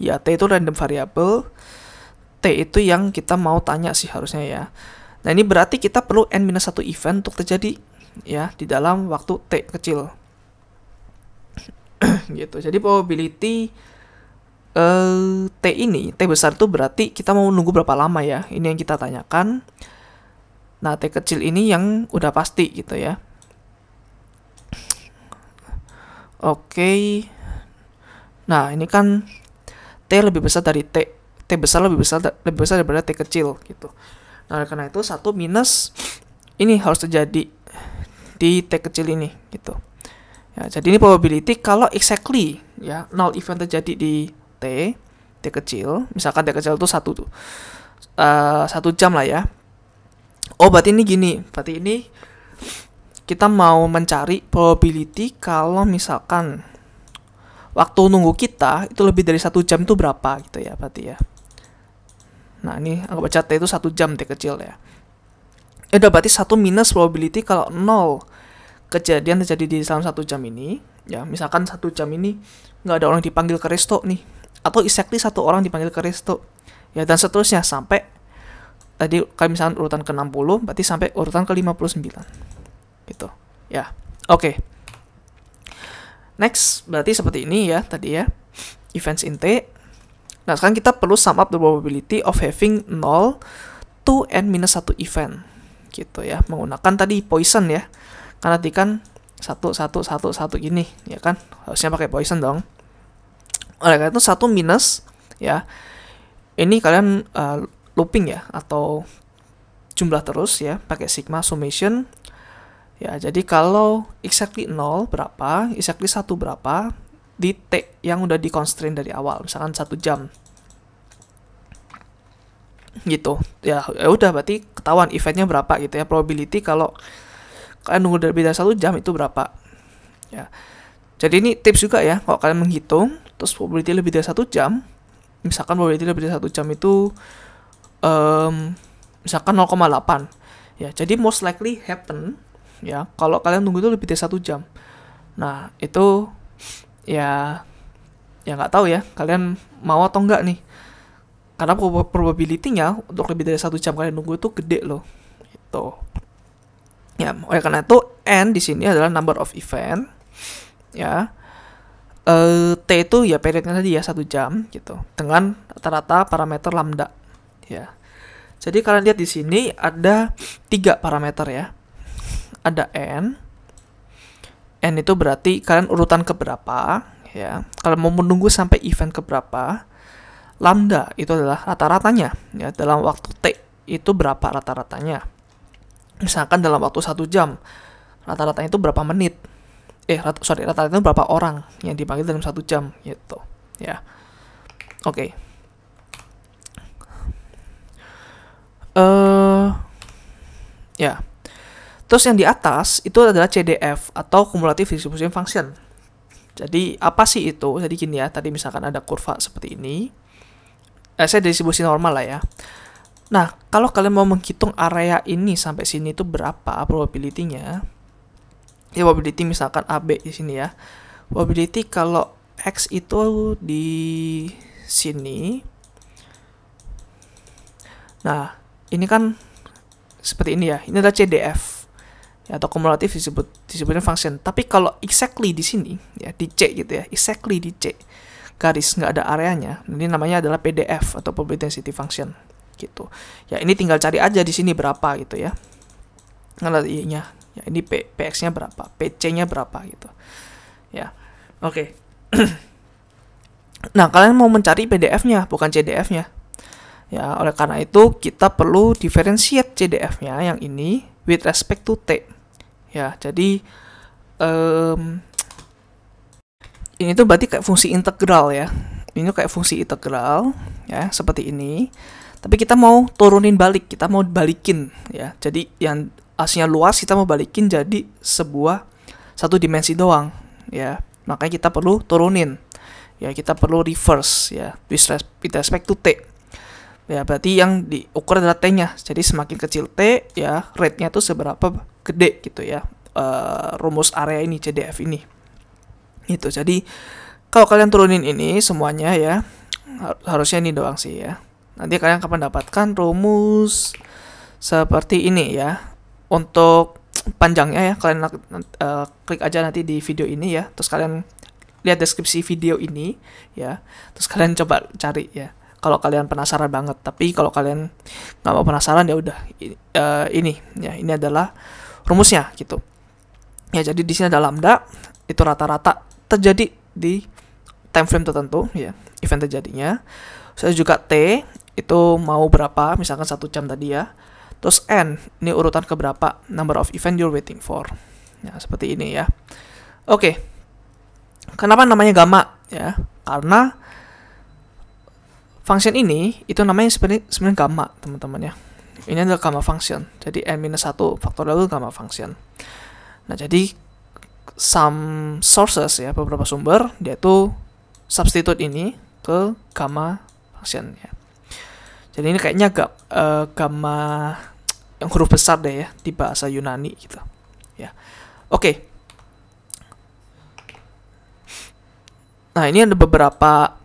Ya, T itu random variable. T itu yang kita mau tanya sih harusnya ya. Nah, ini berarti kita perlu n-1 event untuk terjadi ya di dalam waktu T kecil. Gitu. Jadi probability T ini, T besar itu berarti kita mau nunggu berapa lama ya. Ini yang kita tanyakan. Nah, T kecil ini yang udah pasti gitu ya. Oke. Nah, ini kan T lebih besar dari T. T besar lebih besar daripada T kecil gitu. Nah, karena itu 1 minus ini harus terjadi di T kecil ini gitu. Ya, jadi ini probability kalau exactly ya 0 event terjadi di T kecil, misalkan T kecil itu 1 jam lah ya. Oh, berarti ini gini, berarti ini kita mau mencari probability kalau misalkan waktu nunggu kita itu lebih dari 1 jam itu berapa gitu ya, berarti ya. Nah, ini anggap aja T itu 1 jam T kecil ya. Udah berarti 1 minus probability kalau 0 kejadian terjadi di dalam 1 jam ini ya. Misalkan 1 jam ini nggak ada orang dipanggil ke resto nih, atau exactly 1 orang dipanggil ke resto ya, dan seterusnya sampai tadi kalau misalkan urutan ke 60 berarti sampai urutan ke 59 gitu ya. Oke. Next berarti seperti ini ya tadi ya, events in T. Nah, sekarang kita perlu sum up the probability of having 0 to n-1 event gitu ya, menggunakan tadi Poisson ya. Karena tadi kan 1 gini ya kan, harusnya pakai Poisson dong. Oleh karena itu 1 minus ya, ini kalian looping ya, atau jumlah terus ya, pakai sigma summation ya. Jadi kalau exactly 0 berapa, exactly 1 berapa di T yang udah di constraint dari awal, misalkan 1 jam gitu ya. Udah berarti ketahuan eventnya berapa gitu ya, probability kalau kalian nunggu lebih dari 1 jam itu berapa ya. Jadi ini tips juga ya, kalau kalian menghitung terus probability lebih dari 1 jam, misalkan probability lebih dari 1 jam itu misalkan 0,8 ya, jadi most likely happen ya kalau kalian tunggu itu lebih dari 1 jam. Nah, itu ya Ya nggak tahu ya, kalian mau atau enggak nih. Karena probability-nya untuk lebih dari 1 jam kalian nunggu itu gede loh. Gitu. Ya, oleh karena itu N di sini adalah number of event. Ya. T itu ya periodnya tadi ya 1 jam gitu. Dengan rata-rata parameter lambda. Ya. Jadi kalian lihat di sini ada 3 parameter ya. Ada N. N itu berarti kalian urutan keberapa ya. Kalau mau menunggu sampai event keberapa. Lambda itu adalah rata-ratanya ya, dalam waktu T itu berapa rata-ratanya. Misalkan dalam waktu 1 jam rata-ratanya itu berapa menit, rata-ratanya itu berapa orang yang dipanggil dalam 1 jam gitu ya. Oke. Ya. Terus yang di atas itu adalah CDF atau Cumulative Distribution Function. Jadi apa sih itu? Jadi gini ya, tadi misalkan ada kurva seperti ini. Saya distribusi normal lah ya. Nah, kalau kalian mau menghitung area ini sampai sini itu berapa probability-nya? Ya, probability misalkan AB di sini ya. Probability kalau X itu di sini. Nah, ini kan seperti ini ya. Ini adalah CDF ya, atau Cumulative Distribution Function. Tapi kalau exactly di sini ya, di C gitu ya. Exactly di C. Garis nggak ada areanya, ini namanya adalah PDF atau probability density function gitu. Ya ini tinggal cari aja di sini berapa gitu ya. Nggak I-nya, ya ini PX-nya berapa, PC-nya berapa gitu. Ya, oke. Nah kalian mau mencari PDF-nya bukan CDF-nya. Ya oleh karena itu kita perlu differentiate CDF-nya yang ini with respect to T. Ya jadi ini tuh berarti kayak fungsi integral ya. Ini kayak fungsi integral ya, seperti ini. Tapi kita mau turunin balik, kita mau balikin ya. Jadi yang aslinya luas kita mau balikin jadi sebuah satu dimensi doang ya. Makanya kita perlu turunin. Ya, kita perlu reverse ya with respect to T. Ya, berarti yang diukur adalah T-nya. Jadi semakin kecil T ya, rate-nya tuh seberapa gede gitu ya. Rumus area ini CDF ini. Itu jadi kalau kalian turunin ini semuanya ya, harusnya ini doang sih ya. Nanti kalian akan mendapatkan rumus seperti ini ya. Untuk panjangnya ya kalian klik aja nanti di video ini ya. Terus kalian lihat deskripsi video ini ya. Terus kalian coba cari ya. Kalau kalian penasaran banget, tapi kalau kalian nggak mau penasaran ya udah ini ya, ini adalah rumusnya gitu. Ya jadi di sini ada lambda itu rata-rata terjadi di time frame tertentu ya, event terjadinya. Saya juga T itu mau berapa, misalkan 1 jam tadi ya. Terus N ini urutan keberapa, number of event you're waiting for. Ya seperti ini ya. Oke. Kenapa namanya gamma ya? Karena function ini itu namanya sebenarnya gamma teman-teman ya. Ini adalah gamma function. Jadi N-1 faktorial gamma function. Nah jadi some sources ya, beberapa sumber dia tuh substitute ini ke gamma function ya. Jadi ini kayaknya gamma yang huruf besar deh ya di bahasa Yunani gitu ya. Oke. Nah ini ada beberapa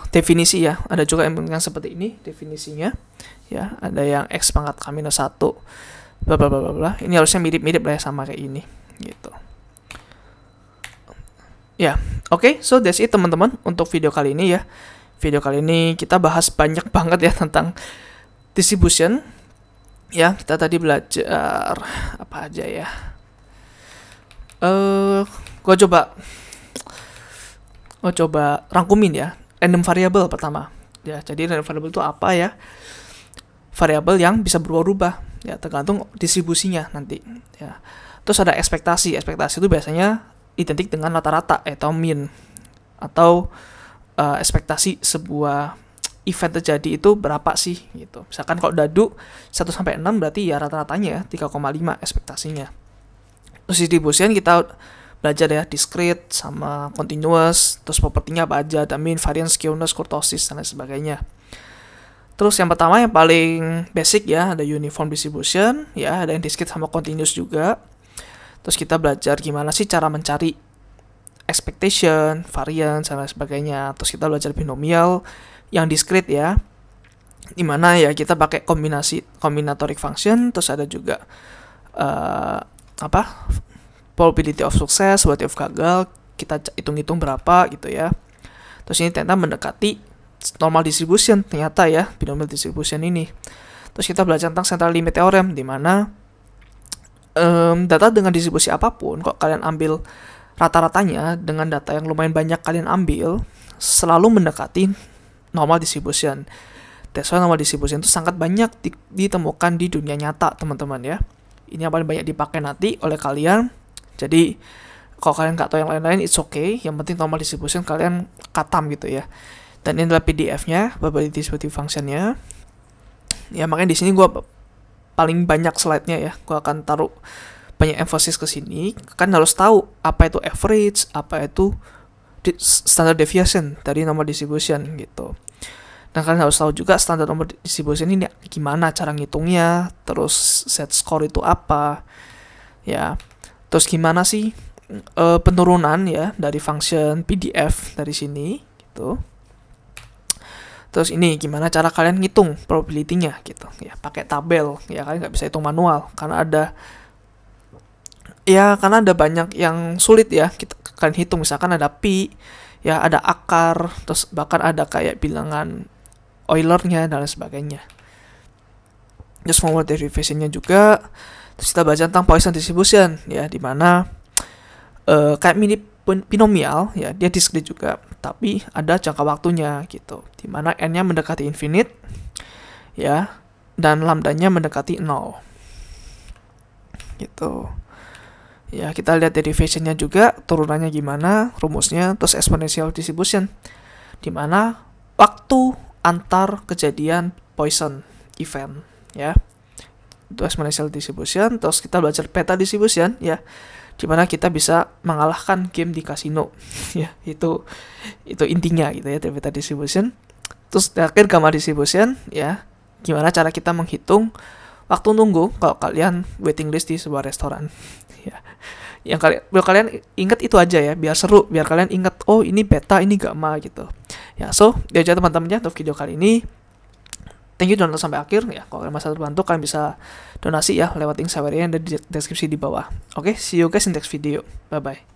definisi ya, ada juga yang seperti ini definisinya ya, ada yang X pangkat K-1 bla bla bla bla. Ini harusnya mirip-mirip lah ya sama kayak ini gitu. Ya, oke, so that's it teman-teman untuk video kali ini ya. Video kali ini kita bahas banyak banget ya tentang distribution. Ya, kita tadi belajar apa aja ya. Gue coba rangkumin ya. Random variable pertama. Ya, jadi random variable itu apa ya? Variabel yang bisa berubah-ubah ya, tergantung distribusinya nanti ya. Terus ada ekspektasi. Ekspektasi itu biasanya identik dengan rata-rata atau mean, atau ekspektasi sebuah event terjadi itu berapa sih gitu. Misalkan kalau dadu 1 sampai 6 berarti ya rata-ratanya 3,5 ekspektasinya. Terus distribution kita belajar ya, discrete sama continuous, terus propertinya apa aja, ada mean, variance, skewness, kurtosis dan lain sebagainya. Terus yang pertama yang paling basic ya, ada uniform distribution ya, ada yang discrete sama continuous juga. Terus kita belajar gimana sih cara mencari expectation, variance, dan lain sebagainya. Terus kita belajar binomial yang discrete ya, dimana ya kita pakai combinatoric function. Terus ada juga probability of success, probability of gagal, kita hitung-hitung berapa gitu ya. Terus ini ternyata mendekati normal distribution ternyata ya, binomial distribution ini. Terus kita belajar tentang central limit theorem, dimana data dengan distribusi apapun, kok kalian ambil rata-ratanya dengan data yang lumayan banyak kalian ambil, selalu mendekati normal distribution. That's why normal distribution itu sangat banyak ditemukan di dunia nyata, teman-teman ya. Ini yang paling banyak dipakai nanti oleh kalian. Jadi, kalau kalian nggak tahu yang lain-lain, it's okay. Yang penting normal distribution kalian katam gitu ya. Dan ini adalah PDF-nya, probability distributive function-nya. Ya, makanya di sini gue paling banyak slide-nya ya. Gue akan taruh banyak emphasis ke sini. Kan harus tahu apa itu average, apa itu standard deviation dari normal distribution gitu. Dan kalian harus tahu juga standar normal distribution ini gimana cara ngitungnya, terus set score itu apa, ya. Terus gimana sih penurunan ya dari function PDF dari sini gitu. Terus ini gimana cara kalian ngitung probability-nya gitu ya, pakai tabel ya, kalian nggak bisa hitung manual karena ada banyak yang sulit ya kita kalian hitung, misalkan ada pi ya, ada akar, terus bahkan ada kayak bilangan Euler-nya dan lain sebagainya. Terus forward derivation-nya juga. Terus kita baca tentang Poisson distribution ya, dimana kayak mini binomial ya, dia discrete juga, tapi ada jangka waktunya gitu, dimana n-nya mendekati infinite ya, dan lambda-nya mendekati 0 gitu ya. Kita lihat derivation-nya juga, turunannya gimana, rumusnya. Terus exponential distribution, dimana waktu antar kejadian Poisson event ya, itu exponential distribution. Terus kita belajar beta distribution ya, dimana kita bisa mengalahkan game di kasino ya, itu intinya gitu ya, beta distribution. Terus terakhir gamma distribution ya, gimana cara kita menghitung waktu nunggu kalau kalian waiting list di sebuah restoran ya. Yang kalian ingat itu aja ya, biar seru, biar kalian ingat oh ini beta, ini gamma gitu ya. So dia aja teman-temannya untuk video kali ini. Thank you udah nonton sampai akhir ya. Kalau kalian masih terbantu, kalian bisa donasi ya lewat link Saweria yang ada di deskripsi di bawah. Oke, see you guys in next video. Bye bye.